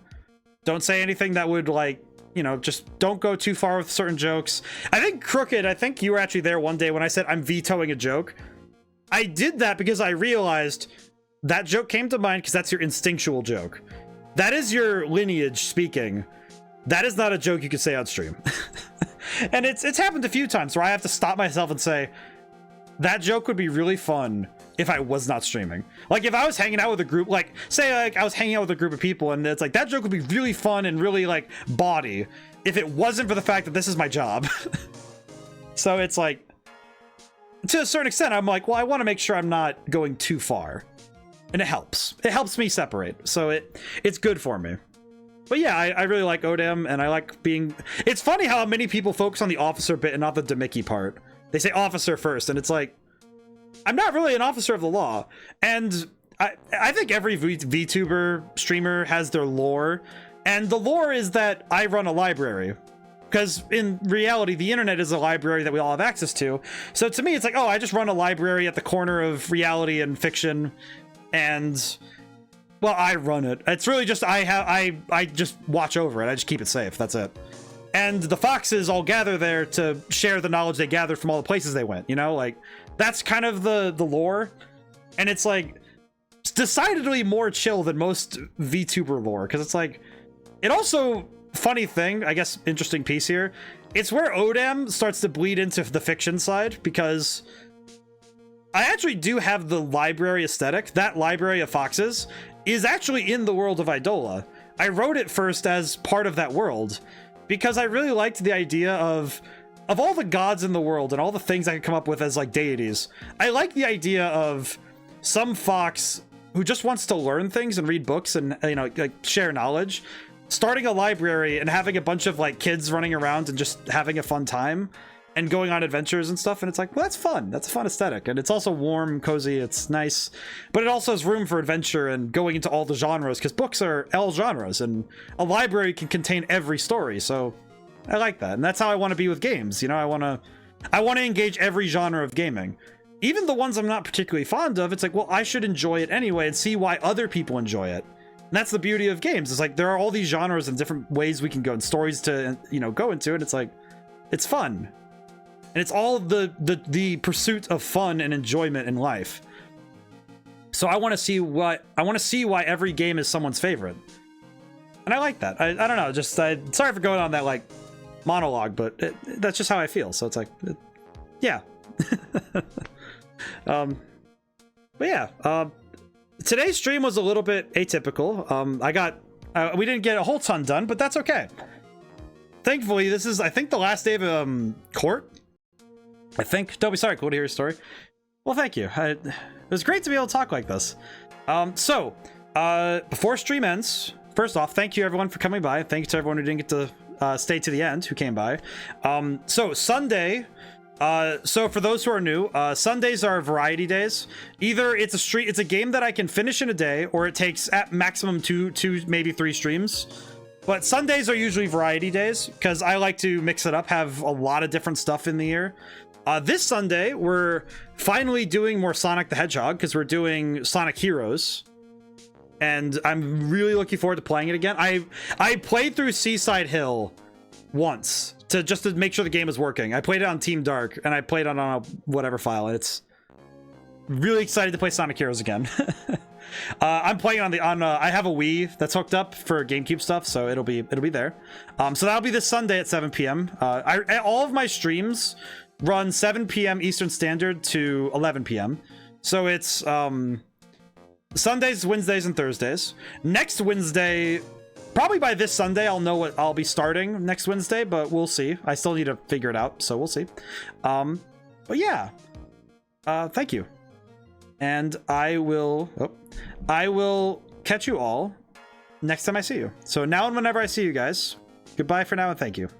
Don't say anything that would, like, you know, just don't go too far with certain jokes. I think Crooked, I think you were actually there one day when I said I'm vetoing a joke. I did that because I realized that joke came to mind because that's your instinctual joke. That is your lineage speaking. That is not a joke you could say on stream. And it's happened a few times where I have to stop myself and say, that joke would be really fun if I was not streaming. Like, if I was hanging out with a group, like, say, like, I was hanging out with a group of people, and it's like, that joke would be really fun and really, like, bawdy if it wasn't for the fact that this is my job. So it's like, to a certain extent, I'm like, well, I want to make sure I'm not going too far. And it helps. It helps me separate. So it's good for me. But yeah, I really like ODaM, and I like being... It's funny how many people focus on the officer bit and not the DeMickey part. They say officer first, and it's like, I'm not really an officer of the law. And I think every VTuber streamer has their lore, and the lore is that I run a library. Because in reality, the internet is a library that we all have access to. So to me, it's like, oh, I just run a library at the corner of reality and fiction, and... Well, I run it. It's really just I just watch over it. I just keep it safe. That's it. And the foxes all gather there to share the knowledge they gathered from all the places they went. You know, like, that's kind of the lore. And it's like decidedly more chill than most VTuber lore, because it's like, it also, funny thing, I guess interesting piece here, it's where ODaM starts to bleed into the fiction side, because I actually do have the library aesthetic. That library of foxes is actually in the world of Eidola. I wrote it first as part of that world because I really liked the idea of all the gods in the world and all the things I could come up with as like deities. I like the idea of some fox who just wants to learn things and read books and, you know, like share knowledge, starting a library and having a bunch of like kids running around and just having a fun time and going on adventures and stuff. And it's like, well, that's fun. That's a fun aesthetic. And it's also warm, cozy. It's nice, but it also has room for adventure and going into all the genres, because books are all genres and a library can contain every story. So I like that. And that's how I want to be with games. You know, I want to engage every genre of gaming, even the ones I'm not particularly fond of. It's like, well, I should enjoy it anyway and see why other people enjoy it. And that's the beauty of games. It's like, there are all these genres and different ways we can go and stories to, you know, go into it. It's like, it's fun. And it's all the pursuit of fun and enjoyment in life. So I want to see why every game is someone's favorite. And I like that. I don't know, just sorry for going on that like monologue, but that's just how I feel. So it's like, yeah. But yeah, today's stream was a little bit atypical. We didn't get a whole ton done, but that's okay. Thankfully, this is, I think, the last day of court. I think. Don't be sorry. Cool to hear your story. Well, thank you. It was great to be able to talk like this. Before stream ends, first off, thank you everyone for coming by. Thank you to everyone who didn't get to stay to the end, who came by. So Sunday, so for those who are new, Sundays are variety days. Either it's a game that I can finish in a day, or it takes at maximum two, maybe 3 streams. But Sundays are usually variety days because I like to mix it up, have a lot of different stuff in the year. This Sunday, we're finally doing more Sonic the Hedgehog because we're doing Sonic Heroes. And I'm really looking forward to playing it again. I played through Seaside Hill once just to make sure the game is working. I played it on Team Dark and I played it on a whatever file. It's really excited to play Sonic Heroes again. I'm playing on I have a Wii that's hooked up for GameCube stuff, so it'll be there. So that'll be this Sunday at 7 p.m. All of my streams run 7 p.m. Eastern Standard to 11 p.m. So it's Sundays, Wednesdays, and Thursdays. Next Wednesday, probably by this Sunday, I'll know what I'll be starting next Wednesday, but we'll see. I still need to figure it out, so we'll see. But yeah, thank you. And I will catch you all next time I see you. So now and whenever I see you guys, goodbye for now and thank you.